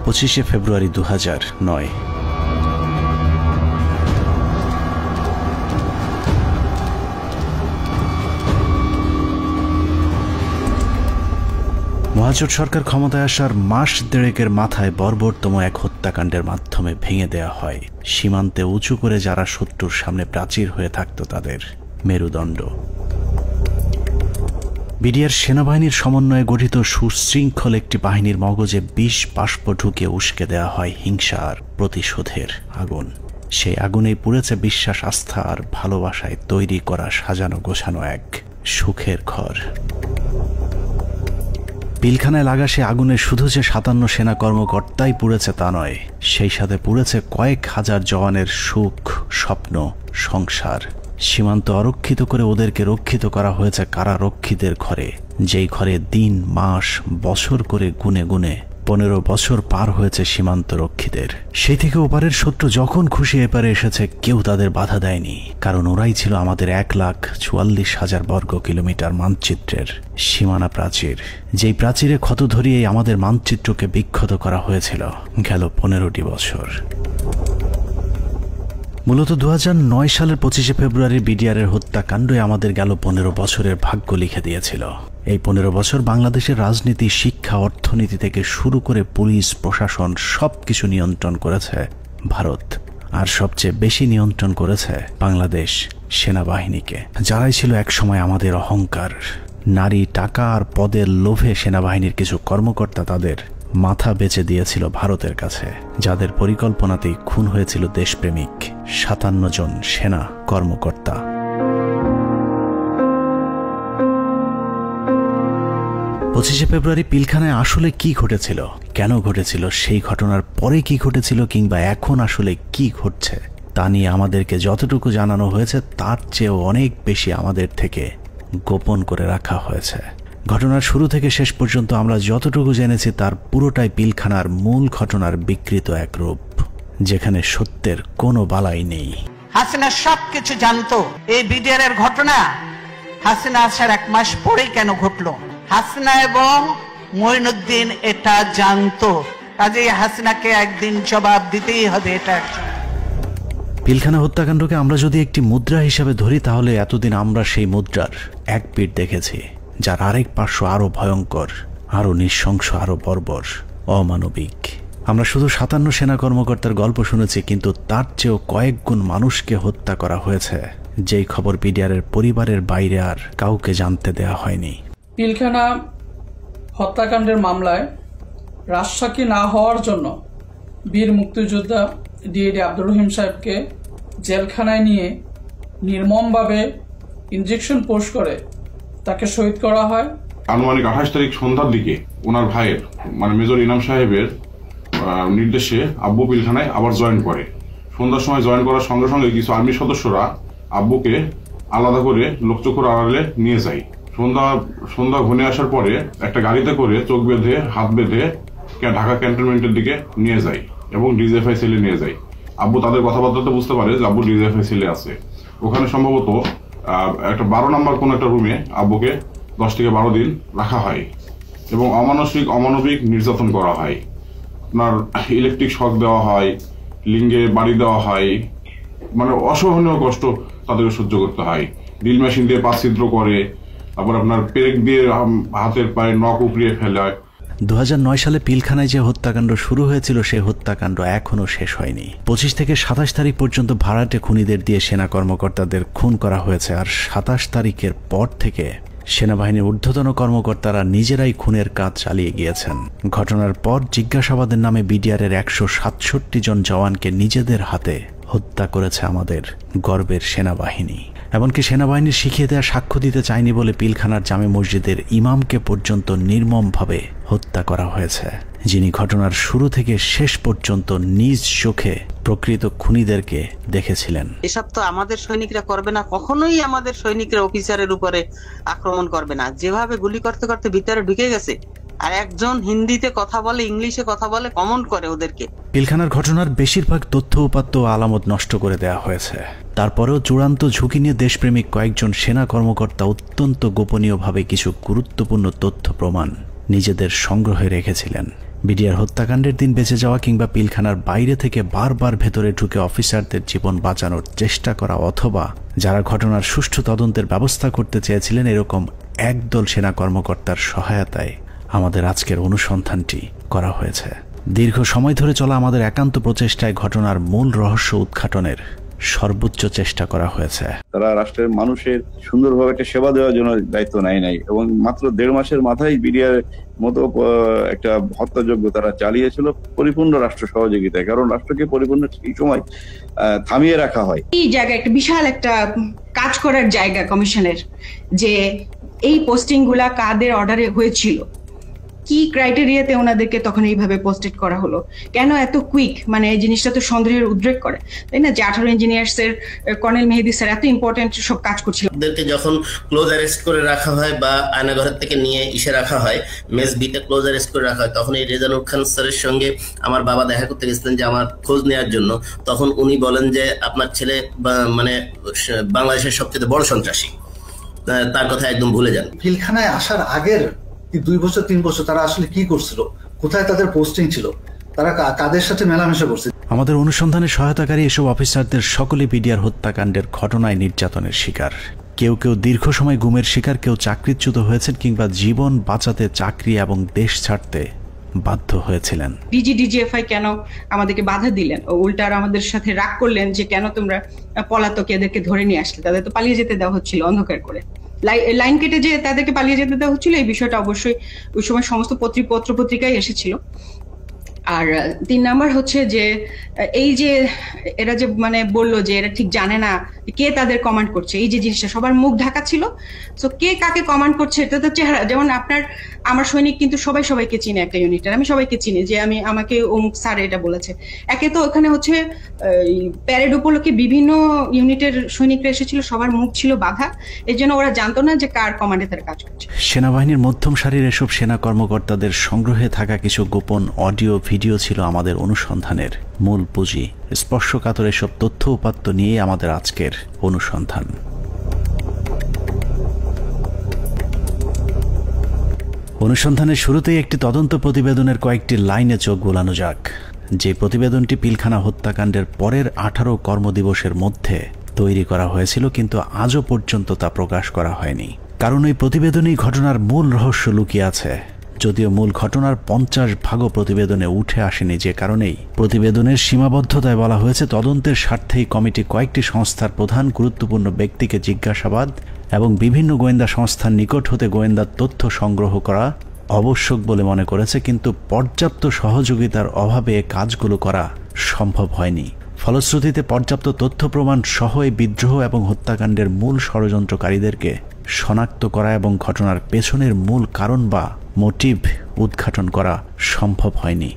25শে ফেব্রুয়ারি 2009। মহাজোট সরকার ক্ষমতায় আসার মাস দেড়েকের মাথায় বর্বরতম এক হত্যাকাণ্ডের মাধ্যমে ভেঙে দেয়া হয় সীমান্তে উঁচু করে যারা শত্রুর সামনে প্রাচীর হয়ে থাকত তাদের মেরুদণ্ড। বিডিআর সেনাবাহিনীর সমন্বয়ে গঠিত সুশৃঙ্খল একটি বাহিনীর মগজে বিষ বাষ্প ঢুকে উস্কে দেয়া হয় হিংসা আর প্রতিশোধের আগুন। সেই আগুনেই পুড়েছে বিশ্বাস, আস্থা আর ভালোবাসায় তৈরি করা সাজানো গোছানো এক সুখের ঘর। পিলখানায় লাগা সে আগুনে শুধু যে 57 সেনা কর্মকর্তাই পুড়েছে তা নয়, সেই সাথে পুড়েছে কয়েক হাজার জওয়ানের সুখ, স্বপ্ন, সংসার। সীমান্ত অরক্ষিত করে ওদেরকে রক্ষিত করা হয়েছে কারারক্ষীদের ঘরে, যেই ঘরে দিন, মাস, বছর করে গুনে গুনে 15 বছর পার হয়েছে সীমান্ত রক্ষীদের। সেই থেকে ওপারের শত্রু যখন খুশি এপারে এসেছে কেউ তাদের বাধা দেয়নি, কারণ ওরাই ছিল আমাদের 1,44,000 বর্গ কিলোমিটার মানচিত্রের সীমানা প্রাচীর, যেই প্রাচীরে ক্ষত ধরিয়েই আমাদের মানচিত্রকে বিক্ষত করা হয়েছিল গেল 15টি বছর। মূলত 2009 সালের 25শে ফেব্রুয়ারি বিডিআরের হত্যাকাণ্ডই আমাদের গেল 15 বছরের ভাগ্য লিখে দিয়েছিল। এই 15 বছর বাংলাদেশের রাজনীতি, শিক্ষা, অর্থনীতি থেকে শুরু করে পুলিশ, প্রশাসন সবকিছু নিয়ন্ত্রণ করেছে ভারত, আর সবচেয়ে বেশি নিয়ন্ত্রণ করেছে বাংলাদেশ সেনাবাহিনীকে, যারাই ছিল একসময় আমাদের অহংকার। নারী, টাকা আর পদের লোভে সেনাবাহিনীর কিছু কর্মকর্তা তাদের মাথা বেচে দিয়েছিল ভারতের কাছে, যাদের পরিকল্পনাতেই খুন হয়েছিল দেশপ্রেমিক 57 জন সেনা কর্মকর্তা। পঁচিশে ফেব্রুয়ারি পিলখানায় আসলে কি ঘটেছিল, কেন ঘটেছিল, সেই ঘটনার পরে কি ঘটেছিল, কিংবা এখন আসলে কি ঘটছে তা নিয়ে আমাদেরকে যতটুকু জানানো হয়েছে তার চেয়েও অনেক বেশি আমাদের থেকে গোপন করে রাখা হয়েছে। ঘটনার শুরু থেকে শেষ পর্যন্ত আমরা যতটুকু জেনেছি তার পুরোটাই পিলখানার মূল ঘটনার বিকৃত এক রূপ, যেখানে সত্যের কোনো বালাই নেই। হাসিনা সবকিছু জানতো। এই বিডিআরের ঘটনা হাসিনা আসার 1 মাস পরেই কেন ঘটলো? হাসিনা এবং মঈনুদ্দিন এটা জানতো, কাজেই হাসিনাকে একদিন জবাব দিতেই হবে। এটা পিলখানা হত্যাকাণ্ডকে আমরা যদি একটি মুদ্রা হিসাবে ধরি, তাহলে এতদিন আমরা সেই মুদ্রার এক পিঠ দেখেছি, যার আরেক পার্শ্ব আরো ভয়ঙ্কর, আরো নৃশংস, আরো বর্বর, অমানবিক। আমরা শুধু 57 সেনা কর্মকর্তার গল্প শুনেছি, কিন্তু তার চেয়েও কয়েক গুণ মানুষকে হত্যা করা হয়েছে, যেই খবর বিডিআরের পরিবারের বাইরে আর কাউকে জানতে দেয়া হয়নি। পিলখানা হত্যাকাণ্ডের মামলায় রাজসাক্ষী না হওয়ার জন্য বীর মুক্তিযোদ্ধা ডিএডি আব্দুর রহিম সাহেবকে জেলখানায় নিয়ে নির্মমভাবে ইনজেকশন পোস্ট করে তাকে শহীদ করা হয়। আনুমানিক 28 তারিখ সন্ধ্যার দিকে ওনার ভাইয়ের মানে মেজর ইনাম সাহেবের নির্দেশে আব্বু পিলখানায় আবার জয়েন করে। সন্ধ্যার সময় জয়েন করার সঙ্গে সঙ্গে কিছু আর্মি সদস্যরা আব্বুকে আলাদা করে লোকচক্ষুর আড়ালে নিয়ে যায়। সন্ধ্যা ঘনে আসার পরে একটা গাড়িতে করে চোখ বেঁধে, হাত বেঁধে ঢাকা ক্যান্টনমেন্টের দিকে নিয়ে যায় এবং ডিজিএফআই সেলে নিয়ে যায়। আব্বু তাদের কথাবার্তাতে বুঝতে পারে যে আব্বু ডিজিএফআই সেলে আছে। ওখানে সম্ভবত একটা 12 নম্বর কোন একটা রুমে আব্বুকে 10 থেকে 12 দিন রাখা হয় এবং অমানবিক নির্যাতন করা হয়। আপনার ইলেকট্রিক শক দেওয়া হয়, লিঙ্গে বাড়ি দেওয়া হয়, মানে অসহনীয় কষ্ট তাদেরকে সহ্য করতে হয়। ড্রিল মেশিন দিয়ে পা ছিদ্র করে, তারপর আপনার পেরেক দিয়ে হাতের পায়ে নখ উপড়িয়ে ফেলে। 2009 সালে পিলখানায় যে হত্যাকাণ্ড শুরু হয়েছিল সেই হত্যাকাণ্ড এখনো শেষ হয়নি। 25 থেকে 27 তারিখ পর্যন্ত ভাড়াটে খুনিদের দিয়ে সেনা কর্মকর্তাদের খুন করা হয়েছে, আর 27 তারিখের পর থেকে সেনাবাহিনীর ঊর্ধ্বতন কর্মকর্তারা নিজেরাই খুনের কাজ চালিয়ে গিয়েছেন। ঘটনার পর জিজ্ঞাসাবাদের নামে বিডিআরের 167 জন জওয়ানকে নিজেদের হাতে হত্যা করেছে আমাদের গর্বের সেনাবাহিনী। এমনকি সেনাবাহিনীর শিখিয়ে দেওয়া সাক্ষ্য দিতে চায়নি বলে পিলখানার জামে মসজিদের ইমামকে পর্যন্ত নির্মমভাবে হত্যা করা হয়েছে, যিনি ঘটনার শুরু থেকে শেষ পর্যন্ত নিজ চোখে প্রকৃত খুনিদেরকে দেখেছিলেন। এসব তো আমাদের সৈনিকরা করবে না, কখনোই আমাদের সৈনিকরা অফিসারের উপরে আক্রমণ করবে না। যেভাবে গুলি করতে করতে ভিতরে ঢুকে গেছে, আর একজন হিন্দিতে কথা বলে, ইংলিশে কথা বলে, কমেন্ট করে ওদেরকে। পিলখানার ঘটনার বেশিরভাগ তথ্য উপাত্ত আলামত নষ্ট করে দেওয়া হয়েছে। তারপরেও চূড়ান্ত ঝুঁকি নিয়ে দেশপ্রেমিক কয়েকজন সেনা কর্মকর্তা অত্যন্ত গোপনীয়ভাবে কিছু গুরুত্বপূর্ণ তথ্য প্রমাণ নিজেদের সংগ্রহে রেখেছিলেন। বিডিআর হত্যাকাণ্ডের দিন বেঁচে যাওয়া কিংবা পিলখানার বাইরে থেকে বারবার ভেতরে ঢুকে অফিসারদের জীবন বাঁচানোর চেষ্টা করা অথবা যারা ঘটনার সুষ্ঠু তদন্তের ব্যবস্থা করতে চেয়েছিলেন এরকম একদল সেনা কর্মকর্তার সহায়তায় আমাদের আজকের অনুসন্ধানটি করা হয়েছে। দীর্ঘ সময় ধরে চলা আমাদের একান্ত প্রচেষ্টায় ঘটনার মূল রহস্য উদ্ঘাটনের সর্বোচ্চ চেষ্টা করা হয়েছে। তারা রাষ্ট্রের মানুষের সুন্দরভাবে একটা সেবা দেওয়ার জন্য দায়িত্ব নেয় নাই এবং মাত্র 1.5 মাসের মাথায় বিডিআর মতো একটা হত্যাযজ্ঞ তারা চালিয়েছিল পরিপূর্ণ রাষ্ট্র সহযোগিতায়, কারণ রাষ্ট্রকে পরিপূর্ণ এই সময় থামিয়ে রাখা হয়। এই জায়গা একটা বিশাল একটা কাজ করার জায়গা কমিশনের, যে এই পোস্টিং গুলা কাদের অর্ডারে হয়েছিল, কি ক্রাইটেরিয়াতে ওনাদেরকে তখন এইভাবে পোস্টেড করা হলো, কেন এত কুইক, মানে এই জিনিসটা তো সন্দেহের উদ্রেক করে, তাই না? যে 18 ইঞ্জিনিয়ার্স এর কর্নেল মেহেদী স্যার এত ইম্পর্টেন্ট সব কাজ করছিল, ওদেরকে যখন ক্লোজ অ্যারেস্ট করে রাখা হয় বা আয়নাঘরের থেকে নিয়ে ইসে রাখা হয়, মেস বিতে ক্লোজ অ্যারেস্ট করে রাখা হয়, তখন এই রেজানুর খান স্যারের সঙ্গে আমার বাবা দেখা করতে গেছিলেন যে আমার খোঁজ নেওয়ার জন্য। তখন উনি বলেন যে আপনার ছেলে মানে বাংলাদেশের সবচেয়ে বড় সন্ত্রাসী, তার কথা একদম ভুলে যান। পিলখানায় আসার আগের 2 বছর 3 বছর তারা আসলে কি করছিল, কোথায় তাদের পোস্টিং ছিল, তারা কাদের সাথে মেলামেশা করছে। আমাদের অনুসন্ধানে সহায়তাকারী এসব অফিসারদের সকলে বিডিআর হত্যাকাণ্ডের ঘটনায় নির্যাতনের শিকার। কেউ কেউ দীর্ঘ সময় গুমের শিকার, কেউ চাকরিচ্যুত হয়েছেন কিংবা জীবন বাঁচাতে চাকরি এবং দেশ ছাড়তে বাধ্য হয়েছিলেন। ডিজিএফআই কেন আমাদেরকে বাধা দিলেন, উল্টা আমাদের সাথে রাগ করলেন যে কেন তোমরা পলাতক এদেরকে ধরে নিয়ে আসলে, তাদের তো পালিয়ে যেতে দেওয়া হচ্ছিল অন্ধকার করে, লাইন কেটে যে তাদেরকে পালিয়ে যেতে দেওয়া হচ্ছিল। এই বিষয়টা অবশ্যই ওই সময় সমস্ত পত্রিকায় এসেছিল। আর 3 নাম্বার হচ্ছে যে এই যে এরা যে মানে বললো যে এরা ঠিক জানে না কে তাদের কমান্ড করছে, এই যে জিনিসটা সবার মুখ ঢাকা ছিল। সো কে কাকে কমান্ড করছে এটা তো চেহারা, যেমন আমার সৈনিক কিন্তু সবাইকে চিনে একটা ইউনিটের, আমি সবাইকে চিনি যে আমাকে অমুক স্যার এটা বলেছে। একে তো ওখানে হচ্ছে প্যারেড উপলক্ষে বিভিন্ন ইউনিটের সৈনিকরা এসেছিল, সবার মুখ ছিল বাধা, এর জন্য ওরা জানতো না যে কার কমান্ডে তারা কাজ করছে। সেনাবাহিনীর মধ্যম সারির এসব সেনা কর্মকর্তাদের সংগ্রহে থাকা কিছু গোপন অডিও ভিডিও ছিল আমাদের অনুসন্ধানের মূল পুঁজি। স্পর্শকাতর এসব তথ্য উপাত্ত নিয়ে আমাদের আজকের অনুসন্ধান। অনুসন্ধানের শুরুতেই একটি তদন্ত প্রতিবেদনের কয়েকটি লাইনে চোখ বোলানো যাক। যে প্রতিবেদনটি পিলখানা হত্যাকাণ্ডের পরের 18 কর্মদিবসের মধ্যে তৈরি করা হয়েছিল, কিন্তু আজও পর্যন্ত তা প্রকাশ করা হয়নি, কারণ ওই প্রতিবেদনেই ঘটনার মূল রহস্য লুকিয়ে আছে। যদিও মূল ঘটনার 50 ভাগও প্রতিবেদনে উঠে আসেনি, যে কারণেই প্রতিবেদনের সীমাবদ্ধতায় বলা হয়েছে তদন্তের স্বার্থেই কমিটি কয়েকটি সংস্থার প্রধান গুরুত্বপূর্ণ ব্যক্তিকে জিজ্ঞাসাবাদ এবং বিভিন্ন গোয়েন্দা সংস্থার নিকট হতে গোয়েন্দা তথ্য সংগ্রহ করা আবশ্যক বলে মনে করেছে, কিন্তু পর্যাপ্ত সহযোগিতার অভাবে কাজগুলো করা সম্ভব হয়নি। ফলশ্রুতিতে পর্যাপ্ত তথ্য প্রমাণ সহ এই বিদ্রোহ এবং হত্যাকাণ্ডের মূল ষড়যন্ত্রকারীদেরকে শনাক্ত করা এবং ঘটনার পেছনের মূল কারণ বা মোটিভ উদ্ঘাটন করা সম্ভব হয়নি।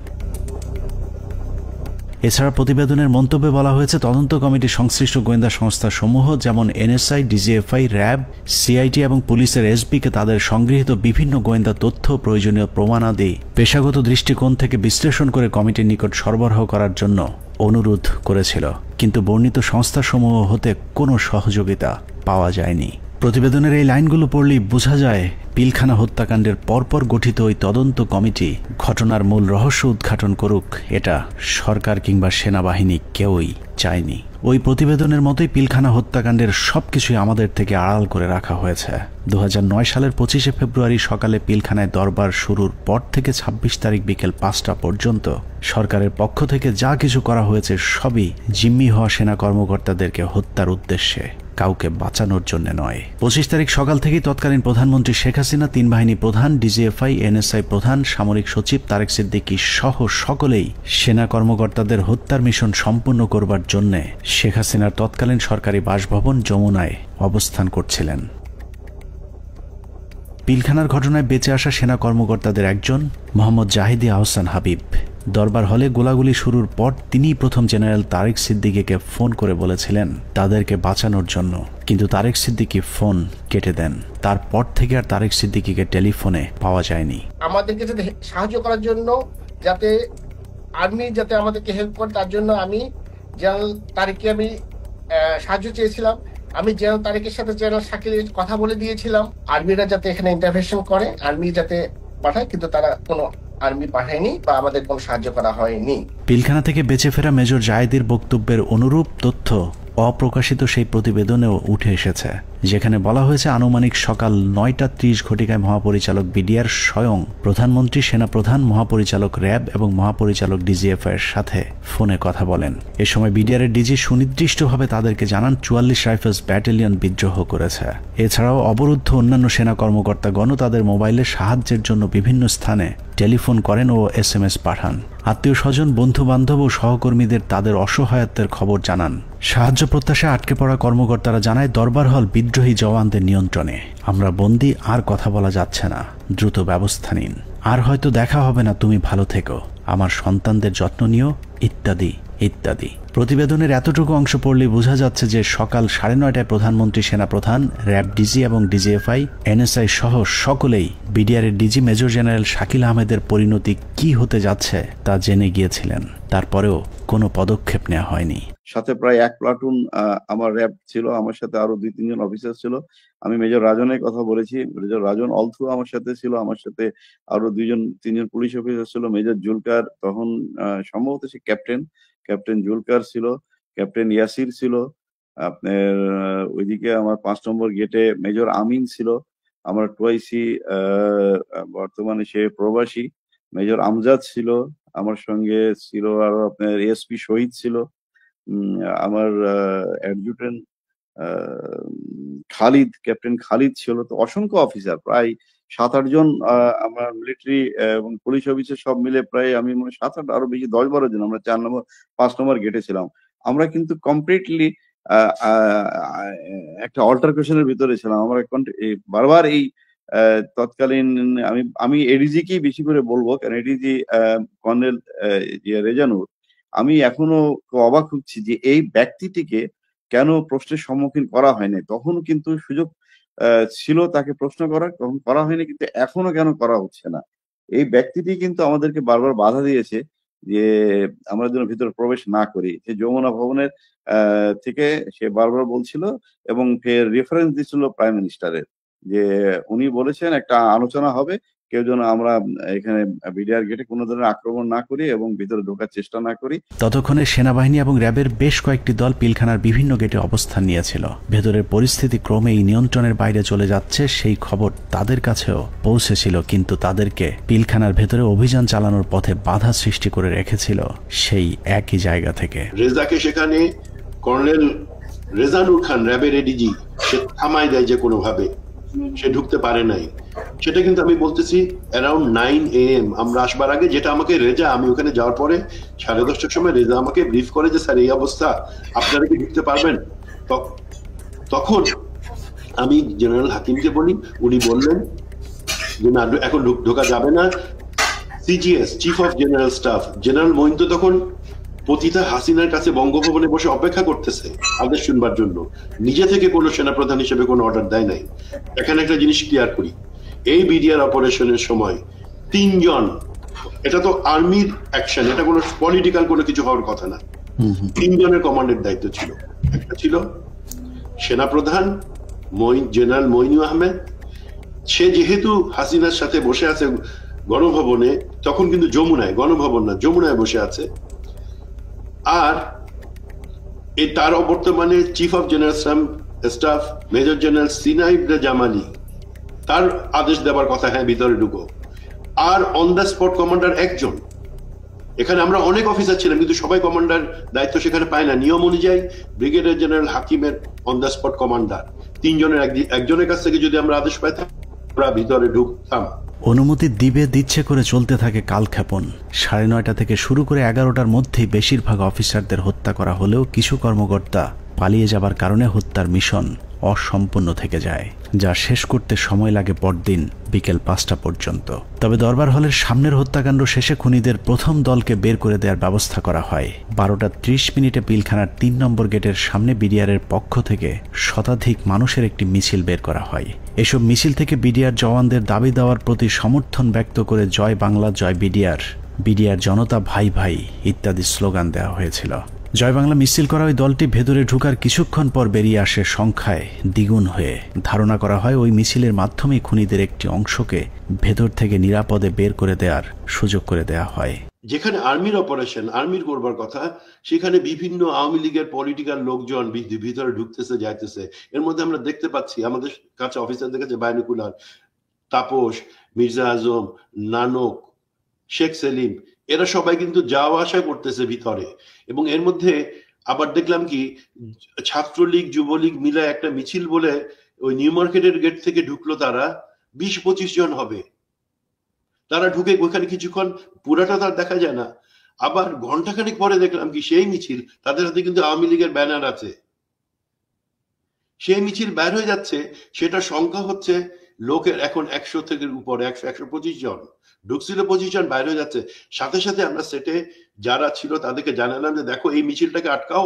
এছাড়া প্রতিবেদনের মন্তব্যে বলা হয়েছে তদন্ত কমিটি সংশ্লিষ্ট গোয়েন্দা সংস্থা সমূহ যেমন এনএসআই, ডিজিএফআই, র্যাব, সিআইটি এবং পুলিশের এসবিকে তাদের সংগৃহীত বিভিন্ন গোয়েন্দা তথ্য প্রয়োজনীয় প্রমাণাদি পেশাগত দৃষ্টিকোণ থেকে বিশ্লেষণ করে কমিটির নিকট সরবরাহ করার জন্য অনুরোধ করেছিল, কিন্তু বর্ণিত সংস্থাসমূহ হতে কোনো সহযোগিতা পাওয়া যায়নি। প্রতিবেদনের এই লাইনগুলো পড়লেই বোঝা যায় পিলখানা হত্যাকাণ্ডের পরপর গঠিত ওই তদন্ত কমিটি ঘটনার মূল রহস্য উদ্ঘাটন করুক, এটা সরকার কিংবা সেনাবাহিনী কেউই চায়নি। ওই প্রতিবেদনের মতোই পিলখানা হত্যাকাণ্ডের সবকিছুই আমাদের থেকে আড়াল করে রাখা হয়েছে। 2009 সালের 25 ফেব্রুয়ারি সকালে পিলখানায় দরবার শুরুর পর থেকে 26 তারিখ বিকেল 5টা পর্যন্ত সরকারের পক্ষ থেকে যা কিছু করা হয়েছে সবই জিম্মি হওয়া সেনা কর্মকর্তাদেরকে হত্যার উদ্দেশ্যে, কাউকে বাঁচানোর জন্য নয়। 25 তারিখ সকাল থেকেই তৎকালীন প্রধানমন্ত্রী শেখ হাসিনা, 3 বাহিনী প্রধান, ডিজিএফআই, এনএসআই প্রধান, সামরিক সচিব তারেক সিদ্দিকী সহ সকলেই সেনা কর্মকর্তাদের হত্যার মিশন সম্পূর্ণ করবার জন্য শেখ হাসিনার তৎকালীন সরকারি বাসভবন যমুনায় অবস্থান করছিলেন। পিলখানার ঘটনায় বেঁচে আসা সেনা কর্মকর্তাদের একজন মোহাম্মদ জাহিদি আহসান হাবিব দরবার হলে গোলাগুলি শুরুর পর তিনিই প্রথম জেনারেল তারেক সিদ্দিকীকে ফোন করে বলেছিলেন তাদেরকে বাঁচানোর জন্য, কিন্তু তারেক সিদ্দিকী ফোন কেটে দেন। তারপর থেকে আর তারেক সিদ্দিকীকে টেলিফোনে পাওয়া যায়নি। আমাদেরকে যাতে সাহায্য করার জন্য, যাতে আর্মি যাতে আমাদেরকে হেল্প করে, তার জন্য আমি জেনারেল তারেককে আমি সাহায্য চেয়েছিলাম। আমি জেনারেল তারেকের সাথে জেনারেল শাকিলের কথা বলে দিয়েছিলাম আর্মিরা যাতে এখানে ইন্টারভেনশন করে, আর্মি যাতে পাঠায়, কিন্তু তারা কোনো আর্মি পাঠায়নি বা আমাদের কোনো সাহায্য করা হয়নি। পিলখানা থেকে বেঁচে ফেরা মেজর জায়েদের বক্তব্যের অনুরূপ তথ্য অপ্রকাশিত সেই প্রতিবেদনেও উঠে এসেছে, যেখানে বলা হয়েছে আনুমানিক সকাল 9:30 ঘটিকায় মহাপরিচালক বিডিআর স্বয়ং প্রধানমন্ত্রী, সেনাপ্রধান, মহাপরিচালক র্যাব এবং মহাপরিচালক ডিজিএফ এর সাথে ফোনে কথা বলেন। এ সময় বিডিআর এর ডিজি সুনির্দিষ্টভাবে তাদেরকে জানান 44 রাইফেলস ব্যাটালিয়ন বিদ্রোহ করেছে। এছাড়াও অবরুদ্ধ অন্যান্য সেনা কর্মকর্তাগণও তাদের মোবাইলে সাহায্যের জন্য বিভিন্ন স্থানে টেলিফোন করেন ও SMS পাঠান। আত্মীয় স্বজন, বন্ধু বান্ধব ও সহকর্মীদের তাদের অসহায়ত্বের খবর জানান। সাহায্য প্রত্যাশায় আটকে পড়া কর্মকর্তারা জানায় দরবার হল বিদ্রোহী জওয়ানদের নিয়ন্ত্রণে, আমরা বন্দী, আর কথা বলা যাচ্ছে না, দ্রুত ব্যবস্থা নিন, আর হয়তো দেখা হবে না, তুমি ভালো থেকো, আমার সন্তানদের যত্ন নিও, ইত্যাদি ইত্যাদি। প্রতিবেদনের এতটুকু অংশ পড়লেই বোঝা যাচ্ছে যে সকাল 9:30টায় প্রধানমন্ত্রী, সেনাপ্রধান, র্যাব ডিজি এবং ডিজিএফআই, NSI সহ সকলেই বিডিআর এর ডিজি মেজর জেনারেল শাকিল আহমেদের পরিণতি কি হতে যাচ্ছে তা জেনে গিয়েছিলেন। তারপরেও কোনো পদক্ষেপ নেওয়া হয়নি। সাথে প্রায় 1 প্লাটুন আমার র্যাব ছিল, আমার সাথে আরো 2-3 জন অফিসার ছিল। আমি মেজর রাজনের কথা বলেছি, মেজর রাজন অলথু আমার সাথে ছিল, আমার সাথে আরো 2-3 জন পুলিশ অফিসার ছিল। মেজর জুলকার তখন সম্ভবত সে ক্যাপ্টেন জুলকার ছিল, ক্যাপ্টেন ইয়াসির ছিল, আপনার ওইদিকে আমার 5 নম্বর গেটে মেজর আমিন ছিল, আমার টুয়াইসি বর্তমানে সে প্রবাসী মেজর আমজাদ ছিল, আমার সঙ্গে ছিল আরো আপনার এসপি শহীদ ছিল, আমার অ্যাডজুটেন্ট খালিদ, ক্যাপ্টেন খালিদ ছিল। তো অসংখ্য অফিসার, প্রায় 7-8 জন আমার মিলিটারি এবং পুলিশ অফিসার সব মিলে প্রায় আমি মনে 7-8 আরো বেশি 10-12 জন আমরা 5 নম্বর গেটে ছিলাম। আমরা কিন্তু কমপ্লিটলি একটা অল্টারকেশনের ভিতরে ছিলাম। আমরা বারবার এই তৎকালীন আমি এডিজি কেই বেশি করে বলবো, কারণ এডিজি কর্নেল রেজানুর, আমি এখনো অবাক হচ্ছি যে এই ব্যক্তিটিকে কেন প্রশ্নের সম্মুখীন করা হয়নি। তখন কিন্তু সুযোগ ছিল তাকে প্রশ্ন করার, তখন করা হয়নি, কিন্তু এখনো কেন করা হচ্ছে না। এই ব্যক্তিটি কিন্তু আমাদেরকে বারবার বাধা দিয়েছে যে আমরা যেন ভিতরে প্রবেশ না করি। সে যমুনা ভবনের থেকে সে বারবার বলছিল এবং ফের রেফারেন্স দিচ্ছিল প্রাইম মিনিস্টারের, যে উনি বলেছেন একটা আলোচনা হবে, কেউ যেন আমরা এখানে বিডিআর গেটে কোনো ধরনের আক্রমণ না করি এবং ভিতরে ঢোকার চেষ্টা না করি। ততক্ষণে সেনাবাহিনী এবং র্যাবের বেশ কয়েকটি দল পিলখানার বিভিন্ন গেটে অবস্থান নিয়েছিল। ভেতরের পরিস্থিতি ক্রমেই নিয়ন্ত্রণের বাইরে চলে যাচ্ছে সেই খবর তাদের কাছেও পৌঁছেছিল, কিন্তু তাদেরকে পিলখানার ভেতরে অভিযান চালানোর পথে বাধা সৃষ্টি করে রেখেছিল সেই একই জায়গা থেকে। রেজাকে সেখানে কর্নেল রেজানুর খান, র্যাবের এডিজি, সে থামাই দেয় যে কোনোভাবে, সে ঢুকতে পারে নাই। সেটা কিন্তু আমি বলতেছি অ্যারাউন্ড 9 AM আমরা আসবার আগে, যেটা আমাকে রেজা, আমি ওখানে যাওয়ার পরে 10:30টার সময় রেজা আমাকে ব্রিফ করে যে স্যার এই অবস্থা, আপনারা কি ঢুকতে পারবেন? তখন আমি জেনারেল হাকিমকে বলি, উনি বললেন যে না, এখন ঢোকা যাবে না। CGS, chief of general staff, general Moeen তো তখন পতিতা হাসিনার কাছে বঙ্গভবনে বসে অপেক্ষা করতেছে আদেশ শুনবার জন্য, নিজে থেকে কোনো সেনাপ্রধান হিসেবে কোনো অর্ডার দেয় নাই। এখানে একটা জিনিস ক্লিয়ার করি, এই বিডিআর অপারেশনের সময় 3 জন, এটা তো আর্মির অ্যাকশন, এটা কোনো পলিটিক্যাল কোনো কিছু হওয়ার কথা না, 3 জনের কমান্ডের দায়িত্ব ছিল। একটা ছিল সেনাপ্রধান জেনারেল মঈনুল আহমেদ, সে যেহেতু হাসিনার সাথে বসে আছে গণভবনে, তখন কিন্তু যমুনায়, গণভবন না, যমুনায় বসে আছে। আর তার বর্তমানে chief of general staff major general সিনাইব জামালি, তার আদেশ দেওয়ার কথা, হ্যাঁ ভিতরে ঢুকো। আর অন দ্য স্পট কমান্ডার একজন। এখানে আমরা অনেক অফিসার ছিলাম, কিন্তু সবাই কমান্ডার দায়িত্ব সেখানে পায় না। নিয়ম অনুযায়ী ব্রিগেডিয়ার জেনারেল হাকিমের অন দ্য স্পট কমান্ডার, 3 জনের একজনের কাছ থেকে যদি আমরা আদেশ পাইতাম আমরা ভিতরে ঢুকতাম। অনুমতি দিচ্ছে করে চলতে থাকে কালক্ষেপণ। 9:30 থেকে শুরু করে 11টার মধ্যেই বেশিরভাগ অফিসারদের হত্যা করা হলেও কিছু কর্মকর্তা পালিয়ে যাবার কারণে হত্যার মিশন অসম্পূর্ণ থেকে যায়, যা শেষ করতে সময় লাগে পরদিন বিকেল 5টা পর্যন্ত। তবে দরবার হলের সামনের হত্যাকাণ্ড শেষে খুনিদের প্রথম দলকে বের করে দেওয়ার ব্যবস্থা করা হয়। 12:30 পিলখানার 3 নম্বর গেটের সামনে বিডিআরের পক্ষ থেকে শতাধিক মানুষের একটি মিছিল বের করা হয়। এসব মিছিল থেকে বিডিআর জওয়ানদের দাবি দেওয়ার প্রতি সমর্থন ব্যক্ত করে জয় বাংলা, জয় বিডিআর, বিডিআর জনতা ভাই ভাই ইত্যাদি স্লোগান দেওয়া হয়েছিল। জয় বাংলা মিছিল করা ওই দলটি ভেতরে ঢুকার কিছুক্ষণ পর বেরিয়ে আসে সংখ্যায় দ্বিগুণ হয়ে। ধারণা করা হয় ওই মিছিলের মাধ্যমে খুনিদের একটি অংশকে ভেতর থেকে নিরাপদে বের করে দেওয়ার সুযোগ করে দেয়া হয়। যেখানে আর্মির অপারেশন, আর্মির করবার কথা, সেখানে বিভিন্ন আওয়ামী লীগের পলিটিক্যাল লোকজন ভিতরে ঢুকতেছে যাইতেছে। এর মধ্যে আমরা দেখতে পাচ্ছি আমাদের কাছে অফিসারদের কাছে বাইনোকুলার, তাপস, মির্জা আজম, নানক, শেখ সেলিম, এরা সবাই কিন্তু যাওয়া আসা করতেছে ভিতরে। এবং এর মধ্যে আবার দেখলাম কি ছাত্রলীগ যুবলীগ মিলে একটা মিছিল বলে ওই নিউ মার্কেটের গেট থেকে ঢুকলো, তারা 20-25 জন হবে। তারা ঢুকে ওখানে কিছুক্ষণ, পুরাটা তার দেখা যায় না। আবার ঘন্টাখানেক পরে দেখলাম কি সেই মিছিল, তাদের হাতে কিন্তু আওয়ামী লীগের ব্যানার আছে, সেই মিছিল বের হয়ে যাচ্ছে। সেটা সংখ্যা হচ্ছে লোকের এখন 100 থেকে উপরে, 100-125 জন ঢুকছিল, 25 জন বাইরে হয়ে যাচ্ছে। সাথে সাথে আমরা সেটে যারা ছিল তাদেরকে জানালাম যে দেখো এই মিছিলটাকে আটকাও,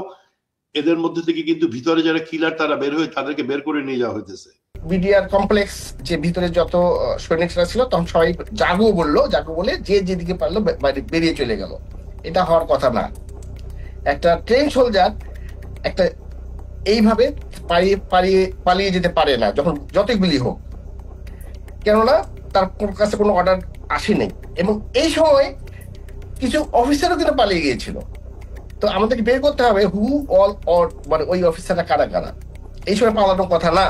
এদের মধ্যে থেকে কিন্তু ভিতরে যারা কিলার তারা বের হয়ে তাদেরকে বের করে নিয়ে যাওয়া হইতেছে। বিডিআর কমপ্লেক্স যে ভিতরে যত সৈনিকরা ছিল তখন সবাই জাগো বললো, জাগো বলে যে যেদিকে পারলো বেরিয়ে চলে গেল। এটা হওয়ার কথা না। একটা ট্রেন সোলজার একটা এইভাবে পালিয়ে যেতে পারে না, যখন যতই গুলি হোক, কেননা তার কাছে কোনো অর্ডার আসেনি। এবং এই সময় কিছু অফিসারও কিন্তু পালিয়ে গিয়েছিল। তো আমাদেরকে বের করতে হবে হু অল অর, মানে ওই অফিসাররা কারা কারা। এই সময় পালানোর কথা না।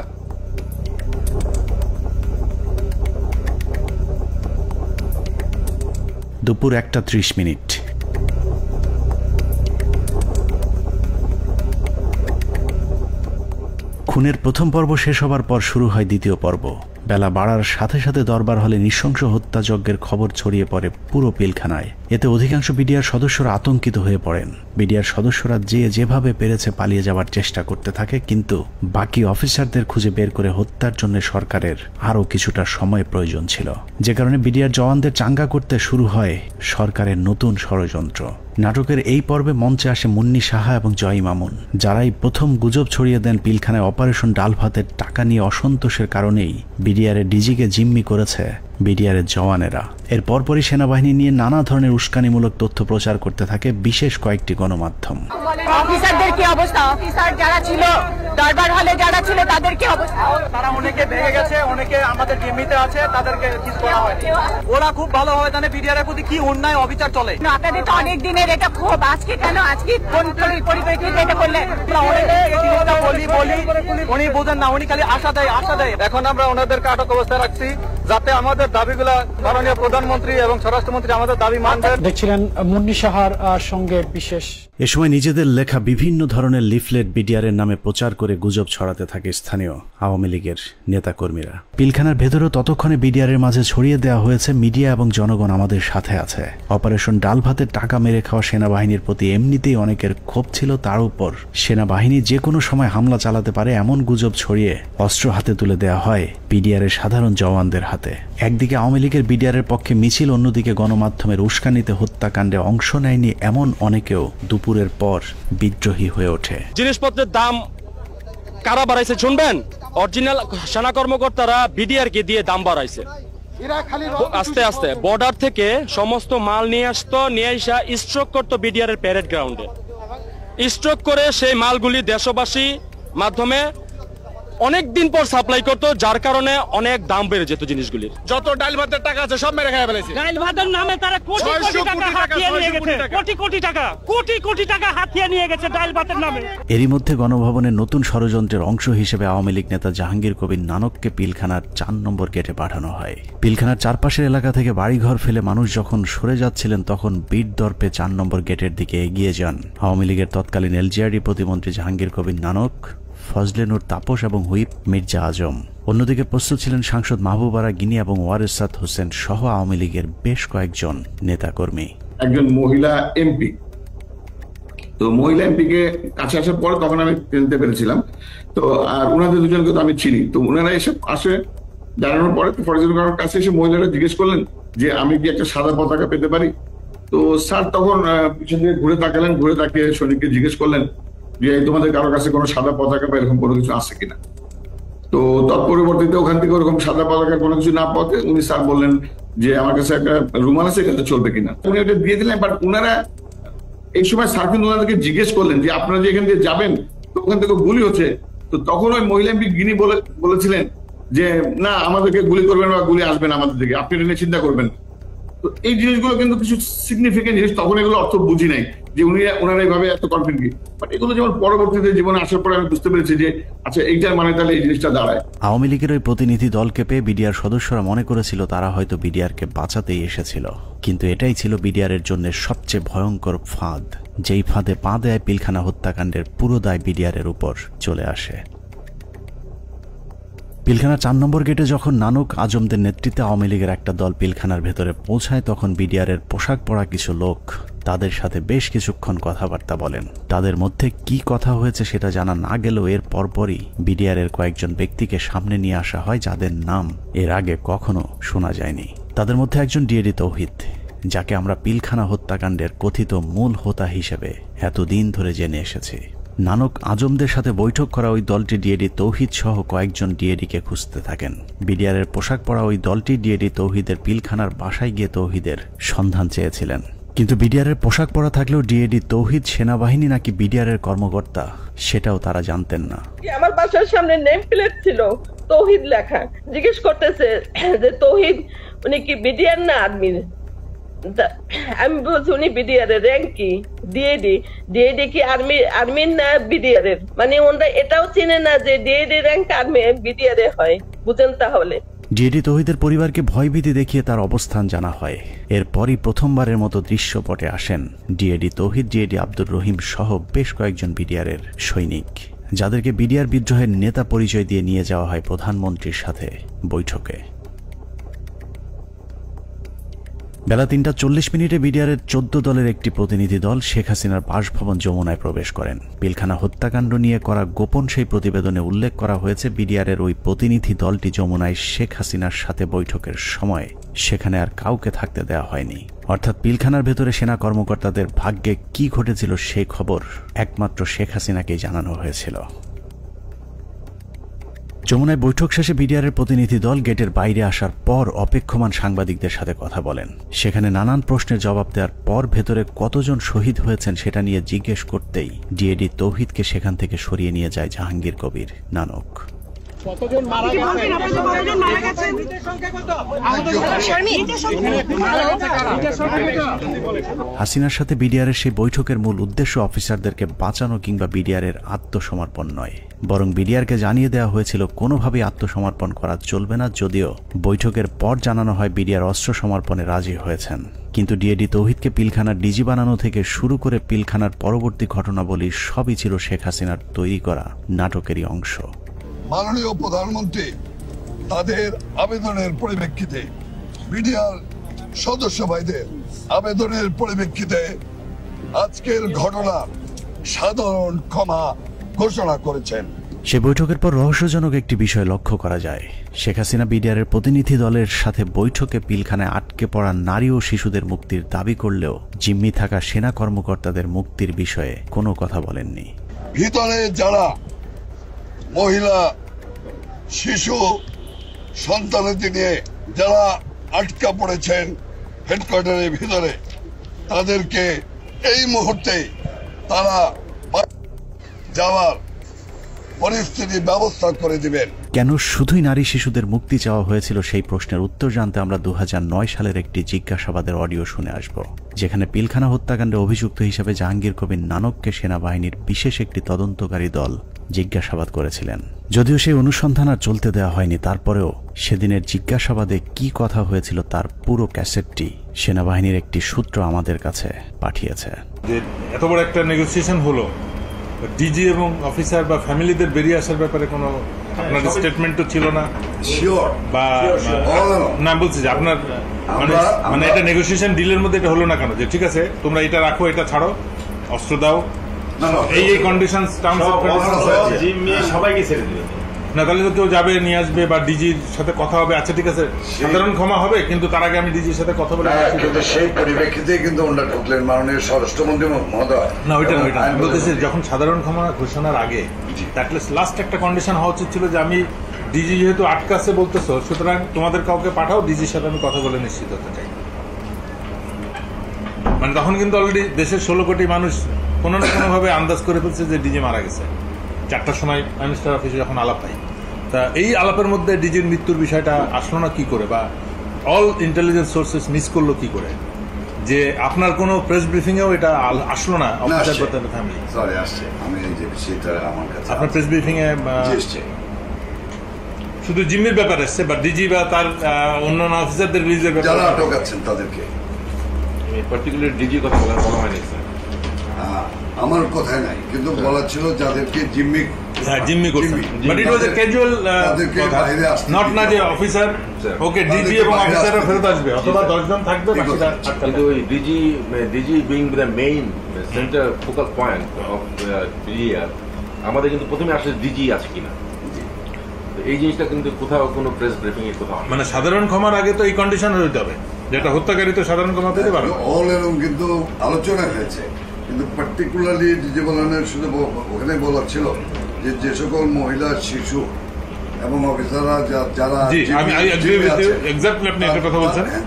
দুপুর 1:30। খুনের প্রথম পর্ব শেষ হবার পর শুরু হয় দ্বিতীয় পর্ব। বেলা বাড়ার সাথে সাথে দরবার হলে নৃশংস হত্যাযজ্ঞের খবর ছড়িয়ে পড়ে পুরো পিলখানায়। এতে অধিকাংশ বিডিআর সদস্যরা আতঙ্কিত হয়ে পড়েন। বিডিআর সদস্যরা যেভাবে পেরেছে পালিয়ে যাওয়ার চেষ্টা করতে থাকে, কিন্তু বাকি অফিসারদের খুঁজে বের করে হত্যার জন্য সরকারের আরও কিছুটা সময় প্রয়োজন ছিল, যে কারণে বিডিআর জওয়ানদের চাঙ্গা করতে শুরু হয় সরকারের নতুন ষড়যন্ত্র। নাটকের এই পর্বে মঞ্চে আসে মুন্নি সাহা এবং জয় মামুন, যারাই প্রথম গুজব ছড়িয়ে দেন পিলখানায় অপারেশন ডাল ভাতের টাকা নিয়ে অসন্তোষের কারণেই বিডিআরের ডিজিকে জিম্মি করেছে বিডিআরের জওয়ানেরা। এর পরপরই সেনাবাহিনী নিয়ে নানা ধরনের উস্কানিমূলক তথ্য প্রচার করতে থাকে বিশেষ কয়েকটি গণমাধ্যম। অফিসারদের কি অবস্থা? অফিসার যারা ছিল দরবার হলে যারা ছিল তাদের কি অবস্থা? তারা অনেকে ভেঙে গেছে, অনেকে আমাদের জিম্মিতে আছে, তাদেরকে কিছু করা হয়নি। ওরা খুব ভালোভাবে জানে বিডিআর এর প্রতি কি অন্যায় অবিচার চলে। আপনাদের তো অনেক দিনের এটা ক্ষোভ, আজকে কেন, আজকে কোন পরিপ্রেক্ষিতে এটা করলেন? উনি বোঝেন না, উনি খালি আশা দেয়। এখন আমরা ওনাদেরকে আটক অবস্থায় রাখছি যাতে আমাদের দাবিগুলা মাননীয় প্রধানমন্ত্রী এবং স্বরাষ্ট্রমন্ত্রী আমাদের দাবি মানবেন। দেখছিলেন মুন্নি সাহার সঙ্গে বিশেষ। এ সময় নিজেদের লেখা বিভিন্ন ধরনের লিফলেট বিডিআরের নামে প্রচার করে গুজব ছড়াতে থাকে স্থানীয় আওয়ামী লীগের নেতাকর্মীরা। পিলখানার ভেতরেও ততক্ষণে বিডিআরের মাঝে ছড়িয়ে দেওয়া হয়েছে মিডিয়া এবং জনগণ আমাদের সাথে আছে। অপারেশন ডাল ভাতের টাকা মেরে খাওয়া সেনাবাহিনীর প্রতি এমনিতেই অনেকের ক্ষোভ ছিল, তার উপর সেনাবাহিনী যে কোনো সময় হামলা চালাতে পারে এমন গুজব ছড়িয়ে অস্ত্র হাতে তুলে দেওয়া হয় বিডিআরের সাধারণ জওয়ানদের হাতে। একদিকে আওয়ামী লীগের বিডিআরের পক্ষে মিছিল, অন্যদিকে গণমাধ্যমের উস্কানিতে হত্যাকাণ্ডে অংশ নেয়নি এমন অনেকেও দুপুরের পর বিদ্রোহী হয়ে ওঠে। জিনিসপত্রের দাম কারা বাড়াইছে শুনবেন? অরিজিনাল সেনা কর্মকর্তারা বিডিআর কে দিয়ে দাম বাড়াইছে। আস্তে আস্তে বর্ডার থেকে সমস্ত মাল নিয়ে আসতো, নিয়ে আসা স্ট্রোক করতো বিডিআর এর প্যারেড গ্রাউন্ডে। স্ট্রোক করে সেই মালগুলি দেশবাসী মাধ্যমে অনেক দিন পর সাপ্লাই করতো, যার কারণে অনেক দাম বেড়ে যেত জিনিসগুলির। যত ডাল ভাতের টাকা আছে সব মেরে খেয়ে ফেলেছে। ডাল ভাতের নামে তারা কোটি কোটি টাকা হাতিয়ে নিয়ে গেছে, কোটি কোটি টাকা হাতিয়ে নিয়ে গেছে ডাল ভাতের নামে। এরই মধ্যে গণভবনের নতুন ষড়যন্ত্রের অংশ হিসেবে আওয়ামী লীগ নেতা জাহাঙ্গীর কবির নানককে পিলখানার 4 নম্বর গেটে পাঠানো হয়। পিলখানার চারপাশের এলাকা থেকে বাড়িঘর ফেলে মানুষ যখন সরে যাচ্ছিলেন, তখন বীর দর্পে 4 নম্বর গেটের দিকে এগিয়ে যান আওয়ামী লীগের তৎকালীন এলজিআরডি প্রতিমন্ত্রী জাহাঙ্গীর কবির নানক, ফজলে নূর তাপস এবং হুইপ মির্জা আজম। অন্যদিকে প্রস্তুত ছিলেন সাংসদ মাহবুব আরা গিনি এবং ওয়ারেসাত হোসেন সহ আওয়ামী লীগের বেশ কয়েকজন নেতাকর্মী। একজন মহিলা এমপি, তো মহিলা এমপি কে কাছে আসার পরে তখন আমি চিনতে পেরেছিলাম। তো আর ওনাদের দুজনকে তো আমি চিনি। তো ওনারা এসে আসে জানানোর পরে ফরিদুল কারোর কাছে এসে মহিলারা জিজ্ঞেস করলেন যে আমি কি একটা সাদা পতাকা পেতে পারি? তো স্যার তখন পিছন দিকে ঘুরে তাকালেন, ঘুরে তাকিয়ে সৈনিককে জিজ্ঞেস করলেন যে তোমাদের কারোর কাছে কোনো সাদা পতাকা বা এরকম কোনো কিছু আছে কিনা। তো তৎপরবর্তীতে ওখান থেকে ওরকম সাদা পতাকার কোনো কিছু না পাওয়াতে উনি স্যার বললেন যে আমার কাছে একটা রুমাল আছে, এটা চলবে কিনা। উনি ওটা দিয়ে দিলেন। বাট উনারা এই সময় স্যার কিন্তু ওনাদেরকে জিজ্ঞেস করলেন যে আপনারা যে এখান দিয়ে যাবেন তো ওখান থেকে গুলি হচ্ছে, তো তখন ওই মহিলা এমপি গিনি বলেছিলেন যে না আমাদেরকে গুলি করবেন বা গুলি আসবেন আমাদের দিকে, আপনি এটা নিয়ে চিন্তা করবেন। তো এই জিনিসগুলো কিন্তু কিছু সিগনিফিকেন্ট জিনিস, তখন এগুলো অর্থ বুঝি নাই যে ওনারা এইভাবে এত কনফিডেন্ট কি, বাট এগুলো যেমন পরবর্তীতে জীবনে আসার পরে আমি বুঝতে পেরেছি যে আচ্ছা এইটার মানে তাহলে এই জিনিসটা দাঁড়ায়। আওয়ামী লীগের ওই প্রতিনিধি দলকে পেয়ে বিডিআর সদস্যরা মনে করেছিল তারা হয়তো বিডিআরকে বাঁচাতেই এসেছিল, কিন্তু এটাই ছিল বিডিআরের জন্য সবচেয়ে ভয়ঙ্কর ফাঁদ, যেই ফাঁদে পা দেয় পিলখানা হত্যাকাণ্ডের পুরো দায় বিডিআরের উপর চলে আসে। পিলখানা 4 নম্বর গেটে যখন নানক আজমদের নেতৃত্বে আওয়ামী লীগের একটা দল পিলখানার ভেতরে পৌঁছায়, তখন বিডিআরের পোশাক পরা কিছু লোক তাদের সাথে বেশ কিছুক্ষণ কথাবার্তা বলেন। তাদের মধ্যে কি কথা হয়েছে সেটা জানা না গেলেও এর পরপরই বিডিআরের কয়েকজন ব্যক্তিকে সামনে নিয়ে আসা হয় যাদের নাম এর আগে কখনো শোনা যায়নি। তাদের মধ্যে একজন ডিএডি তৌহিদ, যাকে আমরা পিলখানা হত্যাকাণ্ডের কথিত মূল হোতা হিসেবে এতদিন ধরে জেনে এসেছি। নানক আজমদের সাথে বৈঠক করা ওই দলটি ডিএডি তৌহিদ সহ কয়েকজন ডিএডিকে খুঁজতে থাকেন। বিডিআরের পোশাক পরা ওই দলটি ডিএডি তৌহিদের পিলখানার বাসায় গিয়ে তৌহিদের সন্ধান চেয়েছিলেন, কিন্তু বিডিআরের পোশাক পরা থাকলেও ডিএডি তৌহিদ সেনাবাহিনী নাকি বিডিআরের কর্মকর্তা সেটাও তারা জানতেন না। আমার বাসার সামনে নেম প্লেট ছিল তৌহিদ লেখা, জিজ্ঞেস করতেছে যে তৌহিদ উনি কি বিডিআর না আর্মির? আমি বলছি উনি বিডিআর এর র্যাঙ্ক কি? ডিএডি কি আর্মির না বিডিআর এর? মানে ওনারা এটাও চিনে না যে ডিএডি র্যাঙ্ক আর্মি বিডিআর এ হয়, বুঝেন? তাহলে ডিএডি তৌহিদের পরিবারকে ভয়ভীতি দেখিয়ে তার অবস্থান জানা হয়। এরপরই প্রথমবারের মতো দৃশ্যপটে আসেন ডিএডি তৌহিদ, ডিএডি আব্দুর রহিম সহ বেশ কয়েকজন বিডিআরের সৈনিক, যাদেরকে বিডিআর বিদ্রোহের নেতা পরিচয় দিয়ে নিয়ে যাওয়া হয় প্রধানমন্ত্রীর সাথে বৈঠকে। বেলা 3:40 বিডিআরের 14 দলের একটি প্রতিনিধি দল শেখ হাসিনার বাসভবন যমুনায় প্রবেশ করেন। পিলখানা হত্যাকাণ্ড নিয়ে করা গোপন সেই প্রতিবেদনে উল্লেখ করা হয়েছে, বিডিআরের ওই প্রতিনিধি দলটি যমুনায় শেখ হাসিনার সাথে বৈঠকের সময় সেখানে আর কাউকে থাকতে দেওয়া হয়নি। অর্থাৎ পিলখানার ভেতরে সেনা কর্মকর্তাদের ভাগ্যে কি ঘটেছিল সেই খবর একমাত্র শেখ হাসিনাকেই জানানো হয়েছিল। যমুনায় বৈঠক শেষে বিডিআরের প্রতিনিধি দল গেটের বাইরে আসার পর অপেক্ষমান সাংবাদিকদের সাথে কথা বলেন। সেখানে নানান প্রশ্নের জবাব দেওয়ার পর ভেতরে কতজন শহীদ হয়েছেন সেটা নিয়ে জিজ্ঞেস করতেই ডিএডি তৌহিদকে সেখান থেকে সরিয়ে নিয়ে যায় জাহাঙ্গীর কবির নানক। হাসিনার সাথে বিডিআরের সেই বৈঠকের মূল উদ্দেশ্য অফিসারদেরকে বাঁচানো কিংবা বিডিআরের আত্মসমর্পণ নয়, বরং বিডিআরকে জানিয়ে দেওয়া হয়েছিল কোনোভাবেই আত্মসমর্পণ করা চলবে না। যদিও বৈঠকের পর জানানো হয় বিডিআর অস্ত্র সমর্পণে রাজি হয়েছেন, কিন্তু ডিএডি তৌহিদকে পিলখানার ডিজি বানানো থেকে শুরু করে পিলখানার পরবর্তী ঘটনাবলী সবই ছিল শেখ হাসিনার তৈরি করা নাটকেরই অংশ। মাননীয় প্রধানমন্ত্রী তাদের আবেদনের পরিপ্রেক্ষিতে, বিডিআর সদস্য ভাইদের আবেদনের পরিপ্রেক্ষিতে আজকের ঘটনার সাধারণ ক্ষমা ঘোষণা করেছেন। সে বৈঠকের পর রহস্যজনক একটি বিষয় লক্ষ্য করা যায়। শেখ হাসিনা বিডিআরের প্রতিনিধি দলের সাথে বৈঠকে পিলখানায় আটকে পড়া নারী ও শিশুদের মুক্তির দাবি করলেও জিম্মি থাকা সেনা কর্মকর্তাদের মুক্তির বিষয়ে কোনো কথা বলেননি। ভিতরে যারা মহিলা, শিশু, সন্তানদের নিয়ে যারা আটকা পড়েছেন হেডকোয়ার্টারের ভিতরে, তাদেরকে এই মুহূর্তে তারা যাওয়ার পরিস্থিতি ব্যবস্থা করে দিবেন। কেন শুধুই নারী শিশুদের মুক্তি চাওয়া হয়েছিল সেই প্রশ্নের উত্তর জানতে আমরা 2009 সালের একটি জিজ্ঞাসাবাদের অডিও শুনে আসব, যেখানে পিলখানা হত্যাকাণ্ডে অভিযুক্ত হিসেবে জাহাঙ্গীর কবির নানককে সেনাবাহিনীর বিশেষ একটি তদন্তকারী দল জিজ্ঞাসাবাদ করেছিলেন। যদিও সেই অনুসন্ধান আর চলতে দেওয়া হয়নি, তারপরেও সেদিনের জিজ্ঞাসাবাদে কি কথা হয়েছিল তার পুরো ক্যাসেটটি সেনাবাহিনীর একটি সূত্র আমাদের কাছে পাঠিয়েছে। এত বড় একটা নেগোসিয়েশন হলো, ডিজি এবং অফিসার বা ফ্যামিলিদের বেরিয়ে আসার ব্যাপারে কোনো আপনার স্টেটমেন্ট তো ছিল না, বা না বলছি যে আপনার মানে এটা নেগোসিয়েশন ডিলের মধ্যে এটা হলো না কেন যে ঠিক আছে তোমরা এটা রাখো, এটা ছাড়ো, অস্ত্র দাও, এই কন্ডিশন সবাইকে ছেড়ে দিবে না, তাহলে তো কেউ যাবে নিয়ে আসবে বা ডিজির সাথে কথা হবে, আচ্ছা ঠিক আছে সাধারণ ক্ষমা হবে, কিন্তু তার আগে আমি ডিজির সাথে কথা বলে সেই পরিপ্রেক্ষিতে কিন্তু ওনারা ঢুকলেন মাননীয় স্বরাষ্ট্রমন্ত্রী মহোদয়। না ওইটা আমি বলতেছি যখন সাধারণ ক্ষমা ঘোষণার আগে লাস্ট একটা কন্ডিশন হওয়া উচিত ছিল যে আমি ডিজি যেহেতু আটকাছে বলতেছো, সুতরাং তোমাদের কাউকে পাঠাও, ডিজির সাথে আমি কথা বলে নিশ্চিত হতে চাই। মানে তখন কিন্তু অলরেডি দেশের 16 কোটি মানুষ কোনো না কোনোভাবে আন্দাজ করে ফেলছে যে ডিজি মারা গেছে। 4টার সময় প্রাইম মিনিস্টার অফিসে যখন আলাপ হয়, তা এই আলাপের মধ্যে ডিজির মৃত্যুর বিষয়টা আসলো না কি করে, বা অল ইন্টেলিজেন্স সোর্সেস মিস করলো কি করে, যে আপনার কোনো প্রেস ব্রিফিং এও এটা আসলো না? আপনার প্রেস ব্রিফিং এ শুধু জিম্মির ব্যাপার এসছে, বা ডিজি বা তার অন্যান্য অফিসারদের রিলিজের ব্যাপারে যারা আটক আছেন তাদেরকে পার্টিকুলার ডিজি কথা বলা হয়নি স্যার। আমার কথাই নাই, কিন্তু বলা ছিল যাদেরকে জিম্মি করছেন, but it was A casual কথা, নট না যে অফিসার ওকে ডিজি এবং অফিসাররা ফেরত আসবে অথবা 10 জন থাকবে বাকিটা আটকাল। কিন্তু ওই DG being the main centre focal point of PDR, আমাদের কিন্তু প্রথমে আসলে ডিজি আছে কিনা এই জিনিসটা কিন্তু কোথাও কোনো প্রেস ব্রিফিং এর কোথাও, মানে সাধারণ ক্ষমার আগে তো এই কন্ডিশন হতে হবে, যেটা হত্যাকারী তো সাধারণ ক্ষমা পেতে পারে। অল এরকম কিন্তু আলোচনা হয়েছে, কিন্তু পার্টিকুলারলি ডিজি বলানের শুধু ওখানে বলা ছিল যে সকল মহিলা, শিশু এবং অফিসাররা যারা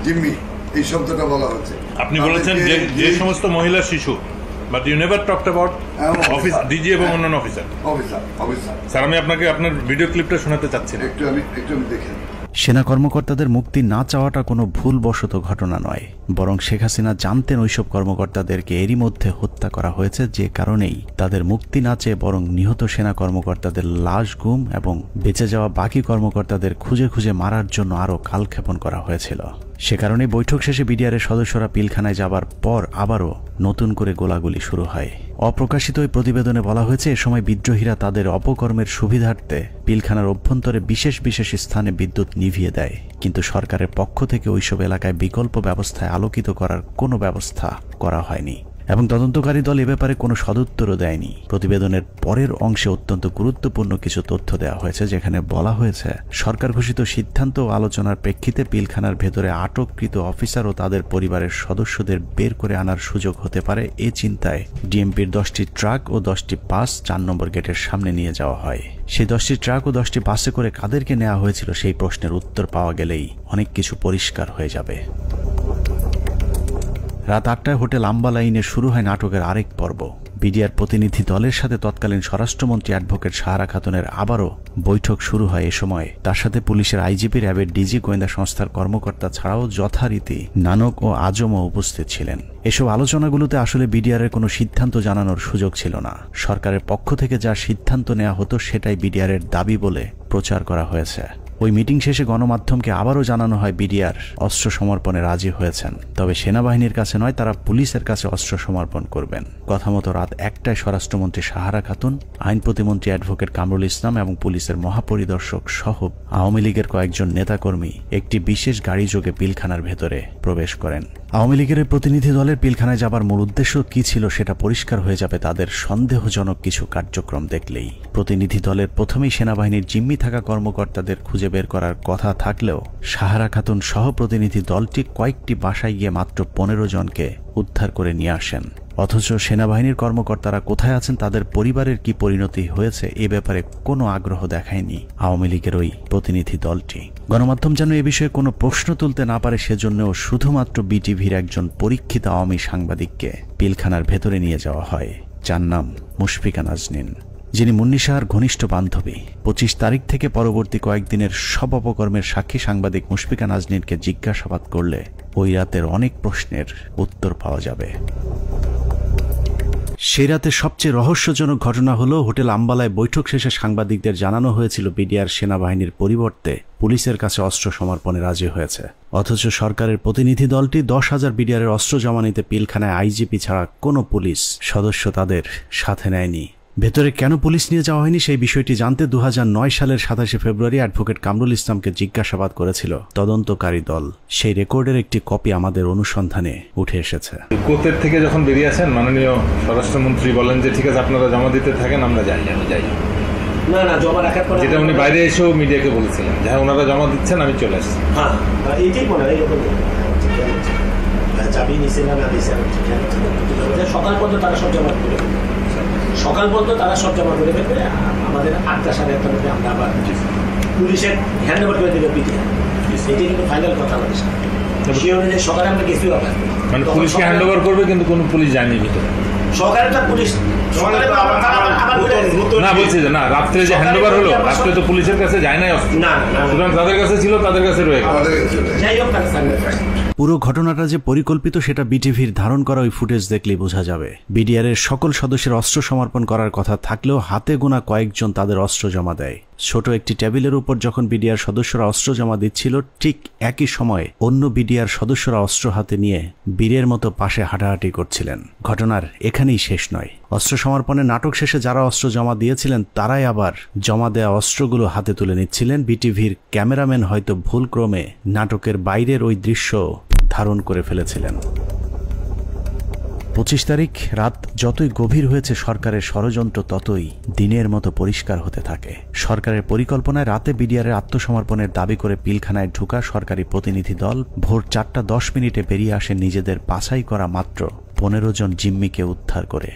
জিম্মি, এই শব্দটা বলা হচ্ছে। আপনি বলেছেন যে সমস্ত মহিলা, শিশু, but you never talked about office DG এবং অন্যান্য অফিসার। স্যার আমি আপনাকে আপনার ভিডিও ক্লিপটা শোনাতে চাচ্ছি, একটু আমি দেখেন। সেনা কর্মকর্তাদের মুক্তি না চাওয়াটা কোনো ভুলবশত ঘটনা নয়, বরং শেখ হাসিনা জানতেন ওইসব কর্মকর্তাদেরকে এরই মধ্যে হত্যা করা হয়েছে, যে কারণেই তাদের মুক্তি না চেয়ে বরং নিহত সেনা কর্মকর্তাদের লাশ গুম এবং বেঁচে যাওয়া বাকি কর্মকর্তাদের খুঁজে খুঁজে মারার জন্য আরও কালক্ষেপণ করা হয়েছিল। সে কারণে বৈঠক শেষে বিডিআরের সদস্যরা পিলখানায় যাবার পর আবারও নতুন করে গোলাগুলি শুরু হয়। অপ্রকাশিত ওই প্রতিবেদনে বলা হয়েছে, এ সময় বিদ্রোহীরা তাদের অপকর্মের সুবিধার্থে পিলখানার অভ্যন্তরে বিশেষ বিশেষ স্থানে বিদ্যুৎ নিভিয়ে দেয়, কিন্তু সরকারের পক্ষ থেকে ওইসব এলাকায় বিকল্প ব্যবস্থায় আলোকিত করার কোনো ব্যবস্থা করা হয়নি এবং তদন্তকারী দল এ ব্যাপারে কোনো সদুত্তরও দেয়নি। প্রতিবেদনের পরের অংশে অত্যন্ত গুরুত্বপূর্ণ কিছু তথ্য দেওয়া হয়েছে, যেখানে বলা হয়েছে সরকার ঘোষিত সিদ্ধান্ত ও আলোচনার প্রেক্ষিতে পিলখানার ভেতরে আটককৃত অফিসার ও তাদের পরিবারের সদস্যদের বের করে আনার সুযোগ হতে পারে, এ চিন্তায় ডিএমপির 10টি ট্রাক ও 10টি বাস 4 নম্বর গেটের সামনে নিয়ে যাওয়া হয়। সেই 10টি ট্রাক ও 10টি বাসে করে কাদেরকে নেওয়া হয়েছিল সেই প্রশ্নের উত্তর পাওয়া গেলেই অনেক কিছু পরিষ্কার হয়ে যাবে। রাত 8টায় হোটেল আম্বালাইনে শুরু হয় নাটকের আরেক পর্ব। বিডিআর প্রতিনিধি দলের সাথে তৎকালীন স্বরাষ্ট্রমন্ত্রী অ্যাডভোকেট সাহারা খাতুনের আবারও বৈঠক শুরু হয়। এ সময় তার সাথে পুলিশের আইজিপি, র্যাবের ডিজি, গোয়েন্দা সংস্থার কর্মকর্তা ছাড়াও যথারীতি নানক ও আজমও উপস্থিত ছিলেন। এসব আলোচনাগুলোতে আসলে বিডিআরের কোনো সিদ্ধান্ত জানানোর সুযোগ ছিল না। সরকারের পক্ষ থেকে যা সিদ্ধান্ত নেওয়া হতো সেটাই বিডিআরের দাবি বলে প্রচার করা হয়েছে। ওই মিটিং শেষে গণমাধ্যমকে আবারও জানানো হয় বিডিআর অস্ত্র সমর্পণে রাজি হয়েছেন, তবে সেনাবাহিনীর কাছে নয়, তারা পুলিশের কাছে অস্ত্র সমর্পণ করবেন। কথা মতো রাত 1টায় স্বরাষ্ট্রমন্ত্রী সাহারা খাতুন, আইন প্রতিমন্ত্রী অ্যাডভোকেট কামরুল ইসলাম এবং পুলিশের মহাপরিদর্শক সহ আওয়ামী লীগের কয়েকজন নেতাকর্মী একটি বিশেষ গাড়ি যোগে পিলখানার ভেতরে প্রবেশ করেন। আওয়ামী লীগের প্রতিনিধি দলের পিলখানায় যাবার মূল উদ্দেশ্য কি ছিল সেটা পরিষ্কার হয়ে যাবে তাদের সন্দেহজনক কিছু কার্যক্রম দেখলেই। প্রতিনিধি দলের প্রথমেই সেনাবাহিনীর জিম্মি থাকা কর্মকর্তাদের খুঁজে বের করার কথা থাকলেও সাহারা খাতুন সহ প্রতিনিধি দলটি কয়েকটি বাসায় গিয়ে মাত্র 15 জনকে উদ্ধার করে নিয়ে আসেন। অথচ সেনাবাহিনীর কর্মকর্তারা কোথায় আছেন, তাদের পরিবারের কি পরিণতি হয়েছে, এ ব্যাপারে কোনো আগ্রহ দেখায়নি আওয়ামী লীগের ওই প্রতিনিধি দলটি। গণমাধ্যম যেন এ বিষয়ে কোনো প্রশ্ন তুলতে না পারে সেজন্যও শুধুমাত্র বিটিভির একজন পরীক্ষিত আওয়ামী সাংবাদিককে পিলখানার ভেতরে নিয়ে যাওয়া হয়, যার নাম মুশফিকা নাজনীন, যিনি মুন্নী সাহার ঘনিষ্ঠ বান্ধবী। 25 তারিখ থেকে পরবর্তী কয়েকদিনের সব অপকর্মের সাক্ষী সাংবাদিক মুশফিকা নাজনীনকে জিজ্ঞাসাবাদ করলে ওই রাতের অনেক প্রশ্নের উত্তর পাওয়া যাবে। সেই রাতে সবচেয়ে রহস্যজনক ঘটনা হলো, হোটেল আম্বালায় বৈঠক শেষে সাংবাদিকদের জানানো হয়েছিল বিডিআর সেনাবাহিনীর পরিবর্তে পুলিশের কাছে অস্ত্র সমর্পণে রাজি হয়েছে। অথচ সরকারের প্রতিনিধি দলটি 10,000 বিডিআরের অস্ত্র জমা নিতে পিলখানায় আইজিপি ছাড়া কোনো পুলিশ সদস্য তাদের সাথে নেয়নি। ভেতরে কেন পুলিশ নিয়ে যাওয়া হয়নি সেই বিষয়টি জানতে 2009 সালের 27 ফেব্রুয়ারি অ্যাডভোকেট কামরুল ইসলামকে জিজ্ঞাসাবাদ করেছিল তদন্তকারী দল। সেই রেকর্ডের একটি কপি আমাদের অনুসন্ধানে উঠে এসেছে। কোর্টের থেকে যখন বেরিয়ে আসেন মাননীয় স্বরাষ্ট্রমন্ত্রী বলেন যে ঠিক আছে আপনারা জমা দিতে থাকেন, আমরা যাই। না না, জমা রাখার পর যেটা উনি বাইরে এসেও মিডিয়াকে বলেছিলেন, যাহা ওনারা জমা দিচ্ছেন আমি চলে আসছি। হ্যাঁ, এইটাই মনে হয় এরকম চাবি নিচে না দিয়েছে, সকাল পর্যন্ত তারা সব জমা করে ফেলবে, সকাল পর্যন্ত তারা সব জমা করে ফেলবে। আমাদের 8টা সাড়ে 8টার মধ্যে আমরা আবার পুলিশের হ্যান্ড ওভার করে দেবে পিটিআর। এটাই কিন্তু ফাইনাল কথা আমাদের সাথে। সেই অনুযায়ী সকালে আমরা গেছি, মানে পুলিশকে হ্যান্ড ওভার করবে কিন্তু কোনো পুলিশ যায়নি ভিতরে। সকালে তো পুলিশ না বলছি যে না, রাত্রে যে হ্যান্ড ওভার হলো, রাত্রে তো পুলিশের কাছে যায় নাই, সুতরাং যাদের কাছে ছিল তাদের কাছে রয়ে গেল। পুরো ঘটনাটা যে পরিকল্পিত সেটা বিটিভির ধারণ করা ওই ফুটেজ দেখলেই বোঝা যাবে। বিডিআর এর সকল সদস্যের অস্ত্র সমর্পণ করার কথা থাকলেও হাতে গোনা কয়েকজন তাদের অস্ত্র জমা দেয়। ছোট একটি টেবিলের উপর যখন বিডিআর সদস্যরা অস্ত্র জমা দিচ্ছিল, ঠিক একই সময়ে অন্য বিডিআর সদস্যরা অস্ত্র হাতে নিয়ে বীরের মতো পাশে হাঁটাহাঁটি করছিলেন। ঘটনার এখানেই শেষ নয়। অস্ত্র সমর্পণের নাটক শেষে যারা অস্ত্র জমা দিয়েছিলেন তারাই আবার জমা দেওয়া অস্ত্রগুলো হাতে তুলে নিচ্ছিলেন। বিটিভির ক্যামেরাম্যান হয়তো ভুলক্রমে নাটকের বাইরের ওই দৃশ্য ধারণ করে ফেলেছিলেন। 25 তারিখ রাত যতই গভীর হয়েছে, সরকারের ষড়যন্ত্র ততই দিনের মতো পরিষ্কার হতে থাকে। সরকারের পরিকল্পনায় রাতে বিডিআরের আত্মসমর্পণের দাবি করে পিলখানায় ঢুকা সরকারি প্রতিনিধি দল ভোর 4:10 বেরিয়ে আসে নিজেদের বাছাই করা মাত্র 15 জন জিম্মিকে উদ্ধার করে।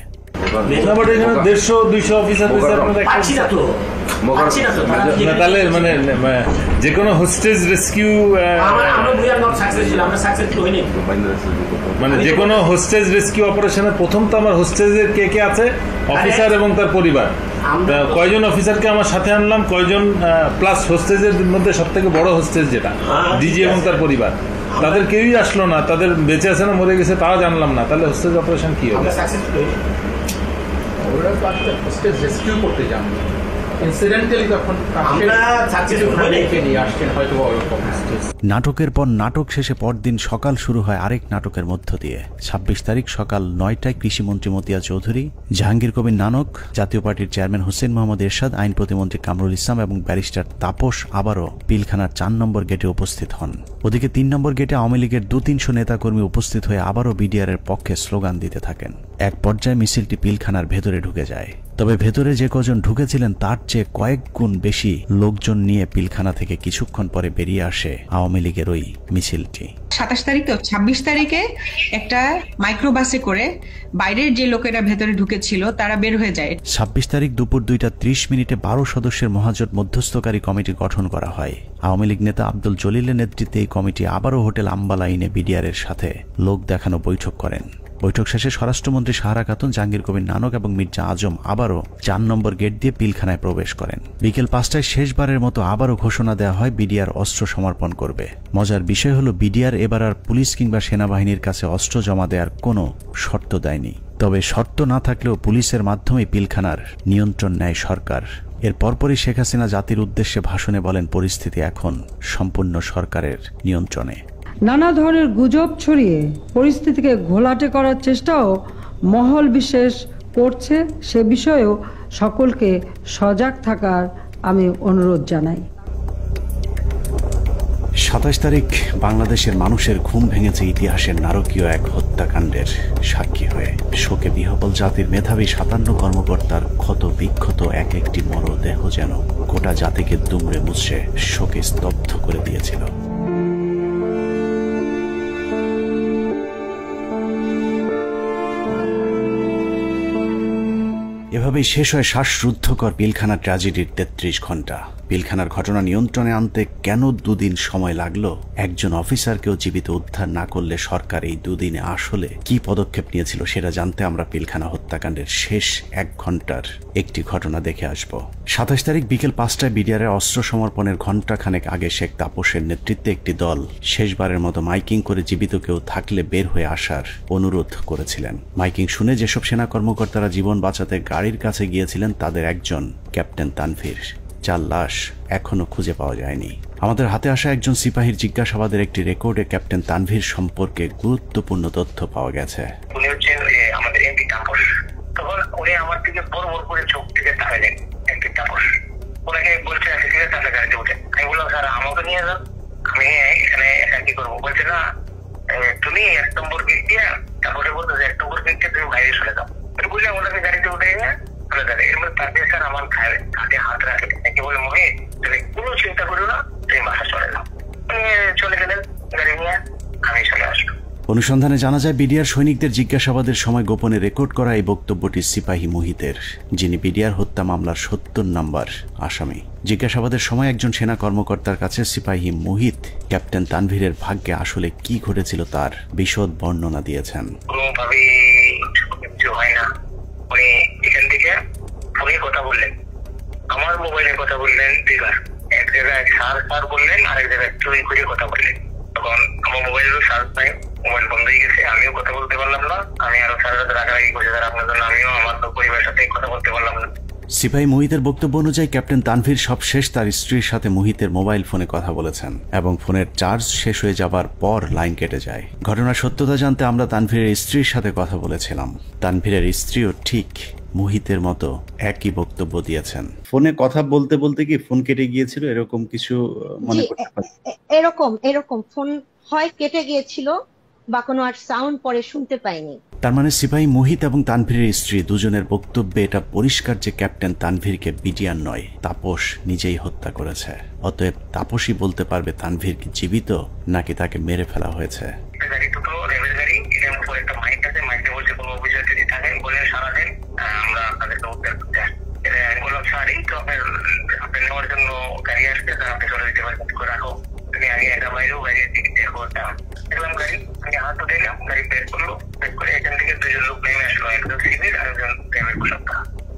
তাহলে মানে যে কোনো হোস্টেজ রেস্কিউ, মানে যে কোনো হোস্টেজ রেস্কিউ অপারেশনের প্রথম তো আমার হোস্টেজের কে কে আছে, অফিসার এবং তার পরিবার। কয়জন অফিসারকে আমার সাথে আনলাম, কয়জন প্লাস হোস্টেজের মধ্যে সব থেকে বড় হোস্টেজ যেটা ডিজি এবং তার পরিবার, তাদের কেউই আসলো না। তাদের বেঁচে আছে না মরে গেছে তাও জানলাম না। তাহলে হোস্টেজ অপারেশন কি হবে? ওরা তো আসলে হোস্টেজ রেস্কিউ করতে যান, ইনসিডেন্টালি তখন নাটকের পর নাটক শেষে পরদিন সকাল শুরু হয় আরেক নাটকের মধ্য দিয়ে। 26 তারিখ সকাল 9টায় কৃষিমন্ত্রী মতিয়া চৌধুরী, জাহাঙ্গীর কবির নানক, জাতীয় পার্টির চেয়ারম্যান হোসেন মোহাম্মদ এরশাদ, আইন প্রতিমন্ত্রী কামরুল ইসলাম এবং ব্যারিস্টার তাপস আবারও পিলখানার 4 নম্বর গেটে উপস্থিত হন। ওদিকে 3 নম্বর গেটে আওয়ামী লীগের 200-300 নেতাকর্মী উপস্থিত হয়ে আবারও বিডিআরের পক্ষে স্লোগান দিতে থাকেন। এক পর্যায়ে মিছিলটি পিলখানার ভেতরে ঢুকে যায়। তবে ভেতরে যে কজন ঢুকেছিলেন তার চেয়ে কয়েক গুণ বেশি লোকজন নিয়ে পিলখানা থেকে কিছুক্ষণ পরে বেরিয়ে আসে আওয়ামী লীগের ওই মিছিলটি। 27 তারিখ তো 26 তারিখে একটা মাইক্রোবাসে করে বাইরের যে লোকেরা ভেতরে ঢুকেছিল তারা বের হয়ে যায়। 26 তারিখ দুপুর 2:30 12 সদস্যের মহাজোট মধ্যস্থকারী কমিটি গঠন করা হয়। আওয়ামী লীগ নেতা আব্দুল জলিলের নেতৃত্বে এই কমিটি আবারও হোটেল আম্বালাইনে বিডিআরের সাথে লোক দেখানো বৈঠক করেন। বৈঠক শেষে স্বরাষ্ট্রমন্ত্রী সাহারা খাতুন, জাহাঙ্গীর কবির নানক এবং মির্জা আজম আবারও 4 নম্বর গেট দিয়ে পিলখানায় প্রবেশ করেন। বিকেল 5টায় শেষবারের মতো আবারও ঘোষণা দেওয়া হয় বিডিআর অস্ত্র সমর্পণ করবে। মজার বিষয় হলো বিডিআর এবার আর পুলিশ কিংবা সেনাবাহিনীর কাছে অস্ত্র জমা দেওয়ার কোনো শর্ত দেয়নি। তবে শর্ত না থাকলেও পুলিশের মাধ্যমে পিলখানার নিয়ন্ত্রণ নেয় সরকার। এর পরপরই শেখ হাসিনা জাতির উদ্দেশ্যে ভাষণে বলেন, পরিস্থিতি এখন সম্পূর্ণ সরকারের নিয়ন্ত্রণে। নানা ধরনের গুজব ছড়িয়ে পরিস্থিতিকে ঘোলাটে করার চেষ্টাও মহল বিশেষ করছে, সে বিষয়েও সকলকে সজাগ থাকার আমি অনুরোধ জানাই। 27 তারিখ বাংলাদেশের মানুষের ঘুম ভেঙেছে ইতিহাসের নারকীয় এক হত্যাকাণ্ডের সাক্ষী হয়ে। শোকে বিহ্বল জাতির মেধাবী 57 কর্মকর্তার ক্ষত বিক্ষত এক একটি মরদেহ যেন গোটা জাতিকে দুমড়ে মুচড়ে শোকে স্তব্ধ করে দিয়েছিল। এভাবেই শেষ হয় শ্বাসরুদ্ধকর পিলখানা ট্র্যাজেডির 33 ঘন্টা। পিলখানার ঘটনা নিয়ন্ত্রণে আনতে কেন 2 দিন সময় লাগলো? একজন অফিসারকেও জীবিত উদ্ধার না করলে সরকার এই 2 দিনে আসলে কি পদক্ষেপ নিয়েছিল সেটা জানতে আমরা পিলখানা হত্যাকাণ্ডের শেষ 1 ঘন্টার একটি ঘটনা দেখে আসব। 27 তারিখ বিকেল 5টায় বিডিআরের অস্ত্র সমর্পণের ঘণ্টাখানেক আগে শেখ তাপসের নেতৃত্বে একটি দল শেষবারের মতো মাইকিং করে জীবিত কেউ থাকলে বের হয়ে আসার অনুরোধ করেছিলেন। মাইকিং শুনে যেসব সেনা কর্মকর্তারা জীবন বাঁচাতে গাড়ির কাছে গিয়েছিলেন তাদের একজন ক্যাপ্টেন তানভীর, যার লাশ এখনো খুঁজে পাওয়া যায়নি। আমাদের হাতে আসা একজন সিপাহীর জিজ্ঞাসাবাদের একটি রেকর্ডে ক্যাপ্টেন তানভীর সম্পর্কে গুরুত্বপূর্ণ তথ্য পাওয়া গেছে। উনি হচ্ছেন আমাদের এমপি তাপস। তখন উনি আমার দিকে বড় বড় করে চোখ থেকে তাকালেন, এমপি তাপস। ওনাকে বলছে ঠিক আছে তাহলে গাড়িতে উঠেন। আমি বললাম স্যার আমাকে নিয়ে যান, আমি এখানে একা কি করবো? বলছে না তুমি 1 নম্বর গেট দিয়ে, তারপরে বলতো 1 নম্বর গেট দিয়ে তুমি বাইরে চলে যাও। বুঝলাম ওনাকে গাড়িতে উঠে চলে যাবে। এর মধ্যে তাদের স্যার আমার কাঁধে হাত রাখে একেবারে মনে তুমি কোনো চিন্তা করো না, তুমি বাসা চলে যাও। চলে গেলেন গাড়ি নিয়ে, আমি চলে আসবো। অনুসন্ধানে জানা যায় বিডিআর সৈনিকদের জিজ্ঞাসাবাদের সময় গোপনে রেকর্ড করা এই বক্তব্যটি সিপাহী মুহিতের, যিনি বিডিআর হত্যা মামলার ৭০ নম্বর আসামি। জিজ্ঞাসাবাদের সময় একজন সেনা কর্মকর্তার কাছে সিপাহী মুহিত ক্যাপ্টেন তানভীরের ভাগ্যে আসলে কি ঘটেছিল তার বিশদ বর্ণনা দিয়েছেন। কোনোভাবেই কিছু হয় না, উনি এখান থেকে ফোনে কথা বললেন, আমার মোবাইলে কথা বললেন, এক জায়গায় সার বললেন, আরেক জায়গায় চুরি করে কথা বললেন। তখন আমার মোবাইলেরও সার্চ নাই, মোবাইল বন্ধ হয়ে গেছে, আমিও কথা বলতে পারলাম না। আমি আরো সারা রাত রাগারাগি করছি স্যার আপনার জন্য, আমিও আমার পরিবারের সাথে কথা বলতে পারলাম না। সিপাহী মুহিতের বক্তব্য অনুযায়ী ক্যাপ্টেন তানভীর সবশেষ তার স্ত্রীর সাথে মুহিতের মোবাইল ফোনে কথা বলেছেন এবং ফোনের চার্জ শেষ হয়ে যাবার পর লাইন কেটে যায়। ঘটনার সত্যতা জানতে আমরা তানভীরের স্ত্রীর সাথে কথা বলেছিলাম। তানভীরের স্ত্রীও ঠিক মুহিতের মতো একই বক্তব্য দিয়েছেন। ফোনে কথা বলতে বলতে কি ফোন কেটে গিয়েছিল, এরকম কিছু মনে করতে পারেন? এরকম ফোন হয় কেটে গিয়েছিল বা কোনো আর সাউন্ড পরে শুনতে পাইনি। তার মানে সিপাহী মুহিত এবং তানভীরের স্ত্রী দুজনের বক্তব্যে এটা পরিষ্কার যে ক্যাপ্টেন তানভীরকে বিডিআর নয়, তাপস নিজেই হত্যা করেছে। অতএব তাপসই বলতে পারবে তানভীর কি জীবিত নাকি তাকে মেরে ফেলা হয়েছে।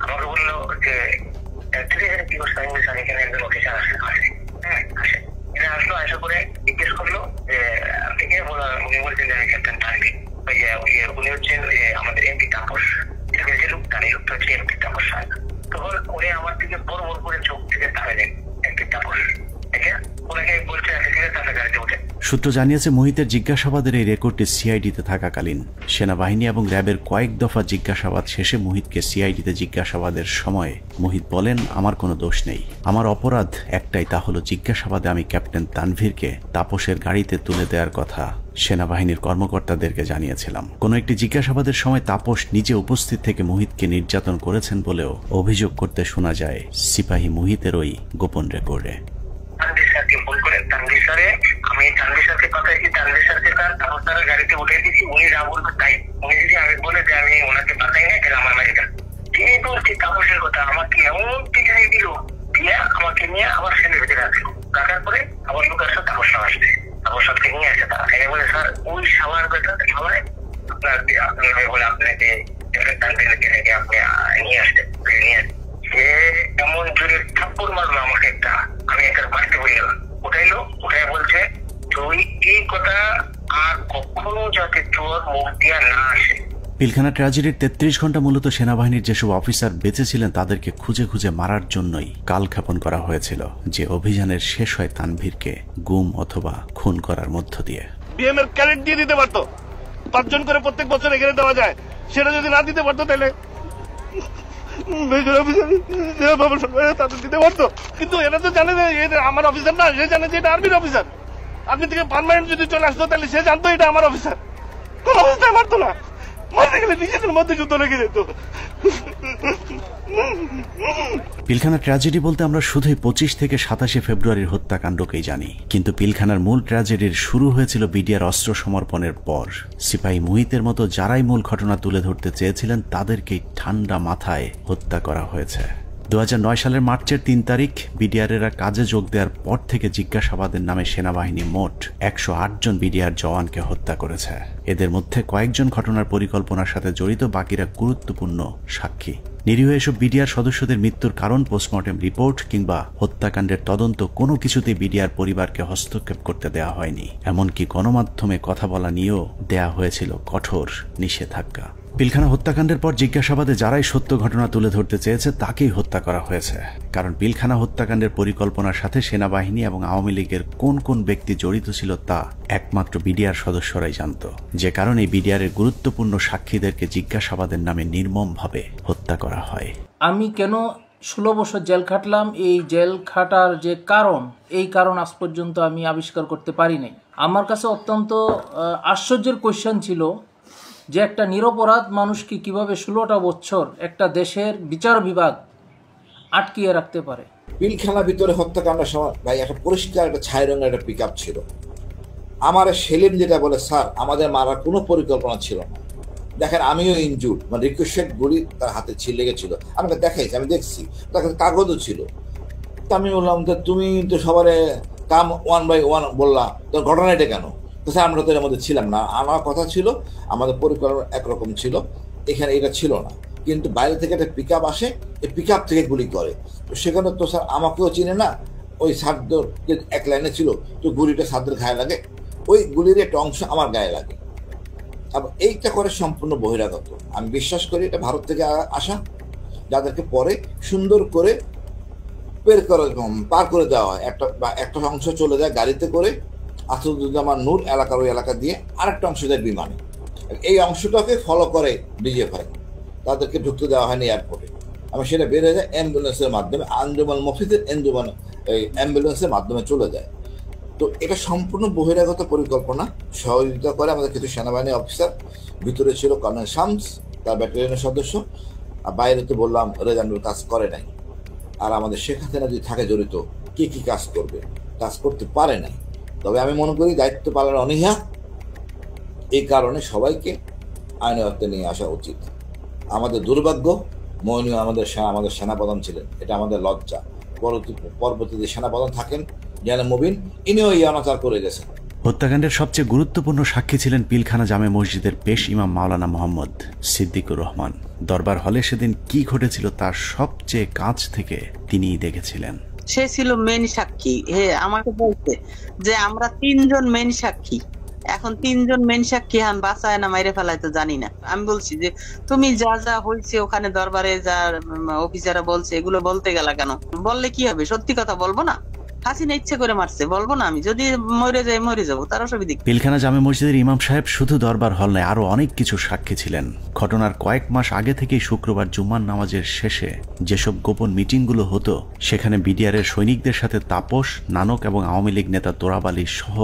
আমাকে বললো যে কি করছে, এখানে একজন অফিসার আসলো, আসা করে জিজ্ঞেস করলো যে থেকে উনি বলছেন যে আমি ক্যাপ্টেন তানভীর, উনি হচ্ছেন আমাদের এমপি তাপস, যে লোকটা এই লোকটা হচ্ছে এমপি তাপস। তখন উনি আমার দিকে বড় করে চোখ থেকে তাকালেন, এমপি তাপস ওনাকে বলছে তাদের গাড়িতে উঠে। সূত্র জানিয়েছে মুহিতের জিজ্ঞাসাবাদের এই রেকর্ডটি সিআইডিতে থাকাকালীন সেনাবাহিনী এবং র্যাবের কয়েক দফা জিজ্ঞাসাবাদ শেষে মুহিতকে সিআইডিতে জিজ্ঞাসাবাদের সময় মুহিত বলেন, আমার কোনো দোষ নেই, আমার অপরাধ একটাই, তা হলো জিজ্ঞাসাবাদে আমি ক্যাপ্টেন তানভীরকে তাপসের গাড়িতে তুলে দেওয়ার কথা সেনাবাহিনীর কর্মকর্তাদেরকে জানিয়েছিলাম। কোনো একটি জিজ্ঞাসাবাদের সময় তাপস নিজে উপস্থিত থেকে মুহিতকে নির্যাতন করেছেন বলেও অভিযোগ করতে শোনা যায় সিপাহী মুহিতের ওই গোপন রেকর্ডে। আমি তানভীর স্যারকে পাঠাইছি, তানভীর স্যারকে তার গাড়িতে উঠে দিচ্ছি, উনি যা বলবে তাই। উনি যদি আমি বলে যে আমি ওনাকে পাঠাই না, তাহলে আমার বাড়িটা তিনি বলছি তাপসের কথা, আমাকে এমন পিছনে দিল, দিয়ে আমাকে নিয়ে আবার সেনের ভিতরে রাখলো, রাখার পরে আবার লোকের সাথে তাপস সাহা আসবে, তাপস সাথে নিয়ে আসে তারা এনে বলে স্যার ওই সাবার বেটা সবাই আপনার বলে আপনাকে তানভীরকে রেখে আপনি নিয়ে আসতেন, নিয়ে সে এমন জোরে থাপ্পড় মারলো আমাকে একটা, আমি একটা বাড়িতে বলে গেলাম, উঠাইলো, উঠাই বলছে তুই এই কথা আর কখনো যাতে তোর মুখ দিয়া না আসে। পিলখানা ট্র্যাজেডির ৩৩ ঘন্টা মূলত সেনাবাহিনীর যেসব অফিসার বেঁচে ছিলেন তাদেরকে খুঁজে খুঁজে মারার জন্যই কালক্ষেপণ করা হয়েছিল, যে অভিযানের শেষ হয় তানভীরকে গুম অথবা খুন করার মধ্য দিয়ে। বিএম এর ক্যাডেট দিয়ে দিতে পারতো, 5 জন করে প্রত্যেক বছর এখানে দেওয়া যায়, সেটা যদি না দিতে পারতো তাহলে তাদের দিতে পারতো। কিন্তু এরা তো জানে যে এটা আমার অফিসার না, সে জানে যে এটা আর্মির অফিসার। আপনি থেকে পার্মানেন্ট যদি চলে আসতো তাহলে সে জানতো এটা আমার অফিসার, কোন অবস্থায় মারতো না, মারতে গেলে নিজেদের মধ্যে যুদ্ধ লেগে যেত। পিলখানা ট্র্যাজেডি বলতে আমরা শুধুই 25 থেকে 27 ফেব্রুয়ারির হত্যাকাণ্ডকেই জানি, কিন্তু পিলখানার মূল ট্র্যাজেডির শুরু হয়েছিল বিডিআর অস্ত্র সমর্পণের পর। সিপাহী মুহিতের মতো যারাই মূল ঘটনা তুলে ধরতে চেয়েছিলেন তাদেরকেই ঠান্ডা মাথায় হত্যা করা হয়েছে। 2009 সালের মার্চের 3 তারিখ বিডিআরেরা কাজে যোগ দেওয়ার পর থেকে জিজ্ঞাসাবাদের নামে সেনাবাহিনী মোট 108 জন বিডিআর জওয়ানকে হত্যা করেছে। এদের মধ্যে কয়েকজন ঘটনার পরিকল্পনার সাথে জড়িত, বাকিরা গুরুত্বপূর্ণ সাক্ষী। নিরীহ এসব বিডিআর সদস্যদের মৃত্যুর কারণ, পোস্টমর্টেম রিপোর্ট কিংবা হত্যাকাণ্ডের তদন্ত কোনো কিছুতেই বিডিআর পরিবারকে হস্তক্ষেপ করতে দেওয়া হয়নি। এমনকি গণমাধ্যমে কথা বলা নিয়েও দেয়া হয়েছিল কঠোর নিষেধাজ্ঞা। পিলখানা হত্যাকাণ্ডের পর জিজ্ঞাসাবাদে যারাই সত্য ঘটনা তুলে ধরতে চেয়েছে তাকেই হত্যা করা হয়েছে, কারণ পিলখানা হত্যাকাণ্ডের পরিকল্পনার সাথে সেনাবাহিনী এবং আওয়ামী লীগের কোন কোন ব্যক্তি জড়িত ছিল তা একমাত্র বিডিআর সদস্যরাই জানত, যে কারণে বিডিআরের গুরুত্বপূর্ণ সাক্ষীদেরকে জিজ্ঞাসাবাদের নামে নির্মমভাবে হত্যা করা হয়। আমি কেন 16 বছর জেল খাটলাম, এই জেল খাটার যে কারণ, এই কারণ আজ পর্যন্ত আমি আবিষ্কার করতে পারি নাই। আমার কাছে অত্যন্ত আশ্চর্যের কোয়েশ্চেন ছিল যে একটা নিরপরাধ মানুষকে কিভাবে 16টা বছর একটা দেশের বিচার বিভাগ আটকিয়ে রাখতে পারে। পিলখানার ভিতরে হত্যাকাণ্ডের সময় ভাই একটা পরিষ্কার একটা ছাই রঙের একটা পিকআপ ছিল। আমার সেলিম যেটা বলে, স্যার আমাদের মারার কোনো পরিকল্পনা ছিল না, দেখেন আমিও ইনজুর্ড, মানে রিকোয়েস্টেড গুলি তার হাতে লেগেছিল, আমাকে দেখাইছি, আমি দেখছি, তার কাছে কাগজও ছিল। তো আমি বললাম যে তুমি তো সবারে কাম 1 by 1 বললা, তোর ঘটনা এটা কেন? তো স্যার আমরা তো এর মধ্যে ছিলাম না, আমার কথা ছিল আমাদের পরিকল্পনা একরকম ছিল, এখানে এটা ছিল না, কিন্তু বাইরে থেকে একটা পিক আপ আসে, এই পিক আপ থেকে গুলি করে। তো সেখানে তো স্যার আমাকেও চিনে না, ওই সাদ্দর যে এক লাইনে ছিল, তো গুলিটা সাদ্দের গায়ে লাগে, ওই গুলির একটা অংশ আমার গায়ে লাগে। এইটা করে সম্পূর্ণ বহিরাগত। আমি বিশ্বাস করি এটা ভারত থেকে আসা, যাদেরকে পরে সুন্দর করে পার করে দেওয়া হয়, একটা অংশ চলে যায় গাড়িতে করে আসাদুজ্জামান নূর এলাকার ওই এলাকা দিয়ে, আরেকটা অংশ যায় বিমানে। এই অংশটাকে ফলো করে ডিজিএফআই, তাদেরকে ঢুকতে দেওয়া হয়নি এয়ারপোর্টে। আমি সেটা বের হয়ে যায় অ্যাম্বুলেন্সের মাধ্যমে, আঞ্জুমান মফিজের এই অ্যাম্বুলেন্সের মাধ্যমে চলে যায়। তো এটা সম্পূর্ণ বহিরাগত পরিকল্পনা, সহযোগিতা করে আমাদের কিছু সেনাবাহিনী অফিসার, ভিতরে ছিল কর্নেল শামস তার ব্যাটালিয়নের সদস্য, আর বাইরে তো বললাম রেজানুর কাজ করে নাই। আর আমাদের শেখ হাসিনা যদি থাকে জড়িত, কি কি কাজ করবে, কাজ করতে পারে নাই। তবে আমি মনে করি দায়িত্ব পালনের অনীহা, এই কারণে সবাইকে আইনের আওতায় নিয়ে আসা উচিত। আমাদের দুর্ভাগ্য, মইনুল আমাদের সেনাপ্রধান ছিলেন, এটা আমাদের লজ্জা। পরবর্তীতে সেনাপ্রধান থাকেন জেনারেল মুবিন, ইনিও এই অনাচার করে গেছেন। হত্যাকাণ্ডের সবচেয়ে গুরুত্বপূর্ণ সাক্ষী ছিলেন পিলখানা জামে মসজিদের পেশ ইমাম মাওলানা মোহাম্মদ সিদ্দিকুর রহমান। দরবার হলে সেদিন কি ঘটেছিল তার সবচেয়ে কাছ থেকে তিনিই দেখেছিলেন। সে ছিল মেন সাক্ষী। আমাকে বলছে যে আমরা 3 জন মেন সাক্ষী, এখন 3 জন মেন সাক্ষী হান বাঁচায় না মাইরে ফেলায় তো জানি না। আমি বলছি যে তুমি যা যা হয়েছে ওখানে দরবারে যা অফিসাররা বলছে এগুলো বলতে গেলা কেন? বললে কি হবে? সত্যি কথা বলবো না? হাসিনা ইচ্ছে করে মারছে, বলবো না? আমি যদি মরে যাই মরে যাবো, তার অসুবিধা। পিলখানা জামে মসজিদের ইমাম সাহেব শুধু দরবার হল নয়, আরো অনেক কিছু সাক্ষী ছিলেন। ঘটনার কয়েক মাস আগে থেকেই শুক্রবার জুম্মার নামাজের শেষে যেসব গোপন মিটিংগুলো হতো, সেখানে বিডিআরের সৈনিকদের সাথে তাপস, নানক এবং আওয়ামী লীগ নেতা তোরাব আলী সহ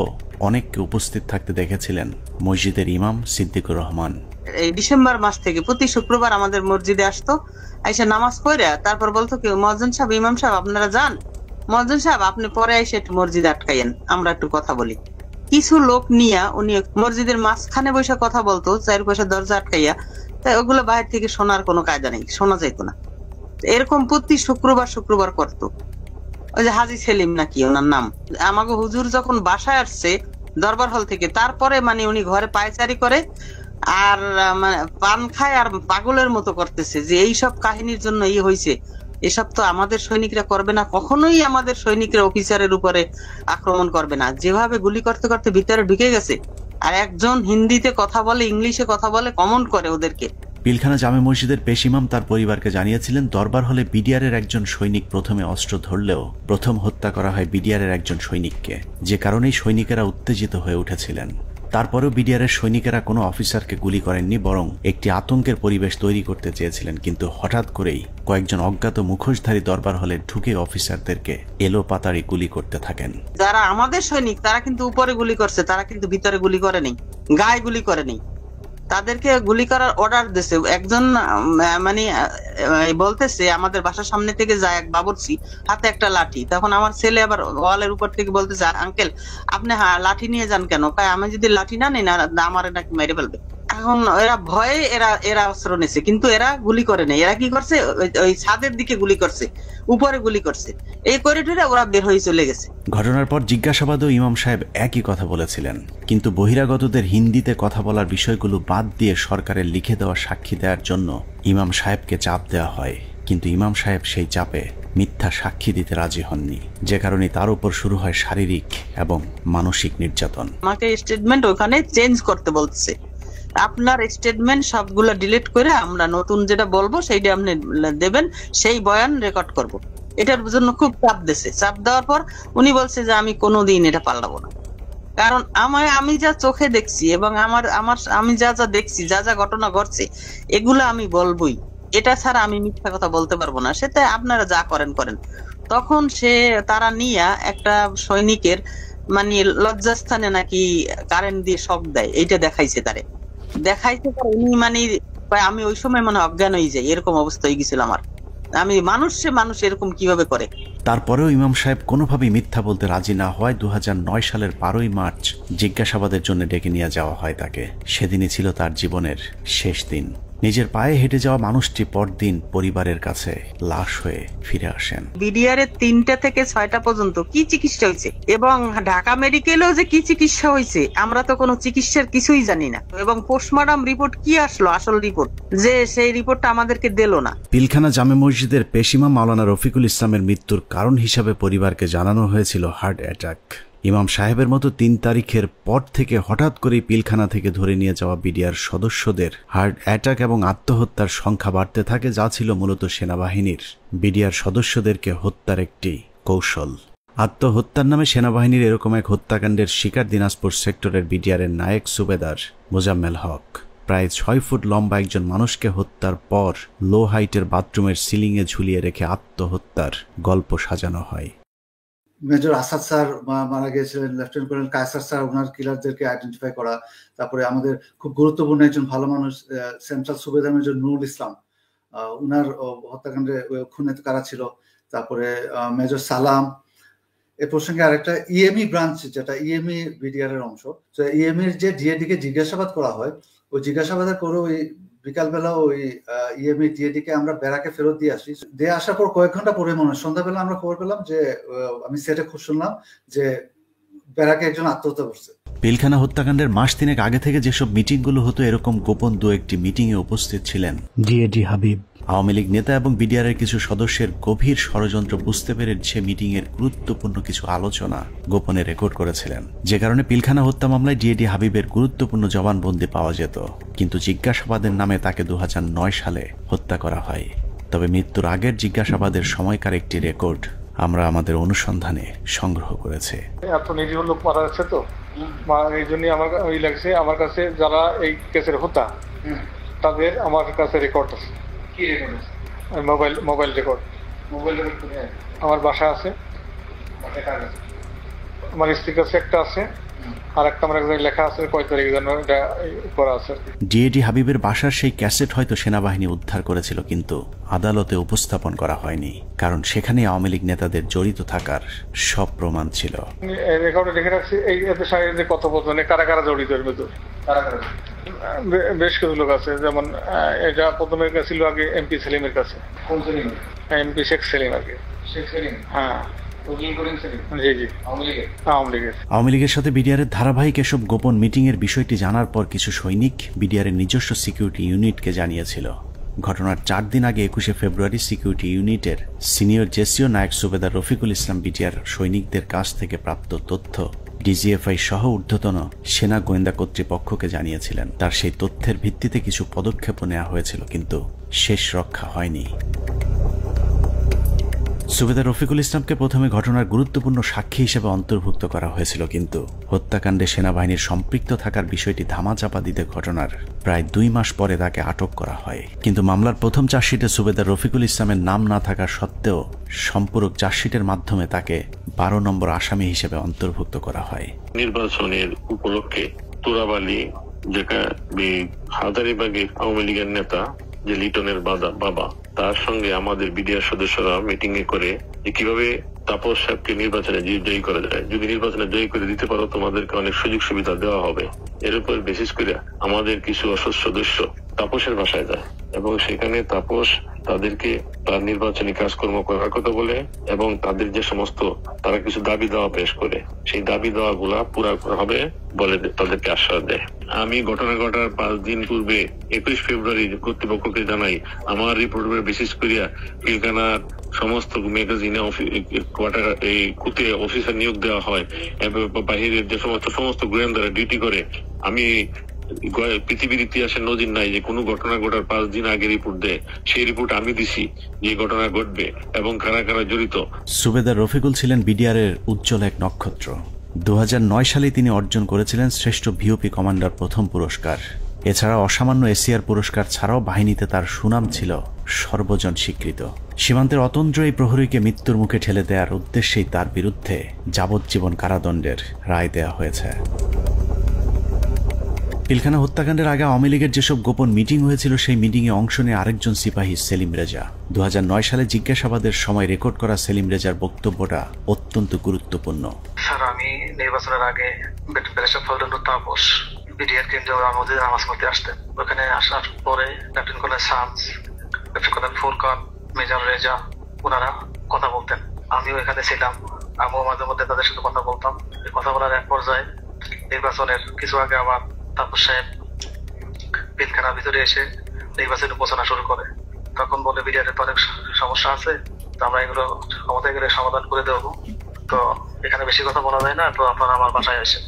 অনেককে উপস্থিত থাকতে দেখেছিলেন মসজিদের ইমাম সিদ্দিকুর রহমান। এই ডিসেম্বর মাস থেকে প্রতি শুক্রবার আমাদের মসজিদে আসতো, আইসা নামাজ পড়ে তারপর বলতো কি, মহাজন সাহেব, ইমাম সাহেব আপনারা যান, মহাজন সাহেব আপনি পরে এসে একটু মসজিদ আটকাইয়েন, আমরা একটু কথা বলি। কিছু লোক নিয়ে উনি মসজিদের মাঝখানে বসে কথা বলতো, 4 পাশে দরজা আটকাইয়া, তাই ওগুলো বাইরে থেকে শোনার কোনো কায়দা নেই, শোনা যাইতো না। এরকম প্রতি শুক্রবার করতো। ওই যে হাজি সেলিম নাকি ওনার নাম, আমাকে হুজুর যখন বাসায় আসছে দরবার হল থেকে, তারপরে মানে উনি ঘরে পায়চারি করে আর মানে পান খায় আর পাগলের মতো করতেছে যে এইসব কাহিনীর জন্য হয়েছে। এসব তো আমাদের সৈনিকরা করবে না, কখনোই আমাদের সৈনিকরা অফিসারের উপরে আক্রমণ করবে না। যেভাবে গুলি করতে করতে ভিতরে ঢুকে গেছে, আর একজন হিন্দিতে কথা বলে, ইংলিশে কথা বলে, কমেন্ট করে ওদেরকে। পিলখানা জামে মসজিদের পেশ ইমাম তার পরিবারকে জানিয়েছিলেন, দরবার হলে বিডিআরের একজন সৈনিক প্রথমে অস্ত্র ধরলেও প্রথম হত্যা করা হয় বিডিআরের একজন সৈনিককে, যে কারণেই সৈনিকেরা উত্তেজিত হয়ে উঠেছিলেন। তারপরেও বিডিআরের সৈনিকেরা কোনো অফিসারকে গুলি করেননি, বরং একটি আতঙ্কের পরিবেশ তৈরি করতে চেয়েছিলেন। কিন্তু হঠাৎ করেই কয়েকজন অজ্ঞাত মুখোশধারী দরবার হলে ঢুকে অফিসারদেরকে এলো পাতাড়ি গুলি করতে থাকেন। যারা আমাদের সৈনিক তারা কিন্তু উপরে গুলি করছে, তারা কিন্তু ভিতরে গুলি করেনি, গায়ে গুলি করেনি। তাদেরকে গুলি করার অর্ডার দিয়েছে একজন, মানে বলতেছে আমাদের বাসার সামনে থেকে যায় এক বাবুর্চি, হাতে একটা লাঠি। তখন আমার ছেলে আবার ওয়ালের উপর থেকে বলতেছে, আঙ্কেল আপনি লাঠি নিয়ে যান কেন? আমি যদি লাঠি না নিই না আমার নাকি মেরে ফেলবে। এখন এরা ভয়ে এরা অস্ত্র নিছে, কিন্তু এরা গুলি করে নেই। এরা কি করছে, ওই ছাদের দিকে গুলি করছে, উপরে গুলি করছে, এই করিডোরে ওরা বের হয়ে চলে গেছে। ঘটনার পর জিজ্ঞাসাবাদেও ইমাম সাহেব একই কথা বলেছিলেন, কিন্তু বহিরাগতদের হিন্দিতে কথা বলার বিষয়গুলো বাদ দিয়ে সরকারের লিখে দেওয়া সাক্ষী দেওয়ার জন্য ইমাম সাহেবকে চাপ দেওয়া হয়। কিন্তু ইমাম সাহেব সেই চাপে মিথ্যা সাক্ষী দিতে রাজি হননি, যে কারণে তার উপর শুরু হয় শারীরিক এবং মানসিক নির্যাতন। আমাকে স্টেটমেন্ট ওখানে চেঞ্জ করতে বলছে, আপনার স্টেটমেন্ট সবগুলো ডিলিট করে আমরা নতুন যেটা বলবো সেইটা আপনি দেবেন, সেই বয়ান রেকর্ড করব। এটার জন্য খুব চাপ দিয়েছে। চাপ দেওয়ার পর উনি বলছে যে আমি কোনোদিন এটা পাল্টাবো না, কারণ আমি যা চোখে দেখছি এবং আমি যা যা দেখছি, যা যা ঘটনা ঘটছে এগুলো আমি বলবোই, এটা ছাড়া আমি মিথ্যা কথা বলতে পারবো না। সেটা আপনারা যা করেন করেন। তখন তারা নিয়ে একটা সৈনিকের মানে লজ্জাস্থানে নাকি কারেন্ট দিয়ে শক দেয়, এইটা দেখাইছে তারে। উনি মানে আমি ওই সময় মানে অজ্ঞান হয়ে যাই, এরকম অবস্থা হয়ে গেছিল আমার। আমি মানুষ এরকম কিভাবে করে। তারপরেও ইমাম সাহেব কোনোভাবেই মিথ্যা বলতে রাজি না হওয়ায় 2009 সালের 12ই মার্চ জিজ্ঞাসাবাদের জন্য ডেকে নিয়ে যাওয়া হয় তাকে। সেদিনই ছিল তার জীবনের শেষ দিন। নিজের পায়ে হেঁটে যাওয়া মানুষটি পরদিন পরিবারের কাছে লাশ হয়ে ফিরে আসেন। বিডিআর এর 3টা থেকে 6টা পর্যন্ত কি চিকিৎসা হয়েছে এবং ঢাকা মেডিকেলেও যে কি চিকিৎসা হয়েছে আমরা তো কোনো চিকিৎসার কিছুই জানি না, এবং পোস্টমর্টম রিপোর্ট কি আসলো আসল রিপোর্ট, যে সেই রিপোর্টটা আমাদেরকে দিল না। পিলখানা জামে মসজিদের পেশিমা মাওলানা রফিকুল ইসলামের মৃত্যুর কারণ হিসাবে পরিবারকে জানানো হয়েছিল হার্ট অ্যাটাক। ইমাম সাহেবের মতো 3 তারিখের পর থেকে হঠাৎ করেই পিলখানা থেকে ধরে নিয়ে যাওয়া বিডিআর সদস্যদের হার্ট অ্যাটাক এবং আত্মহত্যার সংখ্যা বাড়তে থাকে, যা ছিল মূলত সেনাবাহিনীর বিডিআর সদস্যদেরকে হত্যার একটি কৌশল। আত্মহত্যার নামে সেনাবাহিনীর এরকম এক হত্যাকাণ্ডের শিকার দিনাজপুর সেক্টরের বিডিআরের নায়েক সুবেদার মোজাম্মেল হক। প্রায় 6 ফুট লম্বা একজন মানুষকে হত্যার পর লো হাইটের বাথরুমের সিলিংয়ে ঝুলিয়ে রেখে আত্মহত্যার গল্প সাজানো হয়। মেজর আসাদ স্যার মারা গিয়েছিলেন, লেফটেন্যান্ট কর্নেল কায়সার স্যার ওনার কিলারদেরকে আইডেন্টিফাই করা, তারপরে আমাদের খুব গুরুত্বপূর্ণ একজন ভালো মানুষ সেন্ট্রাল সুবেদার মেজর নুরুল ইসলাম, উনার হত্যাকাণ্ডে খুনে কারা ছিল, তারপরে মেজর সালাম। এ প্রসঙ্গে আরেকটা ইএমই ব্রাঞ্চ, যেটা ইএমই বিডিআর এর অংশ, তো ইএমইর যে ডিএডি কে জিজ্ঞাসাবাদ করা হয়, ওই জিজ্ঞাসাবাদের করে ওই বিকালবেলা ওই ইএমই ডিএডি কে আমরা ব্যারাকে ফেরত দিয়ে আসি। দিয়ে আসার পর কয়েক ঘন্টা পরে মনে হয় সন্ধ্যাবেলা আমরা খবর পেলাম যে আমি সেটে খুব শুনলাম যে ব্যারাকে একজন আত্মহত্যা করছে। পিলখানা হত্যাকাণ্ডের মাস 3 আগে থেকে যেসব মিটিংগুলো হতো, এরকম গোপন 2-1টি মিটিংয়ে উপস্থিত ছিলেন ডিএডি হাবিব। আওয়ামী লীগ নেতা এবং বিডিআরের কিছু সদস্যের গভীর ষড়যন্ত্র বুঝতে পেরে সে মিটিংয়ের গুরুত্বপূর্ণ কিছু আলোচনা গোপনে রেকর্ড করেছিলেন, যে কারণে পিলখানা হত্যা মামলায় ডিএডি হাবিবের গুরুত্বপূর্ণ জবানবন্দি পাওয়া যেত। কিন্তু জিজ্ঞাসাবাদের নামে তাকে 2009 সালে হত্যা করা হয়। তবে মৃত্যুর আগের জিজ্ঞাসাবাদের সময়কার একটি রেকর্ড আমরা আমাদের অনুসন্ধানে সংগ্রহ করেছি। এত নিরীহ লোক মারা যাচ্ছে, তো এই জন্য আমার ওই লাগছে, আমার কাছে যারা এই কেসের হোতা তাদের আমার কাছে রেকর্ড আছে। কি রেকর্ড আছে? Mobile record. মোবাইল রেকর্ড কোথায়? আমার বাসা আছে, আমার স্ত্রীর কাছে একটা আছে, আর একটা আমার একজন লেখা আছে কয় তারিখ যেন এটা করা আছে। ডিএডি হাবিবের বাসার সেই ক্যাসেট হয়তো সেনাবাহিনী উদ্ধার করেছিল, কিন্তু আদালতে উপস্থাপন করা হয়নি, কারণ সেখানে আওয়ামী লীগ নেতাদের জড়িত থাকার সব প্রমাণ ছিল। রেকর্ডে লিখে রাখছি এই সাথে কত বছরে কারা কারা জড়িত এর ভিতর। বেশ কিছু লোক আছে, যেমন এটা প্রথমে ছিল আগে এমপি সেলিমের কাছে। কোন সেলিম? এমপি শেখ সেলিম আগে। শেখ সেলিম? হ্যাঁ। আওয়ামী লীগের সাথে বিডিআরের ধারাবাহিক এসব গোপন মিটিং এর বিষয়টি জানার পর কিছু সৈনিক বিডিআরের নিজস্ব সিকিউরিটি ইউনিটকে জানিয়েছিল। ঘটনার 4 দিন আগে 21শে ফেব্রুয়ারি সিকিউরিটি ইউনিটের সিনিয়র জেসিও নায়ক সুবেদার রফিকুল ইসলাম বিডিআর সৈনিকদের কাছ থেকে প্রাপ্ত তথ্য ডিজিএফআই সহ ঊর্ধ্বতন সেনা গোয়েন্দা কর্তৃপক্ষকে জানিয়েছিলেন। তার সেই তথ্যের ভিত্তিতে কিছু পদক্ষেপও নেওয়া হয়েছিল, কিন্তু শেষ রক্ষা হয়নি। সুবেদার রফিকুল ইসলামকে প্রথমে ঘটনার গুরুত্বপূর্ণ সাক্ষী হিসেবে অন্তর্ভুক্ত করা হয়েছিল, কিন্তু হত্যাকাণ্ডে সেনাবাহিনীর সম্পৃক্ত থাকার বিষয়টি ধামাচাপা দিতে ঘটনার প্রায় 2 মাস পরে তাকে আটক করা হয়। কিন্তু মামলার প্রথম চার্জশিটে সুবেদার রফিকুল ইসলামের নাম না থাকা সত্ত্বেও সম্পূরক চার্জশিটের মাধ্যমে তাকে 12 নম্বর আসামি হিসেবে অন্তর্ভুক্ত করা হয়। নির্বাচনের উপলক্ষে তোরাবালি, যেটা হাজারীবাগের আওয়ামী লীগের নেতা যে লিটনের বাবা, তার সঙ্গে আমাদের বিডিআর সদস্যরা মিটিং এ করে যে কিভাবে তাপস সাহেবকে নির্বাচনে জয়ী করা যায়। যদি নির্বাচনে জয়ী করে দিতে পারো তোমাদেরকে অনেক সুযোগ সুবিধা দেওয়া হবে। এর উপর বেসিস করে আমাদের কিছু অসৎ সদস্য তাপসের বাসায় যায় এবং সেখানে তাপস তাদেরকে তার নির্বাচনী কাজকর্ম করার কথা বলে এবং তাদের যে সমস্ত তারা কিছু দাবি দেওয়া পেশ করে, সেই দাবি দেওয়া গুলা পুরা হবে বলে তাদেরকে আশ্বাস দেয়। আমি ঘটনা ঘটার 5 দিন পূর্বে 21 ফেব্রুয়ারি কর্তৃপক্ষকে জানাই আমার রিপোর্টের বিশেষ করিয়া পিলখানার সমস্ত ম্যাগাজিনে কোয়ার্টার এই কুতে অফিসার নিয়োগ দেওয়া হয় এবং বাহিরের যে সমস্ত গোয়েন্দারা ডিউটি করে। আমি পৃথিবীর ইতিহাসে নজির নাই যে কোনো ঘটনা ঘটার 5 দিন আগে রিপোর্ট দেয়। সেই রিপোর্ট আমি দিছি যে ঘটনা ঘটবে এবং কারা কারা জড়িত। সুবেদার রফিকুল ছিলেন বিডিআরের উজ্জ্বল এক নক্ষত্র। 2009 সালে তিনি অর্জন করেছিলেন শ্রেষ্ঠ ভিওপি কমান্ডার প্রথম পুরস্কার। এছাড়া অসামান্য এসিআর পুরস্কার ছাড়াও বাহিনীতে তার সুনাম ছিল সর্বজন স্বীকৃত। সীমান্তের অতন্দ্র এই প্রহরীকে মৃত্যুর মুখে ঠেলে দেওয়ার উদ্দেশ্যেই তার বিরুদ্ধে যাবজ্জীবন কারাদণ্ডের রায় দেওয়া হয়েছে। পিলখানা হত্যাকাণ্ডের আগে আওয়ামী লীগের যেসব গোপন মিটিং হয়েছিল সেই মিটিংয়ে অংশ নিয়ে আরেকজন সিপাহী সেলিম রেজা। 2009 সালে জিজ্ঞাসাবাদের সময় রেকর্ড করা সেলিম রেজার বক্তব্যটা অত্যন্ত গুরুত্বপূর্ণ। স্যার, আমি নির্বাচনের আগে ব্যারিস্টার ফজলুর তাপস বিডিআর কেন্দ্রে মসজিদে নামাজ পড়তে আসতেন। ওখানে আসার পরে captain colonel Shams, captain colonel Furqan, major Reza ওনারা কথা বলতেন। আমিও এখানে ছিলাম, আমিও মাঝে মধ্যে তাদের সাথে কথা বলতাম। এই কথা বলার এক পর্যায়ে নির্বাচনের কিছু আগে আমার তাপস সাহেব পিলখানার ভিতরে এসে নির্বাচনী ঘোষণা শুরু করে। তখন বলে বিডিআরের তো অনেক সমস্যা আছে, তো আমরা এগুলো ক্ষমতায় গেলে সমাধান করে দেবো, তো এখানে বেশি কথা বলা যায় না, তো আপনারা আমার বাসায় আসেন।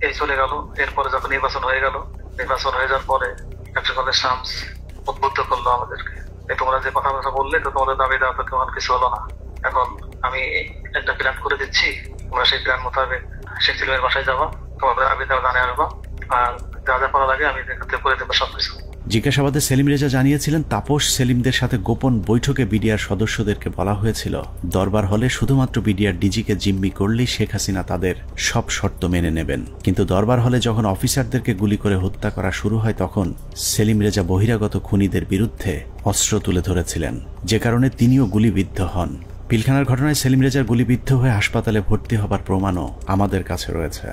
এই চলে গেল। এরপরে যখন নির্বাচন হয়ে গেল, নির্বাচন হয়ে যাওয়ার পরে ক্যাপ্টেন কর্নেল শামস উদ্বুদ্ধ করলো আমাদেরকে, তোমরা যে কথা বললে তো তোমাদের দাবি দেওয়া তো কেমন কিছু হলো না। এখন আমি একটা প্ল্যান করে দিচ্ছি, তোমরা সেই প্ল্যান মোতাবেক শেখ সেলিমের বাসায় যাবা, তোমাদের দাবি দেওয়া জানিয়ে আসবা, আর যা যা করা লাগে আমি করে দেবো সবকিছু। জিজ্ঞাসাবাদে সেলিম রেজা জানিয়েছিলেন তাপস সেলিমদের সাথে গোপন বৈঠকে বিডিআর সদস্যদেরকে বলা হয়েছিল দরবার হলে শুধুমাত্র বিডিআর ডিজিকে জিম্মি করলেই শেখ হাসিনা তাদের সব শর্ত মেনে নেবেন। কিন্তু দরবার হলে যখন অফিসারদেরকে গুলি করে হত্যা করা শুরু হয় তখন সেলিম রেজা বহিরাগত খুনিদের বিরুদ্ধে অস্ত্র তুলে ধরেছিলেন, যে কারণে তিনিও গুলিবিদ্ধ হন। পিলখানার ঘটনায় সেলিম রেজার গুলিবিদ্ধ হয়ে হাসপাতালে ভর্তি হবার প্রমাণও আমাদের কাছে রয়েছে।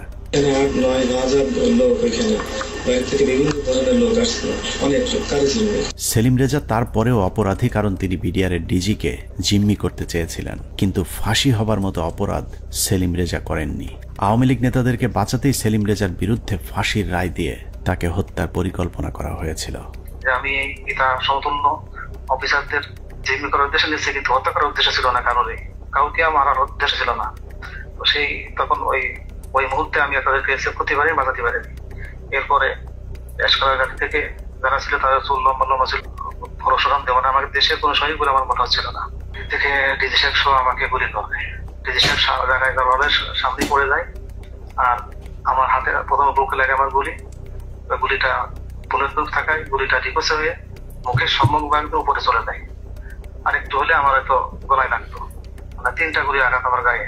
সেলিম রেজা তারপরেও অপরাধী, কারণ তিনি বিডিআরের ডিজিকে জিম্মি করতে চেয়েছিলেন, কিন্তু ফাঁসি হবার মতো অপরাধ সেলিম রেজা করেননি। আওয়ামী লীগ নেতাদেরকে বাঁচাতেই সেলিম রেজার বিরুদ্ধে ফাঁসির রায় দিয়ে তাকে হত্যার পরিকল্পনা করা হয়েছিল। আমি এই পিতা সমতুল্য অফিসারদের জিম্মি করার উদ্দেশ্য নিচ্ছে, কিন্তু হত্যা করার উদ্দেশ্য ছিল না, কাউকে মারার উদ্দেশ্য ছিল না। তো সেই তখন ওই মুহূর্তে আমি তাদেরকে সেভ করতে পারি, বাঁচাতে পারিনি। এরপরে এসকালাঘাট থেকে যারা ছিল তাদের চুল লম্বা লম্বা ছিল, পরশুরাম দেওয়ান আমাকে দেশের কোনো সহি বলে আমার মনে হচ্ছিল না। থেকে ডিজি শেখ সহ আমাকে গুলি করে, ডিজি শেখ জায়গায় দরবারের সামনে পড়ে যায়, আর আমার হাতে প্রথমে বুকে লাগে আমার গুলিটা বুলেট প্রুফ থাকায় গুলিটা ডিপোসে হয়ে মুখের সম্মুখ ভাগ উপরে চলে যায়। আর একটু হলে আমার হয়তো গলায় লাগতো, মানে 3টা গুলি আঘাত আমার গায়ে।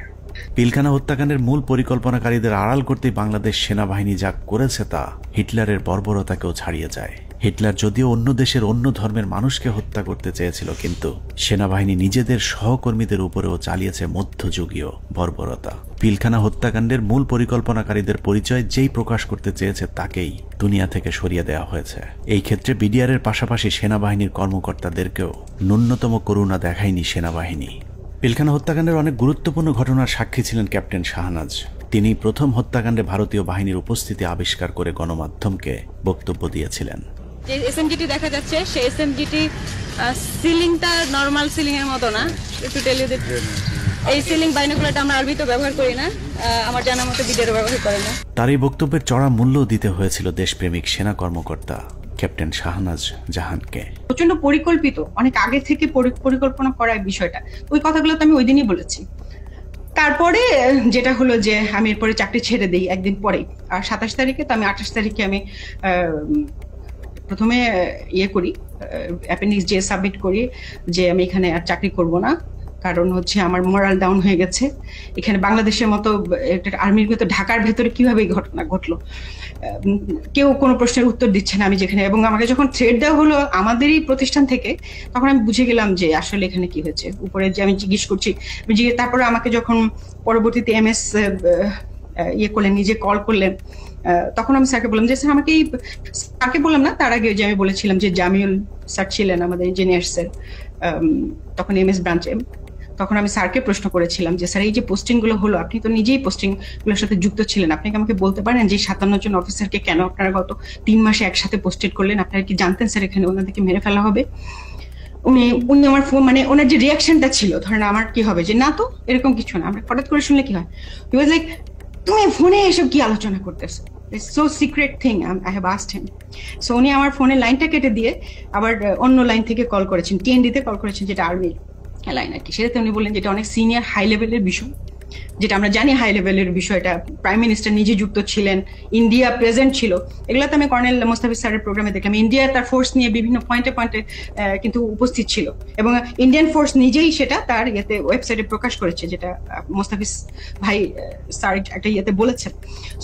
পিলখানা হত্যাকাণ্ডের মূল পরিকল্পনাকারীদের আড়াল করতে বাংলাদেশ সেনাবাহিনী যা করেছে তা হিটলারের বর্বরতাকেও ছাড়িয়ে যায়। হিটলার যদিও অন্য দেশের অন্য ধর্মের মানুষকে হত্যা করতে চেয়েছিল, কিন্তু সেনাবাহিনী নিজেদের সহকর্মীদের উপরেও চালিয়েছে মধ্যযুগীয় বর্বরতা। পিলখানা হত্যাকাণ্ডের মূল পরিকল্পনাকারীদের পরিচয় যেই প্রকাশ করতে চেয়েছে তাকেই দুনিয়া থেকে সরিয়ে দেওয়া হয়েছে। এই ক্ষেত্রে বিডিআরের পাশাপাশি সেনাবাহিনীর কর্মকর্তাদেরকেও ন্যূনতম করুণা দেখায়নি সেনাবাহিনী। পিলখানা হত্যাকাণ্ডের অনেক গুরুত্বপূর্ণ ঘটনার সাক্ষী ছিলেন ক্যাপ্টেন শাহনাজ। তিনি প্রথম হত্যাকাণ্ডে ভারতীয় বাহিনীর উপস্থিতি আবিষ্কার করে গণমাধ্যমকে বক্তব্য দিয়েছিলেন। যে এসএমজিটি দেখা যাচ্ছে সেই এসএমজিটি সিলিংটা নরমাল সিলিং এর মতো না, একটু টেলিও এই সিলিং বাইনোকুলারটা আমরা আরবিতে ব্যবহার করি না, আমার জানা মতে বিডিআর ব্যবহার করে না। তার এই বক্তব্যের চড়া মূল্য দিতে হয়েছিল দেশপ্রেমিক সেনা কর্মকর্তা ক্যাপ্টেন শাহনাজ জাহানকে। প্রচন্ড পরিকল্পিত, অনেক আগে থেকে পরিকল্পনা করা বিষয়টা, ওই কথাগুলো তো আমি ওই দিনই বলেছি। তারপরে যেটা হলো যে আমি এরপরে চাকরি ছেড়ে দিই একদিন পরেই, আর 27 তারিখে, তো আমি 28 তারিখে আমি প্রথমে করি, অ্যাপেন্ডিক্স যে সাবমিট করি যে আমি এখানে আর চাকরি করব না, কারণ হচ্ছে আমার মোরাল ডাউন হয়ে গেছে। এখানে বাংলাদেশের মতো আর্মির ভেতর, ঢাকার ভেতরে কিভাবে এই ঘটনা ঘটলো, কেউ কোনো প্রশ্নের উত্তর দিচ্ছে না আমি যেখানে। এবং আমাকে যখন থ্রেড দেওয়া হলো আমাদেরই প্রতিষ্ঠান থেকে, তখন আমি বুঝে গেলাম যে আসলে এখানে কি হয়েছে। উপরে যে আমি জিজ্ঞেস করছি, তারপরে আমাকে যখন পরবর্তীতে এমএস করলেন, নিজে কল করলেন, তখন আমি স্যারকে বললাম যে স্যার আমাকে স্যারকে বললাম না, তার আগে যে আমি বলেছিলাম যে জামিউল স্যার ছিলেন আমাদের ইঞ্জিনিয়ার্সের তখন এমএস ব্রাঞ্চে, তখন আমি স্যারকে প্রশ্ন করেছিলাম যে স্যার এই যে পোস্টিং গুলো হলো, আপনি তো নিজেই পোস্টিং গুলোর সাথে যুক্ত ছিলেন, আপনি কি আমাকে বলতে পারেন যে 57 জন অফিসারকে কেন আপনারা গত 3 মাসে একসাথে পোস্টেড করলেন? আপনারা কি জানতেন স্যার এখানে ওনাদেরকে মেরে ফেলা হবে? উনি আমার ফোন, মানে ওনার যে রিয়াকশনটা ছিল, ধরেন আমার কি হবে যে না তো এরকম কিছু না, আমরা হঠাৎ করে শুনলে কি হয়, হি ওয়াজ লাইক তুমি ফোনে এসব কি আলোচনা করতেছো, it's so secret thing, I have asked him. So উনি আমার ফোনের লাইনটা কেটে দিয়ে আবার অন্য লাইন থেকে কল করেছেন, টিএনডিতে কল করেছেন, যেটা আর্মির লাইন আর কি। সেটাতে উনি বললেন যেটা অনেক সিনিয়র হাই লেভেলের বিষয়, যেটা আমরা জানি হাই লেভেলের বিষয়টা, প্রাইম মিনিস্টার নিজে যুক্ত ছিলেন, ইন্ডিয়া প্রেজেন্ট ছিল। এগুলো তো আমি কর্নেল মোস্তাফিজ স্যারের প্রোগ্রামে দেখলাম, ইন্ডিয়া তার ফোর্স নিয়ে বিভিন্ন পয়েন্টে পয়েন্টে কিন্তু উপস্থিত ছিল, এবং ইন্ডিয়ান ফোর্স নিজেই সেটা তার ওয়েবসাইটে প্রকাশ করেছে, যেটা মোস্তাফিজ ভাই স্যার একটা বলেছেন।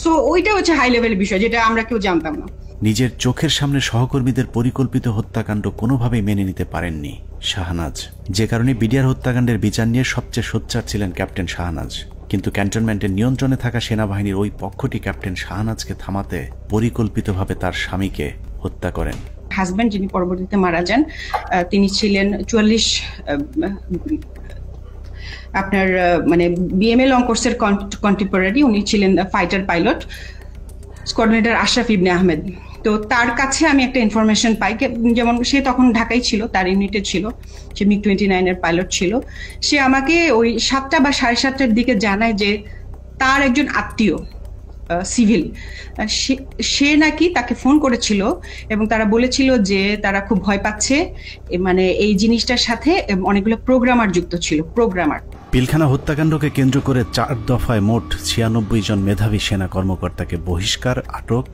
সো ওইটা হচ্ছে হাই লেভেলের বিষয়, যেটা আমরা কেউ জানতাম না। নিজের চোখের সামনে সহকর্মীদের পরিকল্পিত হত্যাকাণ্ড কোনোভাবেই মেনে নিতে পারেননি শাহনাজ, যে কারণে বিডিআর হত্যাকাণ্ডের বিচার নিয়ে সবচেয়ে সোচ্চার ছিলেন ক্যাপ্টেন শাহনাজ। কিন্তু ক্যান্টনমেন্টের নিয়ন্ত্রণে থাকা সেনাবাহিনীর ওই পক্ষটি ক্যাপ্টেন শাহনাজকে থামাতে পরিকল্পিতভাবে তার স্বামীকে হত্যা করেন। হাজব্যান্ড যিনি পরবর্তীতে মারা যান, তিনি ছিলেন 44 আপনার মানে বিএমএ লং কোর্সের কন্টেম্পোরারি। উনি ছিলেন ফাইটার পাইলট, কোঅর্ডিনেটর আশরাফ ইবনে আহমেদ। তো তার কাছে আমি একটা ইনফরমেশন পাই, যেমন সে তখন ঢাকায় ছিল, তার ইউনিটে ছিল, সে MiG-29 এর পাইলট ছিল। সে আমাকে ওই 7টা বা 7:30টার দিকে জানায় যে তার একজন আত্মীয় সিভিল, সে নাকি তাকে ফোন করেছিল এবং তারা বলেছিল যে তারা খুব ভয় পাচ্ছে, মানে এই জিনিসটার সাথে অনেকগুলো প্রোগ্রামার যুক্ত ছিল, প্রোগ্রামার। পিলখানা হত্যাকাণ্ডকে কেন্দ্র করে 4 দফায় মোট 96 জন মেধাবী সেনা কর্মকর্তাকে বহিষ্কার, আটক,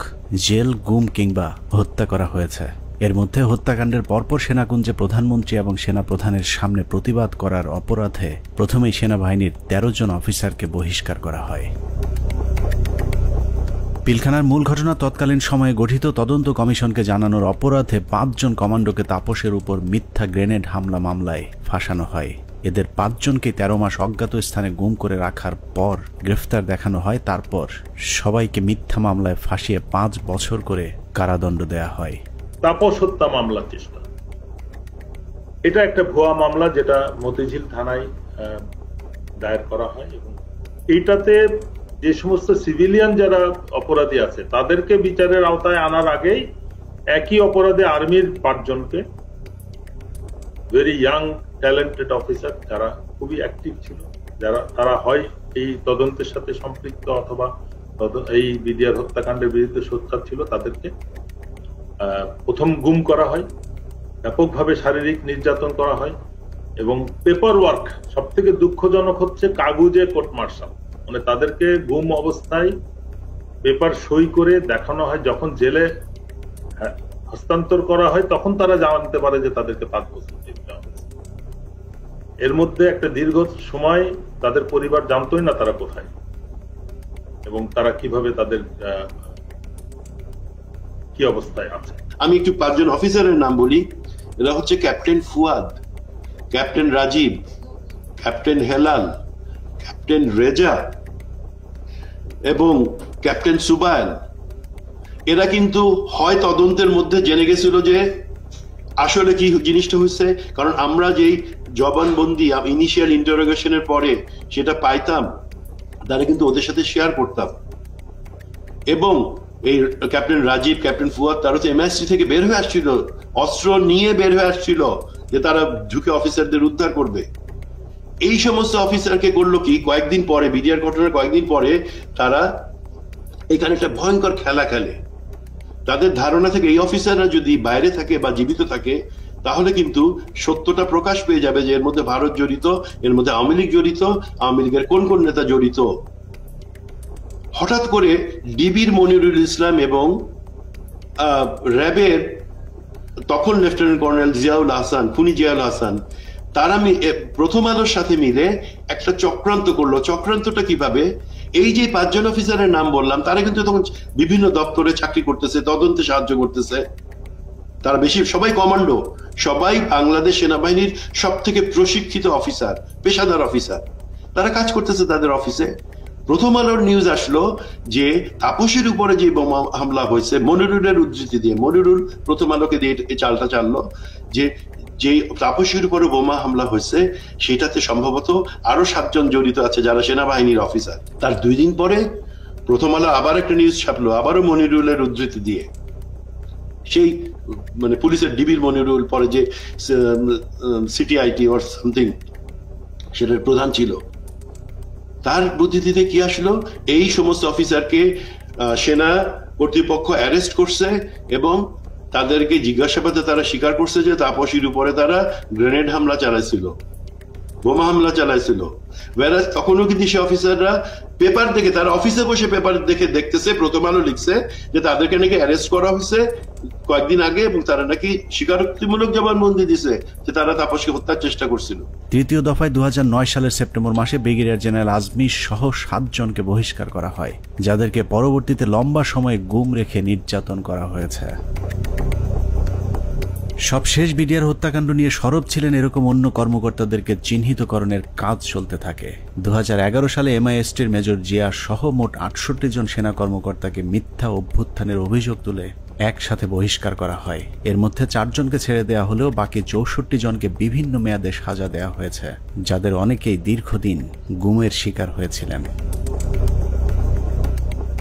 জেল, গুম কিংবা হত্যা করা হয়েছে। এর মধ্যে হত্যাকাণ্ডের পরপর সেনাকুঞ্জে প্রধানমন্ত্রী এবং সেনাপ্রধানের সামনে প্রতিবাদ করার অপরাধে প্রথমেই সেনাবাহিনীর 13 জন অফিসারকে বহিষ্কার করা হয়। পিলখানার মূল ঘটনা তৎকালীন সময়ে গঠিত তদন্ত কমিশনকে জানানোর অপরাধে 5 জন কমান্ডোকে তাপসের উপর মিথ্যা গ্রেনেড হামলা মামলায় ফাঁসানো হয়। এদের 5 জনকে 13 মাস অজ্ঞাত স্থানে গুম করে রাখার পর গ্রেফতার দেখানো হয়। তারপর সবাইকে মিথ্যা মামলায় ফাঁসিয়ে 5 বছর করে কারাদণ্ড দেয়া হয়। তাপস হত্যা মামলা চেষ্টা, এটা একটা ভুয়া মামলা যেটা মতিঝিল থানায় দায়ের করা হয় এবং এইটাতে যে সমস্ত সিভিলিয়ান যারা অপরাধী আছে তাদেরকে বিচারের আওতায় আনার আগেই একই অপরাধে আর্মির 5 জনকে, ভেরি ইয়াং ট্যালেন্টেড অফিসার যারা খুবই অ্যাক্টিভ ছিল, যারা তারা হয় এই তদন্তের সাথে সম্পৃক্ত অথবা এই বিডিআর হত্যাকাণ্ডের বিরুদ্ধে সোচ্চার ছিল, তাদেরকে প্রথম গুম করা হয়, ব্যাপকভাবে শারীরিক নির্যাতন করা হয় এবং পেপার ওয়ার্ক, সব থেকে দুঃখজনক হচ্ছে কাগজে কোর্ট মার্শাল, মানে তাদেরকে গুম অবস্থায় পেপার সই করে দেখানো হয়। যখন জেলে হস্তান্তর করা হয় তখন তারা জানতে পারে যে তাদেরকে 5 বছর জেল দেওয়া হয়েছে। এর মধ্যে একটা দীর্ঘ সময় তাদের পরিবার জানতোই না তারা কোথায় এবং তারা কিভাবে তাদের কি অবস্থায় আছে। আমি একটু 5 জন অফিসারের নাম বলি। এরা হচ্ছে captain Fuad, captain Rajib, captain Helal, captain Reza এবং ক্যাপ্টেন সুবাইল। এরা কিন্তু হয় তদন্তের মধ্যে জেনে গেছিল যে আসলে কি জিনিসটা হচ্ছে, কারণ আমরা যেই জবানবন্দি ইনিশিয়াল ইন্টারোগেশনের পরে সেটা পাইতাম, তারা কিন্তু ওদের সাথে শেয়ার করতাম। এবং এই ক্যাপ্টেন রাজীব, ক্যাপ্টেন ফুয়াদ, তারা তো MIC থেকে বের হয়ে আসছিল, অস্ত্র নিয়ে বের হয়ে আসছিল যে তারা ঢুকে অফিসারদের উদ্ধার করবে। এই সমস্ত অফিসারকে করলো কি, কয়েকদিন পরে, বিডিআর ঘটনার কয়েকদিন পরে তারা এখানে একটা ভয়ঙ্কর খেলা খেলে। তাদের ধারণা থেকে এই অফিসাররা যদি বাইরে থাকে বা জীবিত থাকে তাহলে কিন্তু সত্যটা প্রকাশ পেয়ে যাবে যে এর মধ্যে ভারত জড়িত, এর মধ্যে আওয়ামী লীগ জড়িত, আওয়ামী লীগের কোন কোন নেতা জড়িত। হঠাৎ করে ডিবির মনিরুল ইসলাম এবং র্যাবের তখন লেফটেন্যান্ট কর্নেল জিয়াউল হাসান, খুনি জিয়াউল হাসান, তারা প্রথম আলোর সাথে মিলে একটা চক্রান্ত করলো। চক্রান্তটা কিভাবে, এই যে 5 জন অফিসারের নাম বললাম তারা কিন্তু তখন বিভিন্ন দপ্তরে চাকরি করতেছে, তদন্তে সাহায্য করতেছে। তারা বেশি সবাই কমান্ডো, সবাই বাংলাদেশ সেনাবাহিনীর সব থেকে প্রশিক্ষিত অফিসার, পেশাদার অফিসার, তারা কাজ করতেছে তাদের অফিসে। প্রথম আলোর নিউজ আসলো যে তাপসের উপরে যে বোমা হামলা হয়েছে, মনিরুলের উদ্ধৃতি দিয়ে, মনিরুল প্রথম আলোকে দিয়ে এই চালটা চাললো যে যে তাপসের উপরে বোমা হামলা হয়েছে সেটাতে সম্ভবত আরো 7 জন জড়িত আছে যারা সেনাবাহিনীর অফিসার। তার 2 দিন পরে প্রথম আলো আবার একটা নিউজ ছাপলো, আবারও মনিরুলের উদ্ধৃতি দিয়ে, সেই মানে পুলিশের ডিবির মনিরুল, পরে যে CTIT অর সামথিং সেটার প্রধান ছিল, তার বুদ্ধিতে কি আসলো, এই সমস্ত অফিসারকে সেনা কর্তৃপক্ষ অ্যারেস্ট করছে এবং তাদেরকে জিজ্ঞাসাবাদে তারা স্বীকার করছে যে তাপসীর উপরে তারা গ্রেনেড হামলা চালাইছিল, বোমা হামলা চালাইছিল। ওয়ারাস তখনও কিন্তু সে অফিসাররা পেপার দেখে, তারা অফিসে বসে পেপার দেখে দেখতেছে, প্রথম আলো লিখছে যে তাদেরকে নাকি অ্যারেস্ট করা হয়েছে কয়েকদিন আগে এবং তারা নাকি স্বীকারোক্তিমূলক জবানবন্দি দিছে যে তারা তাপসকে হত্যার চেষ্টা করছিল। তৃতীয় দফায় 2009 সালের সেপ্টেম্বর মাসে ব্রিগেডিয়ার জেনারেল আজমি সহ 7 জনকে বহিষ্কার করা হয়, যাদেরকে পরবর্তীতে লম্বা সময় গুম রেখে নির্যাতন করা হয়েছে। সবশেষ বিডিআর হত্যাকাণ্ড নিয়ে সরব ছিলেন এরকম অন্য কর্মকর্তাদেরকে চিহ্নিতকরণের কাজ চলতে থাকে। 2011 সালে MI-STর মেজর জিয়া সহ মোট 68 জন সেনা কর্মকর্তাকে মিথ্যা অভ্যুত্থানের অভিযোগ তুলে একসাথে বহিষ্কার করা হয়। এর মধ্যে 4 জনকে ছেড়ে দেওয়া হলেও বাকি 64 জনকে বিভিন্ন মেয়াদে সাজা দেওয়া হয়েছে, যাদের অনেকেই দীর্ঘদিন গুমের শিকার হয়েছিলেন।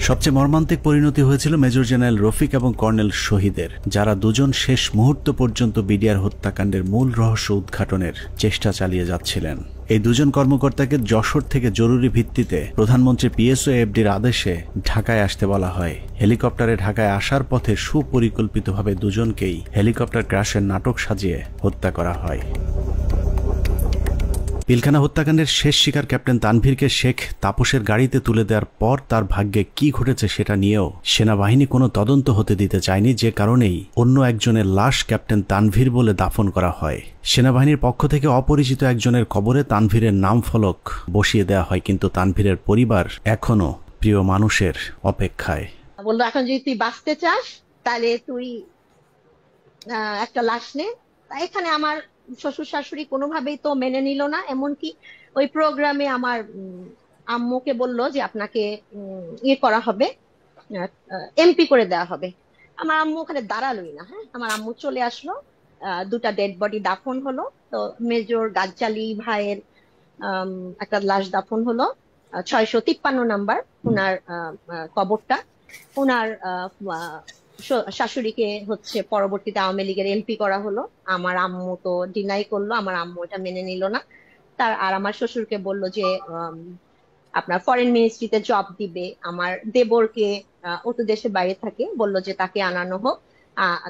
সবচেয়ে মর্মান্তিক পরিণতি হয়েছিল মেজর জেনারেল রফিক এবং কর্নেল শহীদের, যারা দুজন শেষ মুহূর্ত পর্যন্ত বিডিআর হত্যাকাণ্ডের মূল রহস্য উদ্ঘাটনের চেষ্টা চালিয়ে যাচ্ছিলেন। এই দুজন কর্মকর্তাকে যশোর থেকে জরুরি ভিত্তিতে প্রধানমন্ত্রী PSO-FDর আদেশে ঢাকায় আসতে বলা হয়। হেলিকপ্টারে ঢাকায় আসার পথে সুপরিকল্পিতভাবে দুজনকেই হেলিকপ্টার ক্র্যাশের নাটক সাজিয়ে হত্যা করা হয়। পিলখানা হত্যাকাণ্ডের শেষ শিকার ক্যাপ্টেন তানভীরকে শেখ তাপসের গাড়িতে তুলে দেওয়ার পর তার ভাগ্যে কি ঘটেছে সেটা নিয়েও সেনাবাহিনী কোনো তদন্ত হতে দিতে চায়নি, যে কারণেই অন্য একজনের লাশ ক্যাপ্টেন তানভীর বলে দাফন করা হয়। সেনাবাহিনীর পক্ষ থেকে অপরিচিত একজনের কবরে তানভীরের নাম ফলক বসিয়ে দেওয়া হয়, কিন্তু তানভীরের পরিবার এখনো প্রিয় মানুষের অপেক্ষায়। বললো এখন যদি তুই বাঁচতে চাস তাহলে তুই একটা লাশ নে। এখানে আমার শ্বশুর শাশুড়ি কোনোভাবেই তো মেনে নিল না, এমনকি ওই প্রোগ্রামে আমার আম্মুকে বলল যে আপনাকে ইয়ে করা হবে, MP করে দেওয়া হবে। আমার আম্মু ওখানে দাঁড়ালোই না। হ্যাঁ, আমার আম্মু চলে আসলো, 2টা ডেড বডি দাফন হলো। তো মেজর গাজ্জালি ভাইয়ের একটা লাশ দাফন হলো 653 নাম্বার ওনার কবরটা। ওনার শাশুড়িকে হচ্ছে পরবর্তীতে আওয়ামী লীগের MP করা হলো। আমার আম্মু তো ডিনাই করলো, আমার আম্মু এটা মেনে নিল না। আর আমার শ্বশুরকে বললো যে আপনার ফরেন মিনিস্ট্রিতে জব দিবে। আমার দেবরকে ও তো দেশের বাইরে থাকে, বললো যে তাকে আনানো হোক,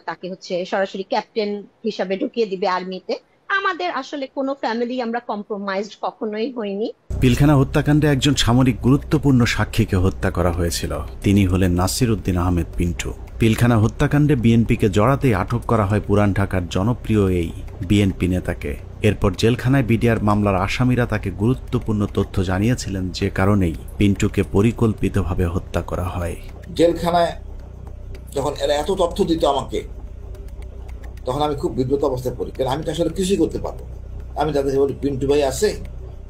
তাকে হচ্ছে সরাসরি ক্যাপ্টেন হিসাবে ঢুকিয়ে দিবে আর্মিতে। আমাদের আসলে কোনো ফ্যামিলি আমরা কম্প্রোমাইজড কখনোই হইনি। পিলখানা হত্যাকাণ্ডে একজন সামরিক গুরুত্বপূর্ণ সাক্ষীকে হত্যা করা হয়েছিল। তিনি হলেন নাসির উদ্দিন আহমেদ পিন্টু। পিলখানা হত্যাকাণ্ডে বিএনপিকে জড়াতেই আটক করা হয় পুরান ঢাকার জনপ্রিয় এই বিএনপি নেতাকে। এরপর জেলখানায় বিডিআর মামলার আসামিরা তাকে গুরুত্বপূর্ণ তথ্য জানিয়েছিলেন, যে কারণেই পিন্টুকে পরিকল্পিতভাবে হত্যা করা হয়। জেলখানায় যখন এরা এত তথ্য দিত আমাকে, তখন আমি খুব বিব্রত অবস্থায় পড়ি, কারণ আমি তো আসলে কিছুই করতে পারবো। আমি তাদেরকে বলি পিন্টু ভাই আছে,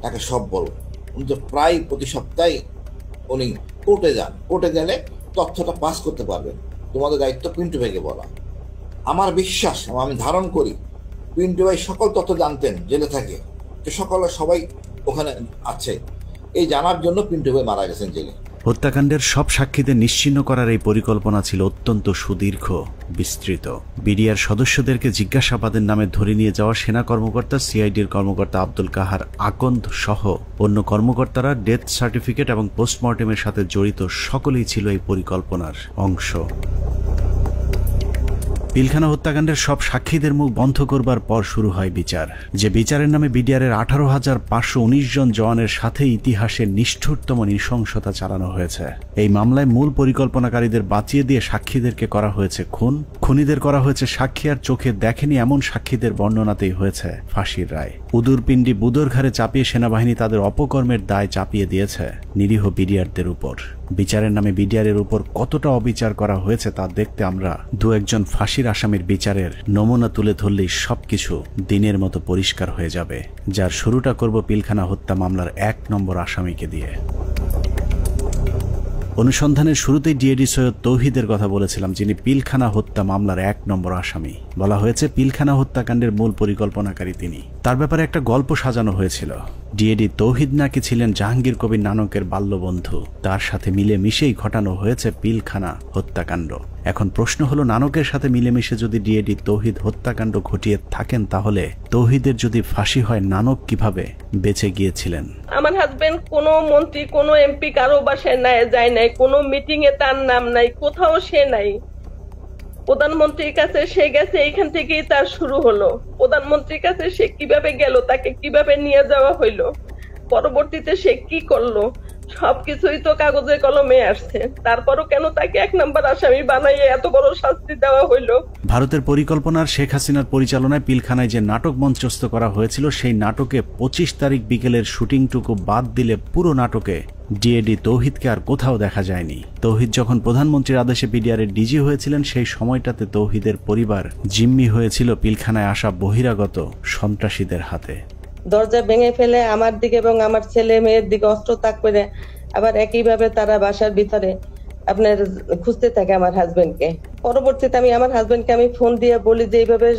তাকে সব বলো। উনি তো প্রায় প্রতি সপ্তাহে উনি কোর্টে যান, কোর্টে গেলে তথ্যটা পাস করতে পারবেন, তোমাদের দায়িত্ব পিন্টু ভাইকে বলা। আমার বিশ্বাস, আমি ধারণ করি পিন্টু ভাই সকল তথ্য জানতেন জেলে থাকে, যে সবাই ওখানে আছে, এই জানার জন্য পিন্টু ভাই মারা গেছেন জেলে। হত্যাকাণ্ডের সব সাক্ষীদের নিশ্চিহ্ন করার এই পরিকল্পনা ছিল অত্যন্ত সুদীর্ঘ, বিস্তৃত। বিডিআর সদস্যদেরকে জিজ্ঞাসাবাদের নামে ধরে নিয়ে যাওয়া সেনা কর্মকর্তা, সিআইডির কর্মকর্তা আব্দুল কাহার আকন্দ সহ অন্য কর্মকর্তারা ডেথ সার্টিফিকেট এবং পোস্টমর্টেমের সাথে জড়িত সকলেই ছিল এই পরিকল্পনার অংশ। পিলখানা হত্যাকাণ্ডের সব সাক্ষীদের মুখ বন্ধ করবার পর শুরু হয় বিচার, যে বিচারের নামে বিডিআরের 18,519 জন জওয়ানের সাথে ইতিহাসের নিষ্ঠুরতম নৃশংসতা চালানো হয়েছে। এই মামলায় মূল পরিকল্পনাকারীদের বাঁচিয়ে দিয়ে সাক্ষীদেরকে করা হয়েছে খুন, খুনিদের করা হয়েছে সাক্ষী আর চোখে দেখেনি এমন সাক্ষীদের বর্ণনাতেই হয়েছে ফাঁসির রায়। উদুরপিণ্ডি বুদর ঘাড়ে চাপিয়ে সেনাবাহিনী তাদের অপকর্মের দায় চাপিয়ে দিয়েছে নিরীহ বিডিআরদের উপর। বিচারের নামে বিডিআরের উপর কতটা অবিচার করা হয়েছে তা দেখতে আমরা 2-1 ফাঁসির আসামির বিচারের নমুনা তুলে ধরলেই সবকিছু দিনের মতো পরিষ্কার হয়ে যাবে, যার শুরুটা করব পিলখানা হত্যা মামলার 1 নম্বর আসামিকে দিয়ে। অনুসন্ধানের শুরুতেই ডিএডি সৈয়দ তৌহিদের কথা বলেছিলাম, যিনি পিলখানা হত্যা মামলার 1 নম্বর আসামি। বলা হয়েছে পিলখানা হত্যাকাণ্ডের মূল পরিকল্পনাকারী তিনি। তার ব্যাপারে একটা গল্প সাজানো হয়েছিল। ডিএডি তৌহিদ নাকি ছিলেন জাহাঙ্গীর কবির নানকের বাল্যবন্ধু, তার সাথে মিলেমিশেই ঘটানো হয়েছে পিলখানা হত্যাকাণ্ড। এখন প্রশ্ন হলো, নানকের সাথে মিলেমিশে যদি ডিএডি তৌহিদ হত্যাকাণ্ড ঘটিয়ে থাকেন, তাহলে তৌহিদের যদি ফাঁসি হয়, নানক কিভাবে বেঁচে গিয়েছিলেন? আমার হাজবেন্ড কোনো মন্ত্রী, কোনো এমপি কারো বাসায় যায় নাই, কোনো মিটিং এ তার নাম নাই, কোথাও সে নাই। প্রধানমন্ত্রীর কাছে সে গেছে, এইখান থেকেই তার শুরু হলো। প্রধানমন্ত্রীর কাছে সে কিভাবে গেল, তাকে কিভাবে নিয়ে যাওয়া হইলো, পরবর্তীতে সে কি করলো সবকিছুই তো কাগজে কলমে আসছে, তারপরও কেন তাকে 1 নম্বর আসামি বানাইয়ে এত বড় শাস্তি দেওয়া হইলো? ভারতের পরিকল্পনার শেখ হাসিনার পরিচালনায় পিলখানায় যে নাটক মঞ্চস্থ করা হয়েছিল সেই নাটকে 25 তারিখ বিকেলের শুটিংটুকু বাদ দিলে পুরো নাটকে ডিএডি তৌহিদকে আর কোথাও দেখা যায়নি। তৌহিদ যখন প্রধানমন্ত্রীর আদেশে বিডিআরের ডিজি হয়েছিলেন সেই সময়টাতে তৌহিদের পরিবার জিম্মি হয়েছিল পিলখানায় আসা বহিরাগত সন্ত্রাসীদের হাতে। দরজা ভেঙে ফেলে আমার দিকে এবং আমার ছেলে মেয়ের দিকে অস্ত্র তাক করে আবার একইভাবে তারা বাসার ভিতরে আপনার খুঁজতে থাকে আমার হাজবেন্ডকে। পরবর্তীতে আমি আমার হাজবেন্ডকে আমি ফোন দিয়ে বলি যে এইভাবে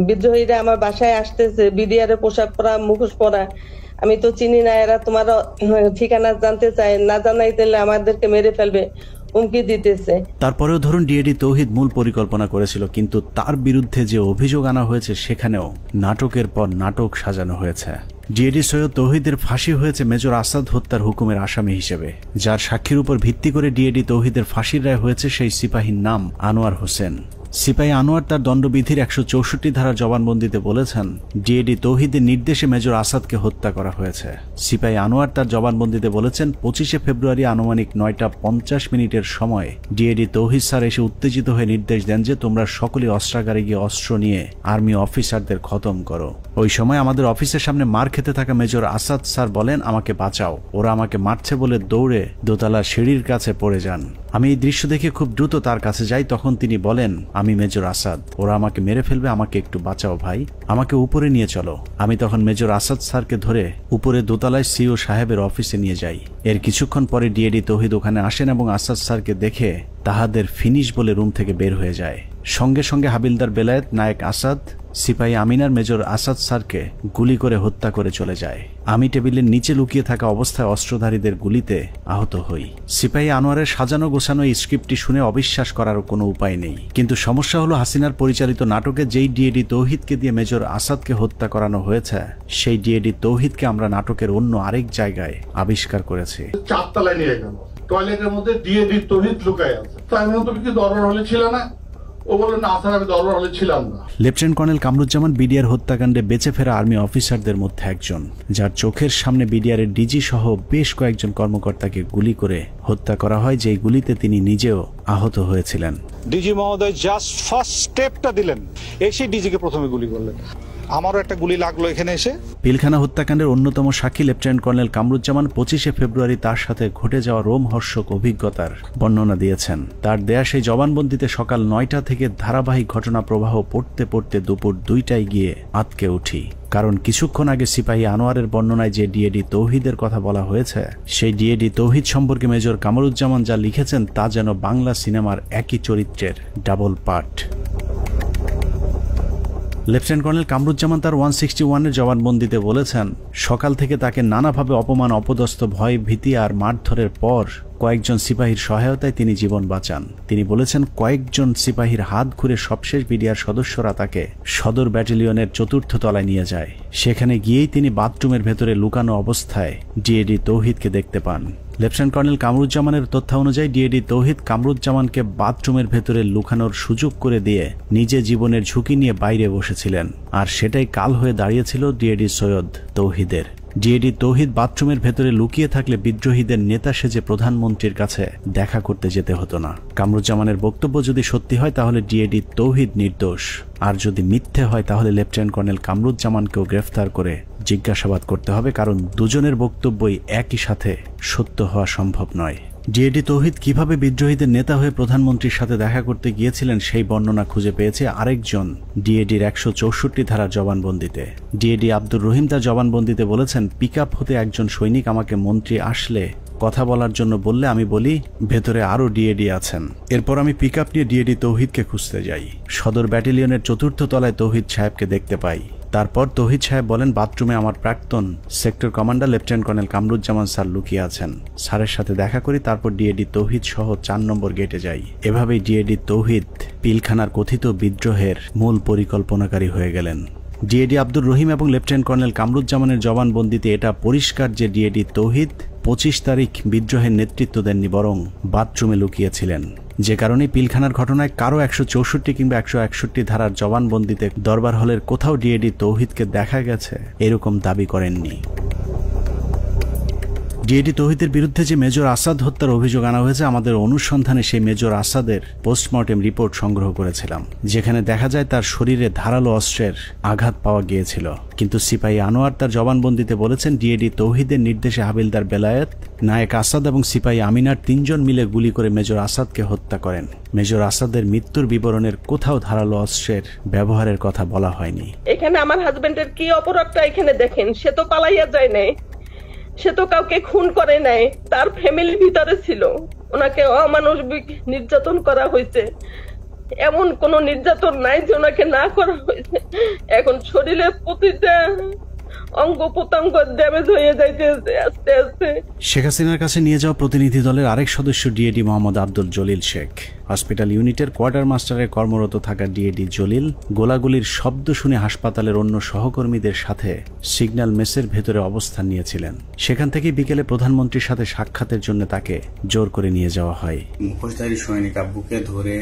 বিদ্রোহীরা আমার বাসায় আসতেছে, বিডিআরের পোশাক পরা, মুখোশ পরা, আমি তো চিনি না, এরা তোমার ঠিকানা জানতে চায়, না জানাই দিলে আমাদেরকে মেরে ফেলবে, হুমকি দিতেছে। তারপরেও ধরুন ডিএডি তৌহিদ মূল পরিকল্পনা করেছিল, কিন্তু তার বিরুদ্ধে যে অভিযোগ আনা হয়েছে সেখানেও নাটকের পর নাটক সাজানো হয়েছে। ডিএডি সৈয়দ তৌহিদের ফাঁসি হয়েছে মেজর আসাদ হত্যার হুকুমের আসামি হিসেবে, যার সাক্ষীর উপর ভিত্তি করে ডিএডি তৌহিদের ফাঁসির রায় হয়েছে সেই সিপাহীর নাম আনোয়ার হোসেন। সিপাহী আনোয়ার তার দণ্ডবিধির 164 ধারা জবানবন্দিতে বলেছেন ডিএডি তৌহিদের নির্দেশে মেজর আসাদকে হত্যা করা হয়েছে। সিপাহী আনোয়ার তার জবানবন্দিতে বলেছেন 25 ফেব্রুয়ারি আনুমানিক 9:50 সময় ডিএডি তৌহিদ স্যার এসে উত্তেজিত হয়ে নির্দেশ দেন যে তোমরা সকলে অস্ত্রাগারে গিয়ে অস্ত্র নিয়ে আর্মি অফিসারদের খতম করো। ওই সময় আমাদের অফিসের সামনে মার খেতে থাকা মেজর আসাদ স্যার বলেন আমাকে বাঁচাও, ওরা আমাকে মারছে বলে দৌড়ে দোতলার সিঁড়ির কাছে পড়ে যান। আমি এই দৃশ্য দেখে খুব দ্রুত তার কাছে যাই, তখন তিনি বলেন আমি মেজর আসাদ, ওরা আমাকে মেরে ফেলবে, আমাকে একটু বাঁচাও ভাই, আমাকে উপরে নিয়ে চলো। আমি তখন মেজর আসাদ স্যারকে ধরে উপরে দোতলায় সিও সাহেবের অফিসে নিয়ে যাই। এর কিছুক্ষণ পরে ডিএডি তৌহিদ ওখানে আসেন এবং আসাদ স্যারকে দেখে তাহাদের ফিনিশ বলে রুম থেকে বের হয়ে যায়। সঙ্গে সঙ্গে হাবিলদার বেলায়েত, নায়েক আসাদ, সিপাহী আমিনার মেজর আসাদ স্যারকে গুলি করে হত্যা করে চলে যায়। আমি টেবিলের নিচে লুকিয়ে থাকা অবস্থায় অস্ত্রধারীদের গুলিতে আহত হই। সিপাহী আনোয়ারের সাজানো গোছানো এই স্ক্রিপ্টটি শুনে অবিশ্বাস করার কোনো উপায় নেই, কিন্তু সমস্যা হলো হাসিনার পরিচালিত নাটকে যেই ডিএডি তৌহিদকে দিয়ে মেজর আসাদকে হত্যা করানো হয়েছে সেই ডিএডি তৌহিদকে আমরা নাটকের অন্য আরেক জায়গায় আবিষ্কার করেছি। 4 তলায় নিয়ে গেল, টয়লেটের মধ্যে ডিএডি তৌহিদ লুকায় আছে। তো আমি তুমি কি দরবার হলে ছিল না? ও বলল না স্যার আমি দরবার হলে ছিলাম না। লেফটেন্যান্ট কর্নেল কামরুজ্জামান বিডিআর হত্যাকাণ্ডে বেঁচে ফেরা আর্মি অফিসারদের মধ্যে একজন, যার চোখের সামনে বিডিআরের ডিজি সহ বেশ কয়েকজন কর্মকর্তাকে গুলি করে হত্যা করা হয়, যেই গুলিতে তিনি নিজেও আহত হয়েছিলেন। ডিজি মহোদয় জাস্ট ফার্স্ট স্টেপটা দিলেন, এসে ডিজিকে প্রথমে গুলি করলেন, আমারও একটা গুলি লাগলো এখানে এসে। পিলখানা হত্যাকাণ্ডের অন্যতম সাক্ষী লেফটেন্যান্ট কর্নেল কামরুজ্জামান 25 ফেব্রুয়ারি তার সাথে ঘটে যাওয়া রোমহর্ষক অভিজ্ঞতার বর্ণনা দিয়েছেন। তার দেয়া সেই জবানবন্দিতে সকাল 9টা থেকে ধারাবাহিক ঘটনা প্রবাহ পড়তে পড়তে দুপুর 2টায় গিয়ে আটকে উঠি, কারণ কিছুক্ষণ আগে সিপাহী আনোয়ারের বর্ণনায় যে ডিএডি তৌহিদের কথা বলা হয়েছে সেই ডিএডি তৌহিদ সম্পর্কে মেজর কামরুজ্জামান যা লিখেছেন তা যেন বাংলা সিনেমার একই চরিত্রের double part. Lieutenant colonel Kamruzzaman তার 161-এর জবানবন্দিতে বলেছেন সকাল থেকে তাকে নানাভাবে অপমান, অপদস্থ, ভয়, ভীতি আর মারধরের পর কয়েকজন সিপাহীর সহায়তায় তিনি জীবন বাঁচান। তিনি বলেছেন কয়েকজন সিপাহীর হাত ঘুরে সবশেষ বিডিআর সদস্যরা তাকে সদর ব্যাটালিয়নের 4র্থ তলায় নিয়ে যায়। সেখানে গিয়েই তিনি বাথরুমের ভেতরে লুকানো অবস্থায় ডিএডি তৌহিদকে দেখতে পান। লেফটেন্যান্ট কর্নেল কামরুজ্জামানের তথ্য অনুযায়ী ডিএডি তৌহিদ কামরুজ্জামানকে বাথরুমের ভেতরে লুকানোর সুযোগ করে দিয়ে নিজে জীবনের ঝুঁকি নিয়ে বাইরে বসেছিলেন, আর সেটাই কাল হয়ে দাঁড়িয়েছিল ডিএডি সৈয়দ তৌহিদের। ডিএডি তৌহিদ বাথরুমের ভেতরে লুকিয়ে থাকলে বিদ্রোহীদের নেতা সেজে প্রধানমন্ত্রীর কাছে দেখা করতে যেতে হতো না। কামরুজ্জামানের বক্তব্য যদি সত্যি হয় তাহলে ডিএডি তৌহিদ নির্দোষ, আর যদি মিথ্যে হয় তাহলে লেফটেন্যান্ট কর্নেল কামরুজ্জামানকেও গ্রেফতার করে জিজ্ঞাসাবাদ করতে হবে, কারণ দুজনের বক্তব্যই একই সাথে সত্য হওয়া সম্ভব নয়। ডিএডি তৌহিদ কিভাবে বিদ্রোহীদের নেতা হয়ে প্রধানমন্ত্রীর সাথে দেখা করতে গিয়েছিলেন সেই বর্ণনা খুঁজে পেয়েছে আরেকজন ডিএডির 164 ধারার জবানবন্দিতে। ডিএডি আব্দুর রহিম তার জবানবন্দিতে বলেছেন পিকআপ হতে একজন সৈনিক আমাকে মন্ত্রী আসলে কথা বলার জন্য বললে আমি বলি ভেতরে আরো ডিএডি আছেন। এরপর আমি পিকআপ নিয়ে ডিএডি তৌহিদকে খুঁজতে যাই। সদর ব্যাটালিয়নের 4র্থ তলায় তৌহিদ সাহেবকে দেখতে পাই। তারপর তৌহিদ সাহেব বলেন বাথরুমে আমার প্রাক্তন sector commander lieutenant colonel Kamruzzaman sir লুকিয়ে আছেন। স্যারের সাথে দেখা করি, তারপর ডিএডি তৌহিদ সহ 4 নম্বর গেটে যাই। এভাবেই ডিএডি তৌহিদ পিলখানার কথিত বিদ্রোহের মূল পরিকল্পনাকারী হয়ে গেলেন। ডিএডি আব্দুর রহিম এবং লেফটেন্যান্ট কর্নেল কামরুজ্জামানের জবানবন্দিতে এটা পরিষ্কার যে ডিএডি তৌহিদ 25 তারিখ বিদ্রোহের নেতৃত্ব দেননি, বরং বাথরুমে লুকিয়েছিলেন। যে কারণে পিলখানার ঘটনায় কারো 164 কিংবা 161 ধারার জবানবন্দিতে দরবার হলের কোথাও ডিএডি তৌহিদকে দেখা গেছে এরকম দাবি করেননি। ডিএডি তৌহিদের বিরুদ্ধে যে মেজর আসাদ হত্যার অভিযোগ আনা হয়েছে, আমাদের অনুসন্ধানে সেই মেজর আসাদের পোস্টমর্টেম রিপোর্ট সংগ্রহ করেছিলাম, যেখানে দেখা যায় তার শরীরে ধারালো অস্ত্রের আঘাত পাওয়া গিয়েছিল। কিন্তু সিপাহী আনোয়ার তার জবানবন্দিতে বলেছেন ডিএডি তৌহিদের নির্দেশে হাবিলদার বেলায়েত, নায়েক আসাদ এবং সিপাহী আমিনার 3 জন মিলে গুলি করে মেজর আসাদকে হত্যা করেন। মেজর আসাদের মৃত্যুর বিবরণের কোথাও ধারালো অস্ত্রের ব্যবহারের কথা বলা হয়নি। এখানে আমার হাজবেন্ডের কি অপরাধটা এখানে দেখেন, সে তো পালাইয়া যায় নাই, সে তো কাউকে খুন করে নাই, তার ফ্যামিলির ভিতরে ছিল, ওনাকে অমানবিক নির্যাতন করা হয়েছে। এমন কোন নির্যাতন নাই যে ওনাকে না করা হয়েছে। এখন শরীরের প্রতিটা অঙ্গ প্রত্যঙ্গ ড্যামেজ হয়ে যাইতেছে আস্তে আস্তে। শেখ হাসিনার কাছে নিয়ে যাওয়া প্রতিনিধি দলের আরেক সদস্য ডিএডি মোহাম্মদ আব্দুল জলিল শেখ। হসপিটাল ইউনিটের কোয়ার্টার মাস্টারে কর্মরত থাকা ডিএডি জলিল গোলাগুলির শব্দ শুনে হাসপাতালের অন্য সহকর্মীদের সাথে সিগন্যাল মেসের ভেতরে অবস্থান নিয়েছিলেন। সেখান থেকে বিকেলে প্রধানমন্ত্রীর সাথে সাক্ষাতের জন্য তাকে জোর করে নিয়ে যাওয়া হয়। মুখোশধারী সৈনিক আব্বুকে ধরে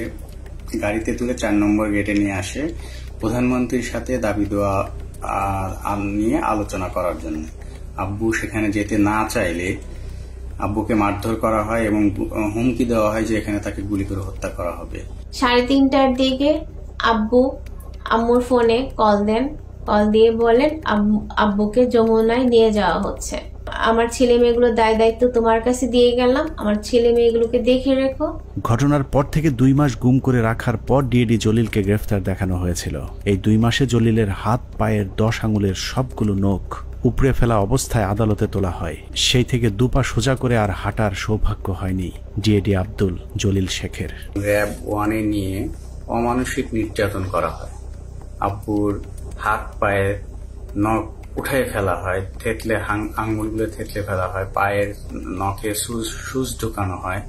গাড়িতে তুলে 4 নম্বর গেটে নিয়ে আসে প্রধানমন্ত্রীর সাথে দাবি দেওয়া নিয়ে আলোচনা করার জন্য। আব্বু সেখানে যেতে না চাইলে আব্বুকে মারধর করা হয় এবং হুমকি দেওয়া হয় যে এখানে তাকে গুলি করে হত্যা করা হবে। 3:30টার দিকে আব্বু আম্মুর ফোনে কল দেন, কল দিয়ে বলেন আব্বুকে যমুনায় নিয়ে যাওয়া হচ্ছে, আমার ছেলে মেয়েগুলোর দায়িত্ব তোমার কাছে দিয়ে গেলাম, আমার ছেলে মেয়েগুলোকে দেখে রেখো। ঘটনার পর থেকে 2 মাস গুম করে রাখার পর ডিএডি জলিলকে গ্রেফতার দেখানো হয়েছিল। এই 2 মাসে জলিলের হাত পায়ের 10 আঙুলের সবগুলো নখ উপড়ে ফেলা অবস্থায় আদালতে তোলা হয়। সেই থেকে 2 পা সোজা করে আর হাঁটার সৌভাগ্য হয়নি ডিএডি আব্দুল জলিল শেখের। র‍্যাব 1 এ নিয়ে অমানসিক নির্যাতন করা হয়। আব্বুর হাত পায়ের নখ উঠাই ফেলা হয়, থেতলে আঙ্গুলগুলো থেতলে ফেলা হয়, পায়ের নখে সুচ ঢোকানো হয়,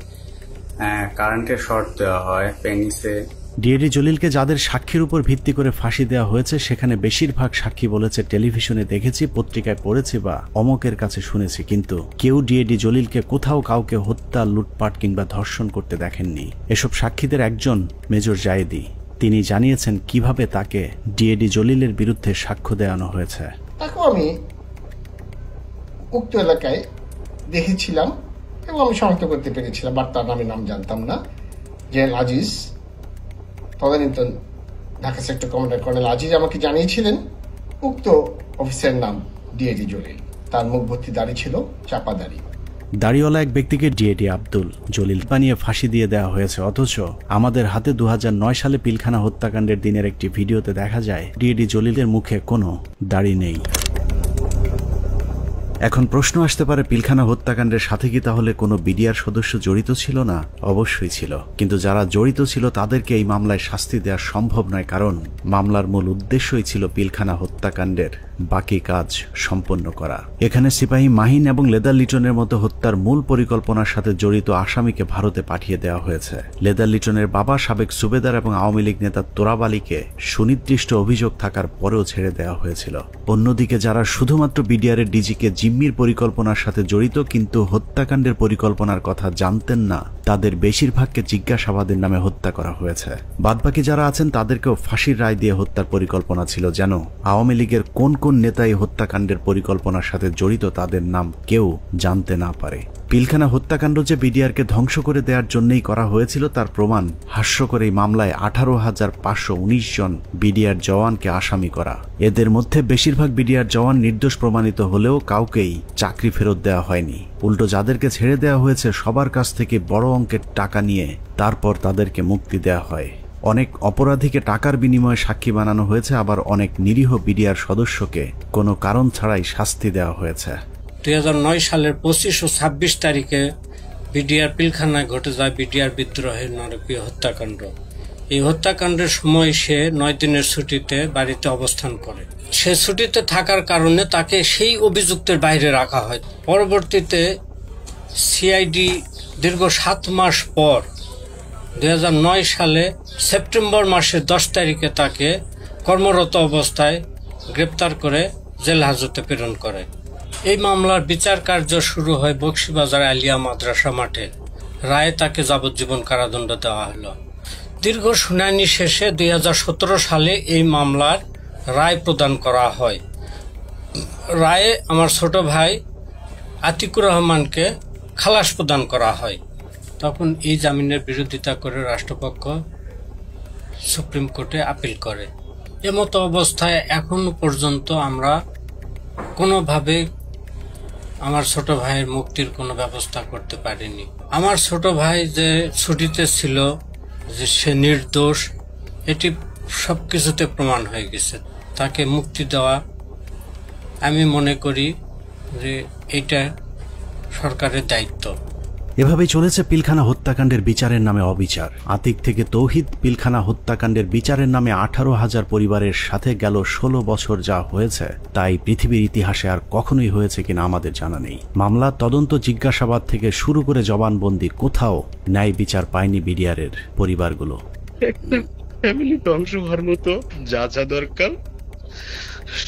কারেন্টের শর্ট দেওয়া হয়, পেনিসে। ডিএডি জলিলকে যাদের সাক্ষীর উপর ভিত্তি করে ফাঁসি দেওয়া হয়েছে সেখানে বেশিরভাগ সাক্ষী বলেছে টেলিভিশনে দেখেছি, পত্রিকায় পড়েছি বা অমকের কাছে শুনেছি, কিন্তু কেউ ডিএডি জলিলকে কোথাও কাউকে হত্যা, লুটপাট কিংবা ধর্ষণ করতে দেখেননি। এসব সাক্ষীদের একজন মেজর জায়েদি। তিনি জানিয়েছেন কিভাবে তাকে ডিএডি জলিলের বিরুদ্ধে সাক্ষ্য দেওয়ানো হয়েছে। তাকেও আমি উক্ত এলাকায় দেখেছিলাম এবং আমি শনাক্ত করতে পেরেছিলাম, বাট তার নাম জানতাম না। জেনারেল আজিজ, তদানীন্তন Dhaka sector commander colonel Aziz আমাকে জানিয়েছিলেন উক্ত অফিসারের নাম ডিএডি জলিল, তার মুখ ভর্তি দাড়ি ছিল, চাপা দাড়ি। দাড়িওয়ালা এক ব্যক্তিকে ডিএডি আব্দুল জলিল বানিয়ে ফাঁসি দিয়ে দেওয়া হয়েছে, অথচ আমাদের হাতে 2009 সালে পিলখানা হত্যাকাণ্ডের দিনের একটি ভিডিওতে দেখা যায় ডিএডি জলিলের মুখে কোনো দাড়ি নেই। এখন প্রশ্ন আসতে পারে, পিলখানা হত্যাকাণ্ডের সাথে কি তাহলে কোনো বিডিআর সদস্য জড়িত ছিল না? অবশ্যই ছিল, কিন্তু যারা জড়িত ছিল তাদেরকে এই মামলায় শাস্তি দেওয়া সম্ভব নয়, কারণ মামলার মূল উদ্দেশ্যই ছিল পিলখানা হত্যাকাণ্ডের বাকি কাজ সম্পন্ন করা। এখানে সিপাহী মাহিন এবং লেদার লিটনের মতো হত্যার মূল পরিকল্পনার সাথে জড়িত আসামিকে ভারতে পাঠিয়ে দেওয়া হয়েছে। লেদার লিটনের বাবা সাবেক সুবেদার এবং আওয়ামী লীগ নেতা তোরাব আলীকে সুনির্দিষ্ট অভিযোগ থাকার পরেও ছেড়ে দেওয়া হয়েছিল। অন্যদিকে যারা শুধুমাত্র বিডিআরের ডিজিকে জিম্মির পরিকল্পনার সাথে জড়িত কিন্তু হত্যাকাণ্ডের পরিকল্পনার কথা জানতেন না, তাদের বেশিরভাগকে জিজ্ঞাসাবাদের নামে হত্যা করা হয়েছে। বাদবাকি যারা আছেন তাদেরকেও ফাঁসির রায় দিয়ে হত্যার পরিকল্পনা ছিল, যেন আওয়ামী লীগের কোন কোন নেতা এই হত্যাকাণ্ডের পরিকল্পনার সাথে জড়িত তাদের নাম কেউ জানতে না পারে। পিলখানা হত্যাকাণ্ড যে বিডিআরকে ধ্বংস করে দেওয়ার জন্যই করা হয়েছিল তার প্রমাণ হাস্যকর এই মামলায় 18,519 জন বিডিআর জওয়ানকে আসামি করা। এদের মধ্যে বেশিরভাগ বিডিআর জওয়ান নির্দোষ প্রমাণিত হলেও কাউকেই চাকরি ফেরত দেওয়া হয়নি। উল্টো যাদেরকে ছেড়ে দেওয়া হয়েছে সবার কাছ থেকে বড় অঙ্কের টাকা নিয়ে তারপর তাদেরকে মুক্তি দেওয়া হয়। অনেক অপরাধীকে টাকার বিনিময়ে সাক্ষী বানানো হয়েছে, আবার অনেক নিরীহ বিডিআর সদস্যকে কোনো কারণ ছাড়াই শাস্তি দেওয়া হয়েছে। 2009 সালের 25 ও 26 তারিখে বিডিআর পিলখানায় ঘটে যায় বিডিআর বিদ্রোহের নারকীয় হত্যাকাণ্ড। এই হত্যাকাণ্ডের সময় সে 9 দিনের ছুটিতে বাড়িতে অবস্থান করে। সে ছুটিতে থাকার কারণে তাকে সেই অভিযুক্তের বাইরে রাখা হয়। পরবর্তীতে সিআইডি দীর্ঘ 7 মাস পর 2009 সালে সেপ্টেম্বর মাসের 10 তারিখে তাকে কর্মরত অবস্থায় গ্রেপ্তার করে জেল হাজতে প্রেরণ করে। এই মামলার বিচার কার্য শুরু হয় বকশীবাজার আলিয়া মাদ্রাসা মাঠে। রায়ে তাকে যাবজ্জীবন কারাদণ্ড দেওয়া হলো। দীর্ঘ শুনানি শেষে 2017 সালে এই মামলার রায় প্রদান করা হয়। রায়ে আমার ছোট ভাই আতিকুর রহমানকে খালাস প্রদান করা হয়। তখন এই জামিনের বিরোধিতা করে রাষ্ট্রপক্ষ সুপ্রিম কোর্টে আপিল করে। এমতো অবস্থায় এখনো পর্যন্ত আমরা কোনোভাবে আমার ছোট ভাইয়ের মুক্তির কোনো ব্যবস্থা করতে পারিনি। আমার ছোট ভাই যে ছুটিতে ছিল, যে সে নির্দোষ, এটি সবকিছুতে প্রমাণ হয়ে গেছে। তাকে মুক্তি দেওয়া আমি মনে করি যে এটা সরকারের দায়িত্ব। এভাবেই চলেছে পিলখানা হত্যাকাণ্ডের বিচারের নামে অবিচার। আতিক থেকে তৌহিদ পিলখানা হত্যাকাণ্ডের বিচারের নামে 18,000 পরিবারের সাথে গেল 16 বছর যা হয়েছে তাই পৃথিবীর ইতিহাসে আর কখনোই হয়েছে কিনা আমাদের জানা নেই। মামলা, তদন্ত, জিজ্ঞাসাবাদ থেকে শুরু করে জবানবন্দি, কোথাও ন্যায় বিচার পায়নি বিডিআরের পরিবারগুলো। ফ্যামিলি ধ্বংস হওয়ার মতো যা যা দরকার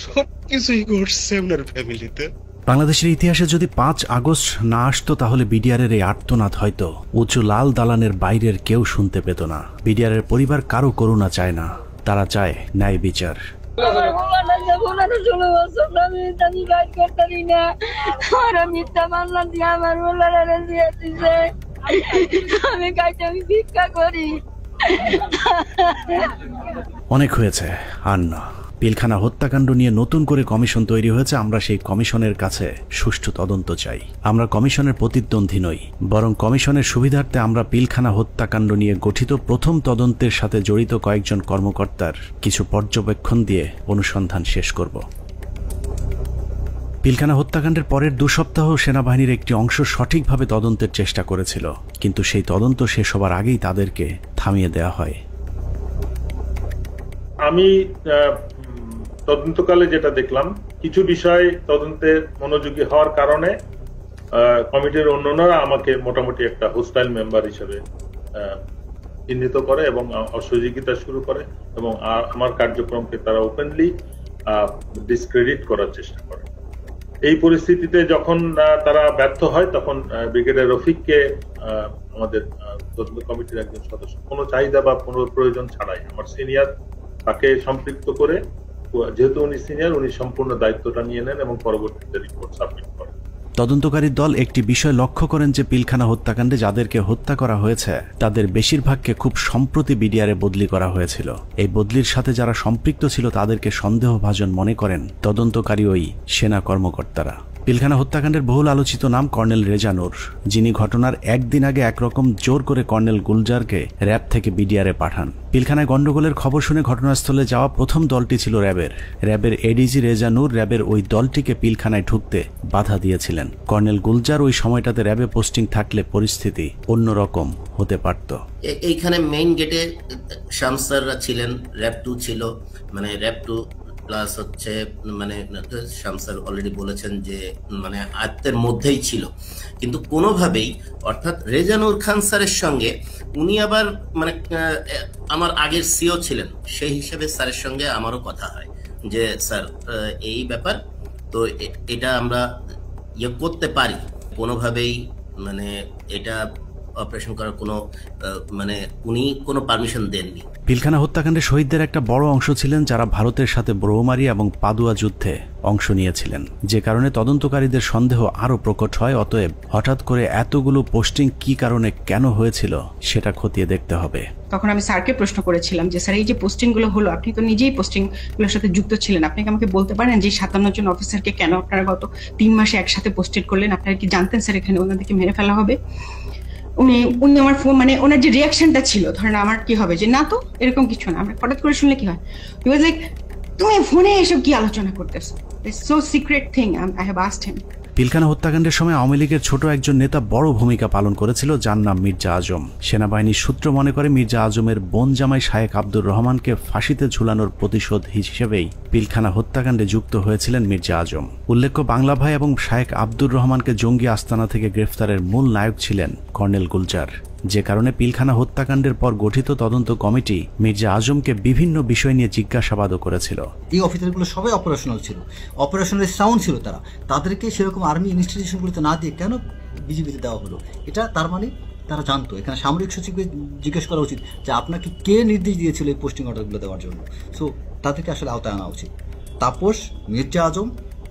সবকিছুই ঘটছে আপনার ফ্যামিলিতে। বাংলাদেশের ইতিহাসে যদি 5 আগস্ট না আসতো তাহলে বিডিআরের এই আর্তনাদ হয়তো উঁচু লাল দালানের বাইরের কেউ শুনতে পেত না। বিডিআরের পরিবার কারো করুণা চায় না, তারা চায় ন্যায় বিচার। অনেক হয়েছে, আর না। পিলখানা হত্যাকাণ্ড নিয়ে নতুন করে কমিশন তৈরি হয়েছে। আমরা সেই কমিশনের কাছে সুষ্ঠু তদন্ত চাই। আমরা কমিশনের প্রতিদ্বন্দ্বী নই, বরং কমিশনের সুবিধার্থে আমরা পিলখানা হত্যাকাণ্ড নিয়ে গঠিত প্রথম তদন্তের সাথে জড়িত কয়েকজন কর্মকর্তার কিছু পর্যবেক্ষণ দিয়ে অনুসন্ধান শেষ করব। পিলখানা হত্যাকাণ্ডের পরের 2 সপ্তাহ সেনাবাহিনীর একটি অংশ সঠিকভাবে তদন্তের চেষ্টা করেছিল, কিন্তু সেই তদন্ত শেষ হবার আগেই তাদেরকে থামিয়ে দেওয়া হয়। আমি তদন্তকালে যেটা দেখলাম, কিছু বিষয় তদন্তে মনোযোগী হওয়ার কারণে কমিটির অন্যান্যরা আমাকে মোটামুটি একটা হোস্টাইল মেম্বার হিসেবে চিহ্নিত করে এবং অসহযোগিতা শুরু করে এবং আমার কার্যক্রমকে তারা ওপেনলি ডিসক্রেডিট করার চেষ্টা করে। এই পরিস্থিতিতে যখন তারা ব্যর্থ হয় তখন ব্রিগেডিয়ার রফিককে আমাদের তদন্ত কমিটির একজন সদস্য কোনো চাহিদা বা কোনো প্রয়োজন ছাড়াই আমার সিনিয়র তাকে সম্পৃক্ত করে, যেহেতু উনি সিনিয়র, উনি সম্পূর্ণ দায়িত্বটা নিয়ে নেন এবং পরবর্তীতে রিপোর্ট সাবমিট করেন। তদন্তকারী দল একটি বিষয় লক্ষ্য করেন যে পিলখানা হত্যাকাণ্ডে যাদেরকে হত্যা করা হয়েছে তাদের বেশিরভাগকে খুব সম্প্রতি বিডিআরে বদলি করা হয়েছিল। এই বদলির সাথে যারা সম্পৃক্ত ছিল তাদেরকে সন্দেহভাজন মনে করেন তদন্তকারী ওই সেনা কর্মকর্তারা। পিলখানা হত্যাকাণ্ডের বহুল আলোচিত নাম কর্নেল রেজা নূর, যিনি ঘটনার একদিন আগে একরকম জোর করে কর্নেল গুলজারকে র্যাব থেকে বিডিআরে পাঠান। পিলখানায় গন্ডগোলের খবর শুনে ঘটনাস্থলে যাওয়া প্রথম দলটি ছিল র্যাবের এডিজি রেজা নূর র্যাবের ওই দলটিকে পিলখানায় ঢুকতে বাধা দিয়েছিলেন। কর্নেল গুলজার ওই সময়টাতে র্যাবে পোস্টিং থাকলে পরিস্থিতি অন্যরকম হতে পারত। এইখানে মেইন গেটে শামসাররা ছিলেন, র্যাব 2 ছিল, মানে র্যাব 2 প্লাস হচ্ছে মানে শামসার অলরেডি বলেছেন যে মানে আয়ত্তের মধ্যেই ছিল, কিন্তু কোনোভাবেই অর্থাৎ রেজানুর খান স্যারের সঙ্গে উনি আবার মানে আমার আগের সিও ছিলেন, সেই হিসেবে স্যারের সঙ্গে আমারও কথা হয় যে স্যার এই ব্যাপার তো এটা আমরা ইয়ে করতে পারি, কোনোভাবেই মানে এটা অপারেশন করার কোনো মানে উনি কোনো পারমিশন দেননি। পিলখানা হত্যাকাণ্ডে শহীদদের একটা বড় অংশ ছিলেন যারা ভারতের সাথে ব্রহ্মমারি এবং পাদুয়া যুদ্ধে অংশ নিয়েছিলেন, যে কারণে তদন্তকারীদের সন্দেহ আরো প্রকট হয়। অতএব হঠাৎ করে এতগুলো পোস্টিং কি কারণে কেন হয়েছিল সেটা খতিয়ে দেখতে হবে। তখন আমি স্যারকে প্রশ্ন করেছিলাম যে স্যার এই যে পোস্টিং গুলো হলো, আপনি তো নিজেই পোস্টিং গুলোর সাথে যুক্ত ছিলেন, আপনি কি আমাকে বলতে পারেন যে 57 জন অফিসারকে কেন আপনারা গত 3 মাসে একসাথে পোস্টেড করলেন? আপনারা কি জানতেন স্যার এখানে ওনাদেরকে মেরে ফেলা হবে? উনি আমার ফোন মানে ওনার যে রিয়াকশনটা ছিল, ধরেন আমার কি হবে যে না তো এরকম কিছু না, আমরা হঠাৎ করে শুনলে কি হয়, হি ওয়াজ লাইক তুমি ফোনে এসব কি আলোচনা করতেছো, it's so secret thing, I have asked হিম। পিলখানা হত্যাকাণ্ডের সময় আওয়ামী লীগের ছোট একজন নেতা বড় ভূমিকা পালন করেছিল, যার নাম মির্জা আজম। সেনাবাহিনীর সূত্র মনে করে মির্জা আজমের বোন জামাই শায়েখ আব্দুর রহমানকে ফাঁসিতে ঝুলানোর প্রতিশোধ হিসেবেই পিলখানা হত্যাকাণ্ডে যুক্ত হয়েছিলেন মির্জা আজম। উল্লেখ্য, বাংলা ভাই এবং শায়েখ আব্দুর রহমানকে জঙ্গি আস্তানা থেকে গ্রেফতারের মূল নায়ক ছিলেন কর্নেল গুলজার, যে কারণে পিলখানা হত্যাকাণ্ডের পর গঠিত তদন্ত কমিটি মির্জা আজমকে বিভিন্ন বিষয় নিয়ে জিজ্ঞাসাবাদও করেছিল। এই অফিসারগুলো সবাই অপারেশনাল ছিল, অপারেশনাল সাউন্ড ছিল, তাদেরকে সেরকম আর্মি ইনস্টিটিউশনগুলোতে না দিয়ে কেন বিজিবিতে দেওয়া হলো? এটা তার মানে তারা জানতো। এখানে সামরিক সচিবকে জিজ্ঞেস করা উচিত যে আপনাকে কে নির্দেশ দিয়েছিল এই পোস্টিং অর্ডারগুলো দেওয়ার জন্য। সো তাদেরকে আসলে আওতায় আনা উচিত। তাপস, মির্জা আজম,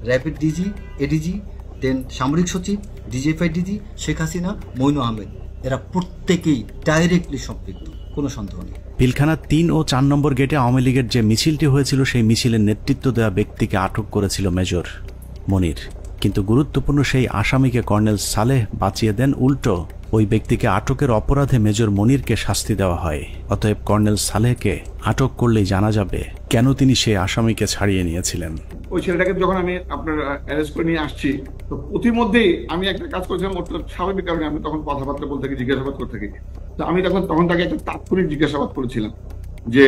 র্যাপিড ডিজি, এডিজি, দেন সামরিক সচিব, ডিজিএফআই ডিজি, শেখ হাসিনা, মইনু আহমেদ, এরা প্রত্যেকেই ডাইরেক্টলি সম্পৃক্ত, কোনো সন্দেহ নেই। পিলখানা 3 ও 4 নম্বর গেটে আওয়ামী লীগের যে মিছিলটি হয়েছিল সেই মিছিলের নেতৃত্ব দেওয়া ব্যক্তিকে আটক করেছিল মেজর মনির, কিন্তু গুরুত্বপূর্ণ সেই আসামিকে কর্নেল সালেহ বাঁচিয়ে দেন। উল্টো ওই ব্যক্তিকে আটকের অপরাধে মেজর মনিরকে শাস্তি দেওয়া হয়। অতএব কর্নেল সালেহকে আটক করলেই জানা যাবে কেন তিনি সেই আসামিকে ছাড়িয়ে নিয়েছিলেন। ওই ছেলেটাকে যখন আমি আপনার অ্যারেস্ট করে নিয়ে আসছি, তো প্রতিমধ্যেই আমি একটা কাজ করেছিলাম, স্বাভাবিক কারণে আমি তখন কথাবার্তা বলতে থাকি, জিজ্ঞাসাবাদ করতে থাকি। তো আমি তখন তাকে একটা তাৎক্ষণিক জিজ্ঞাসাবাদ করেছিলাম যে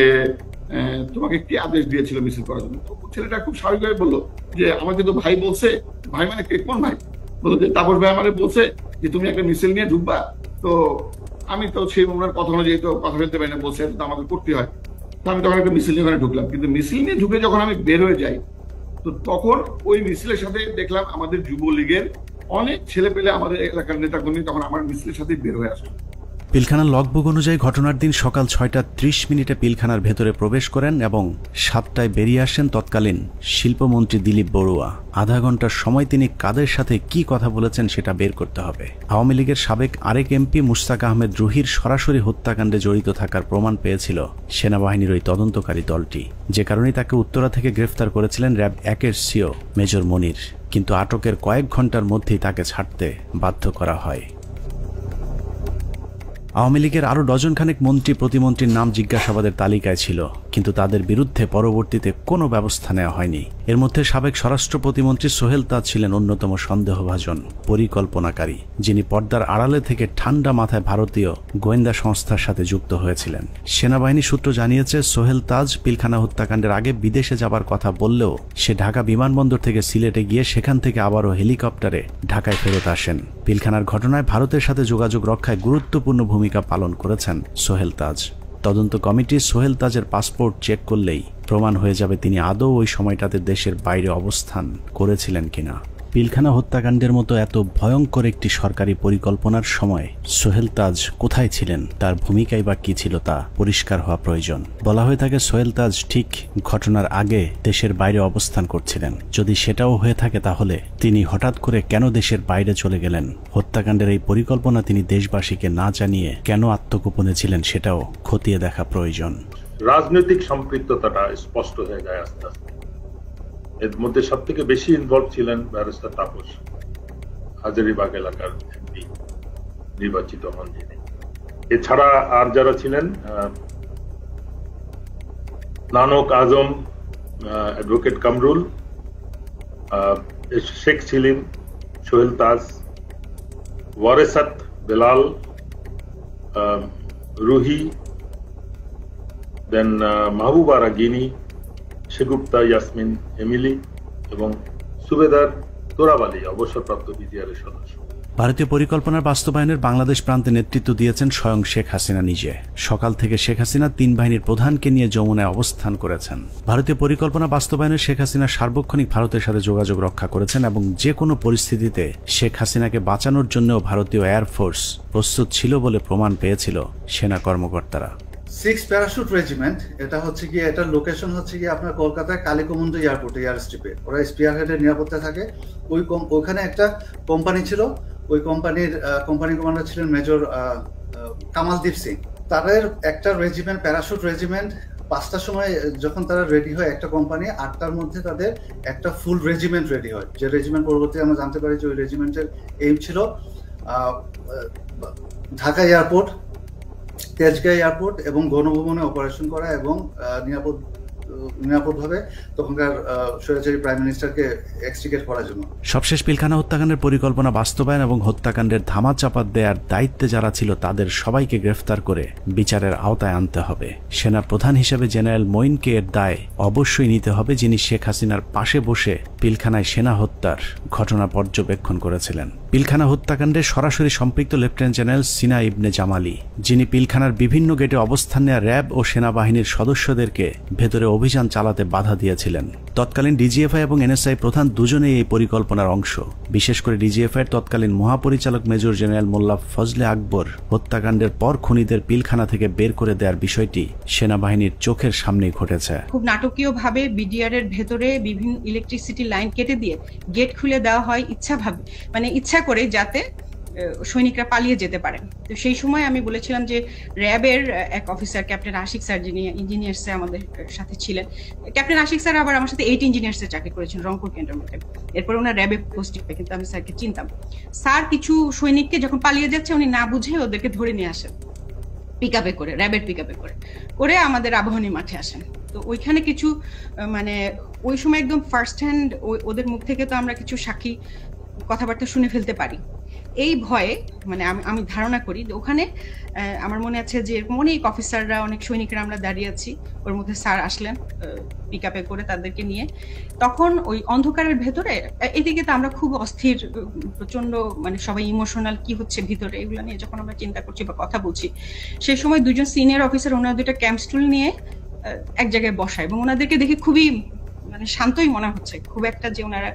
তোমাকে কি আদেশ দিয়েছিল মিছিল করার জন্য। তো ছেলেটা খুব স্বাভাবিকভাবে বললো যে আমাকে তো ভাই বলছে, ভাই মানে কোন ভাই, বললো যে তাপস ভাই আমাকে বলছে যে তুমি একটা মিছিল নিয়ে ঢুকবা। তো আমি তো সেই ওনার কথা অনুযায়ী তো কথা বলতে পারি না, বলছে তো আমাকে করতে হয়। তো আমি তখন একটা মিছিল নিয়ে ওখানে ঢুকলাম, কিন্তু মিছিল নিয়ে ঢুকে যখন আমি বের হয়ে যাই, তো তখন ওই মিছিলের সাথে দেখলাম আমাদের যুবলীগের অনেক ছেলে পেলে, আমাদের এলাকার নেতাকর্মী তখন আমার মিছিলের সাথে বের হয়ে আসে। পিলখানার লগবুক অনুযায়ী ঘটনার দিন সকাল 6:30 পিলখানার ভেতরে প্রবেশ করেন এবং 7টায় বেরিয়ে আসেন তৎকালীন শিল্পমন্ত্রী দিলীপ বড়ুয়া। আধা ঘন্টার সময় তিনি কাদের সাথে কি কথা বলেছেন সেটা বের করতে হবে। আওয়ামী লীগের সাবেক আরেক এমপি মুশতাক আহমেদ রুহির সরাসরি হত্যাকাণ্ডে জড়িত থাকার প্রমাণ পেয়েছিল সেনাবাহিনীর ওই তদন্তকারী দলটি, যে কারণে তাকে উত্তরা থেকে গ্রেফতার করেছিলেন র্যাব 1-এর সিও মেজর মনির, কিন্তু আটকের কয়েক ঘন্টার মধ্যেই তাকে ছাড়তে বাধ্য করা হয়। আওয়ামী লীগের আরও ডজনখানেক মন্ত্রী প্রতিমন্ত্রীর নাম জিজ্ঞাসাবাদের তালিকায় ছিল, কিন্তু তাদের বিরুদ্ধে পরবর্তীতে কোনো ব্যবস্থা নেওয়া হয়নি। এর মধ্যে সাবেক স্বরাষ্ট্র প্রতিমন্ত্রী সোহেল তাজ ছিলেন অন্যতম সন্দেহভাজন পরিকল্পনাকারী, যিনি পর্দার আড়ালে থেকে ঠান্ডা মাথায় ভারতীয় গোয়েন্দা সংস্থার সাথে যুক্ত হয়েছিলেন। সেনাবাহিনী সূত্র জানিয়েছে সোহেল তাজ পিলখানা হত্যাকাণ্ডের আগে বিদেশে যাবার কথা বললেও সে ঢাকা বিমানবন্দর থেকে সিলেটে গিয়ে সেখান থেকে আবারও হেলিকপ্টারে ঢাকায় ফেরত আসেন। পিলখানার ঘটনায় ভারতের সাথে যোগাযোগ রক্ষায় গুরুত্বপূর্ণ ভূমিকা পালন করেছেন সোহেল তাজ। তদন্ত কমিটি সোহেল তাজের পাসপোর্ট চেক করলেই প্রমাণ হয়ে যাবে তিনি আদৌ ওই সময়টাতে দেশের বাইরে অবস্থান করেছিলেন কিনা। পিলখানা হত্যাকাণ্ডের মতো এত ভয়ঙ্কর একটি সরকারি পরিকল্পনার সময় সোহেল তাজ কোথায় ছিলেন, তার ভূমিকাই বা কি ছিল তা পরিষ্কার হওয়া প্রয়োজন। বলা হয়ে থাকে সোহেল তাজ ঠিক ঘটনার আগে দেশের বাইরে অবস্থান করছিলেন। যদি সেটাও হয়ে থাকে তাহলে তিনি হঠাৎ করে কেন দেশের বাইরে চলে গেলেন? হত্যাকাণ্ডের এই পরিকল্পনা তিনি দেশবাসীকে না জানিয়ে কেন আত্মগোপনে ছিলেন সেটাও খতিয়ে দেখা প্রয়োজন। রাজনৈতিক সম্পৃক্ততাটা স্পষ্ট হয়ে যায় আস্তে আস্তে। এর মধ্যে সব থেকে বেশি ইনভলভ ছিলেন ব্যারিস্টার তাপস, হাজারীবাগ এলাকার এমপি নির্বাচিত হন যিনি। এছাড়া আর যারা ছিলেন, নানক আজম, অ্যাডভোকেট কামরুল, শেখ সেলিম, সোহেল তাজ, ওয়ারেসাত বেলাল, রুহি, দেন মাহবুবা রাগিনী, শেগুপ্তা ইয়াসমিন এমিলি এবং সুবেদার তোরাবালি অবসরপ্রাপ্ত বিজিআরের সদস্য। ভারতীয় পরিকল্পনার বাস্তবায়নের বাংলাদেশ প্রান্তে নেতৃত্ব দিয়েছেন স্বয়ং শেখ হাসিনা নিজে। সকাল থেকে শেখ হাসিনা 3 বাহিনীর প্রধানকে নিয়ে যমুনায় অবস্থান করেছেন। ভারতীয় পরিকল্পনা বাস্তবায়নে শেখ হাসিনা সার্বক্ষণিক ভারতের সাথে যোগাযোগ রক্ষা করেছেন এবং যে কোনো পরিস্থিতিতে শেখ হাসিনাকে বাঁচানোর জন্যও ভারতীয় এয়ারফোর্স প্রস্তুত ছিল বলে প্রমাণ পেয়েছিল সেনা কর্মকর্তারা। 6 প্যারাশুট রেজিমেন্ট, এটা হচ্ছে কি, এটার লোকেশন হচ্ছে কি আপনার কলকাতায় কালীকুমুন্দ এয়ারপোর্টে, এয়ার স্ট্রিপে। ওরা স্পিয়ার হেডের নিরাপত্তা থাকে। ওইখানে একটা কোম্পানি ছিল, ওই কোম্পানি কমান্ডার ছিলেন মেজর কামালদীপ সিং। তাদের একটা রেজিমেন্ট, প্যারাশুট রেজিমেন্ট, 5টার সময় যখন তারা রেডি হয় একটা কোম্পানি, 8টার মধ্যে তাদের একটা ফুল রেজিমেন্ট রেডি হয়। যে রেজিমেন্ট পরবর্তী আমরা জানতে পারি যে ওই রেজিমেন্টের এইম ছিল ঢাকা এয়ারপোর্ট, তেজগাঁও এয়ারপোর্ট এবং গণভবনে অপারেশন করা এবং নিরাপদভাবে তখনকার স্বৈরাচারী প্রাইম মিনিস্টারকে এক্সট্রিকেট করার জন্য। সবশেষ পিলখানা হত্যাকাণ্ডের পরিকল্পনা বাস্তবায়ন এবং হত্যাকাণ্ডের ধামাচাপা দেওয়ার দায়িত্বে যারা ছিল তাদের সবাইকে গ্রেফতার করে বিচারের আওতায় আনতে হবে। সেনা প্রধান হিসেবে জেনারেল মঈনকে এর দায় অবশ্যই নিতে হবে, যিনি শেখ হাসিনার পাশে বসে পিলখানায় সেনা হত্যার ঘটনা পর্যবেক্ষণ করেছিলেন। পিলখানা হত্যাকাণ্ডে সরাসরি সম্পৃক্ত লেফটেন্যান্ট জেনারেল সিনা ইবনে জামালি, যিনি পিলখানার বিভিন্ন গেটে অবস্থান নেওয়া র্যাব ও সেনাবাহিনীর সদস্যদেরকে ভেতরে অভিযান চালাতে বাধা দিয়েছিলেন। তৎকালীন ডিজিএফআই এবং এনএসআই প্রধান দুজনেই এই পরিকল্পনার অংশ। বিশেষ করে ডিজিএফআইয়ের তৎকালীন মহাপরিচালক মেজর জেনারেল মোল্লা ফজলে আকবর হত্যাকাণ্ডের পর খুনিদের পিলখানা থেকে বের করে দেওয়ার বিষয়টি সেনাবাহিনীর চোখের সামনেই ঘটেছে। খুব নাটকীয়ভাবে বিডিআর এর ভেতরে বিভিন্ন ইলেকট্রিসিটি লাইন কেটে দিয়ে গেট খুলে দেওয়া হয় ইচ্ছা করে, যাতে সৈনিকরা পালিয়ে যেতে পারেন। তো সেই সময় আমি বলেছিলাম যে র্যাবের এক অফিসার ক্যাপ্টেন আশিক স্যার, যিনি ইঞ্জিনিয়ার্সে আমাদের সাথে ছিলেন, ক্যাপ্টেন আশিক স্যার আবার আমার সাথে 8 ইঞ্জিনিয়ার্সে চাকরি করেছেন রংপুর ক্যান্টনমেন্টে। এরপর ওনার র্যাবে পোস্টিং পায়, কিন্তু আমি স্যারকে চিনতাম। স্যার কিছু সৈনিককে যখন পালিয়ে যাচ্ছে উনি না বুঝে ওদেরকে ধরে নিয়ে আসেন পিকআপে করে, র্যাবের পিকআপে করে আমাদের আবাহনী মাঠে আসেন। তো ওইখানে কিছু ওই সময় একদম ফার্স্ট হ্যান্ড ওদের মুখ থেকে তো আমরা কিছু সাক্ষী কথাবার্তা শুনে ফেলতে পারি। এই ভয়ে আমি ধারণা করি যে ওখানে আমার মনে আছে যে অনেক অফিসাররা, অনেক সৈনিকরা আমরা দাঁড়িয়ে আছি, ওর মধ্যে স্যার আসলেন পিকআপে করে তাদেরকে নিয়ে। তখন ওই অন্ধকারের ভেতরে এদিকে তো আমরা খুব অস্থির, প্রচন্ড সবাই ইমোশনাল, কি হচ্ছে ভিতরে এগুলো নিয়ে যখন আমরা চিন্তা করছি বা কথা বলছি, সেই সময় দুজন সিনিয়র অফিসার ওনারা দুইটা ক্যাম্প স্টুল নিয়ে এক জায়গায় বসায় এবং ওনাদেরকে দেখে খুবই শান্তই মনে হচ্ছে, খুব একটা যে ওনারা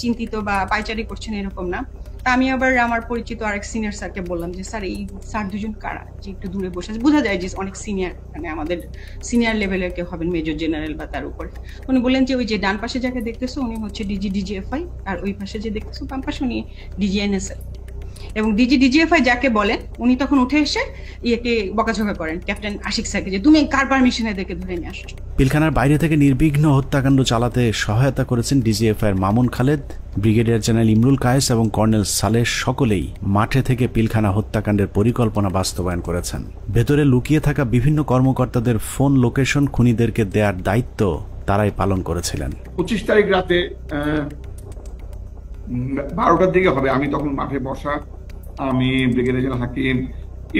চিন্তিত বা পাইচারি করছেন এরকম না। আমি আবার আমার পরিচিত আরেক সিনিয়র স্যারকে বললাম যে স্যার এই স্যার দুজন কারা, যে একটু দূরে বসে আছে, বোঝা যায় যে অনেক সিনিয়র, আমাদের সিনিয়র লেভেলের কেউ হবেন, মেজর জেনারেল বা তার উপরে। উনি বললেন যে ওই যে ডান পাশে যাকে দেখতেছো উনি হচ্ছে ডিজিএফআই, আর ওই পাশে যে দেখতেছো বাম পাশে উনি ডিজিএনএসএল। এবং ডিজিএফআই যাকে বলেন উনি তখন উঠে এসে বকাঝকা করেন ক্যাপ্টেন আশিক স্যারকে যে তুমি কার পারমিশনে এদেরকে ধরে নিয়ে আসছো। পিলখানার বাইরে থেকে নির্বিঘ্ন হত্যাকাণ্ড চালাতে সহায়তা করেছেন ডিজিএফআই এর মামুন খালেদ, ব্রিগেডিয়ার জেনারেল ইমরুল কায়েস এবং কর্নেল সালেহ, সকলেই মাঠে থেকে পিলখানা হত্যাকাণ্ডের পরিকল্পনা বাস্তবায়ন করেছেন। ভেতরে লুকিয়ে থাকা বিভিন্ন কর্মকর্তাদের ফোন লোকেশন খুনিদেরকে দেওয়ার দায়িত্ব তারাই পালন করেছিলেন। 25 তারিখ রাতে 12টার দিকে হবে, আমি তখন মাঠে বসা, আমি ব্রিগেডিয়ার জেনারেল হাকিম,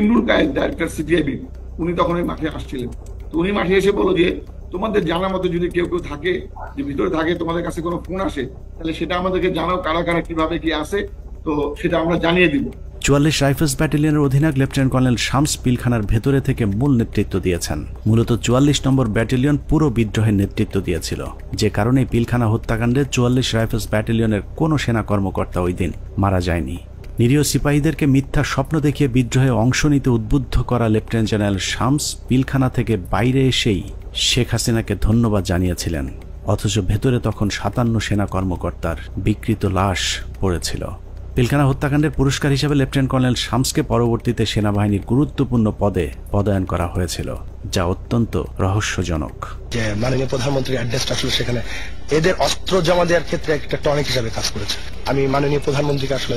ইমরুল কায়েস ডাইরেক্টর সিপিআইবি, উনি তখন ওই মাঠে আসছিলেন। তো উনি মাঠে এসে বলল যে তোমাদের জানা মতো যদি কেউ থাকে, যে ভিতরে থাকে, তোমাদের কাছে কোনো ফোন আসে, তাহলে সেটা আমাদেরকে জানাও, কারা কারা কিভাবে কি আসে, তো সেটা আমরা জানিয়ে দিব। 44 রাইফেলস ব্যাটালিয়নের অধিনায়ক লেফটেন্যান্ট কর্নেল শামস পিলখানার ভেতরে থেকে মূল নেতৃত্ব দিয়েছেন। মূলত 44 নম্বর ব্যাটালিয়ন পুরো বিদ্রোহের নেতৃত্ব দিয়েছিল, যে কারণে পিলখানা হত্যাকাণ্ডে 44 রাইফেলস ব্যাটালিয়নের কোনো সেনা কর্মকর্তা ওই দিন মারা যায়নি। নিরীহ সিপাহীদেরকে মিথ্যা স্বপ্ন দেখিয়ে বিদ্রোহে অংশ নিতে উদ্বুদ্ধ করা লেফটেন্যান্ট জেনারেল শামস পিলখানা থেকে বাইরে এসেই শেখ হাসিনাকে ধন্যবাদ জানিয়েছিলেন, অথচ ভেতরে তখন 57 সেনা কর্মকর্তার বিকৃত লাশ পড়েছিল। পিলখানা হত্যাকাণ্ডের পুরস্কার হিসেবে লেফটেন্যান্ট কর্নেল শামসকে পরবর্তীতে সেনাবাহিনীর গুরুত্বপূর্ণ পদে পদায়ন করা হয়েছিল, যা অত্যন্ত রহস্যজনক। যে মাননীয় প্রধানমন্ত্রী অ্যাড্রেসটা আসলে সেখানে এদের অস্ত্র জমা দেওয়ার ক্ষেত্রে একটা টনিক হিসাবে কাজ করেছে। আমি মাননীয় প্রধানমন্ত্রীকে আসলে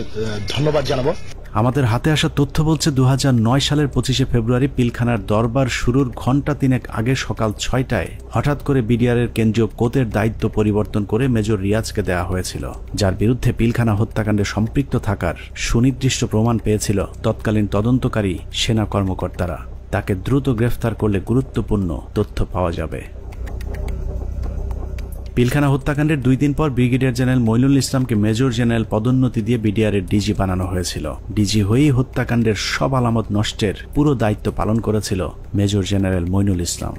ধন্যবাদ জানাবো। আমাদের হাতে আসা তথ্য বলছে 2009 সালের 25শে ফেব্রুয়ারি পিলখানার দরবার শুরুর ঘণ্টা তিনেক আগে সকাল 6টায় হঠাৎ করে বিডিআরের কেন্দ্রীয় কোতের দায়িত্ব পরিবর্তন করে মেজর রিয়াজকে দেওয়া হয়েছিল, যার বিরুদ্ধে পিলখানা হত্যাকাণ্ডে সম্পৃক্ত থাকার সুনির্দিষ্ট প্রমাণ পেয়েছিল তৎকালীন তদন্তকারী সেনা কর্মকর্তারা। তাকে দ্রুত গ্রেফতার করলে গুরুত্বপূর্ণ তথ্য পাওয়া যাবে। পিলখানা হত্যাকাণ্ডের 2 দিন পর ব্রিগেডিয়ার জেনারেল মইনুল ইসলামকে মেজর জেনারেল পদোন্নতি দিয়ে বিডিআরের ডিজি বানানো হয়েছিল। ডিজি হয়েই হত্যাকাণ্ডের সব আলামত নষ্টের পুরো দায়িত্ব পালন করেছিল মেজর জেনারেল মইনুল ইসলাম।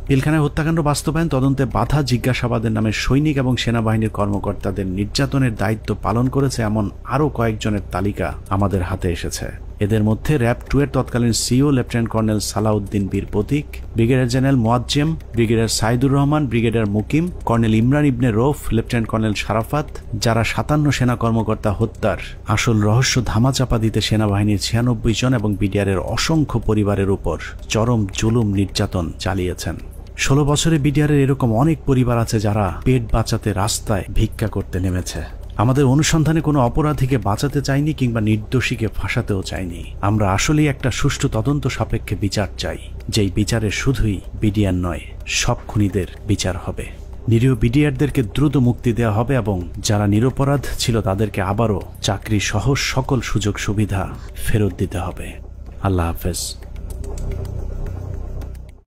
পিলখানায় হত্যাকাণ্ড বাস্তবায়ন, তদন্তে বাধা, জিজ্ঞাসাবাদের নামে সৈনিক এবং সেনাবাহিনীর কর্মকর্তাদের নির্যাতনের দায়িত্ব পালন করেছে এমন আরও কয়েকজনের তালিকা আমাদের হাতে এসেছে। এদের মধ্যে র্যাব 2 এর তৎকালীন CEO lieutenant colonel Salahuddin Bir Protik, brigadier general Moazzem, brigadier Saidur Rahman, brigadier Mukim, colonel Imran Ibne Rouf, lieutenant colonel Sharafat, যারা 57 সেনা কর্মকর্তা হত্যার আসল রহস্য ধামাচাপা দিতে সেনাবাহিনীর 96 জন এবং বিডিআরের অসংখ্য পরিবারের উপর চরম জুলুম নির্যাতন চালিয়েছেন। 16 বছরে বিডিআরের এরকম অনেক পরিবার আছে যারা পেট বাঁচাতে রাস্তায় ভিক্ষা করতে নেমেছে। আমাদের অনুসন্ধানে কোনো অপরাধীকে বাঁচাতে চাইনি কিংবা নির্দোষীকে ফাঁসাতেও চাইনি। আমরা আসলেই একটা সুষ্ঠু তদন্ত সাপেক্ষে বিচার চাই, যেই বিচারে শুধুই বিডিআর নয়, সব খুনিদের বিচার হবে। নিরীহ বিডিআরদেরকে দ্রুত মুক্তি দেওয়া হবে এবং যারা নিরপরাধ ছিল তাদেরকে আবারও চাকরি সহ সকল সুযোগ সুবিধা ফেরত দিতে হবে। আল্লাহ হাফেজ।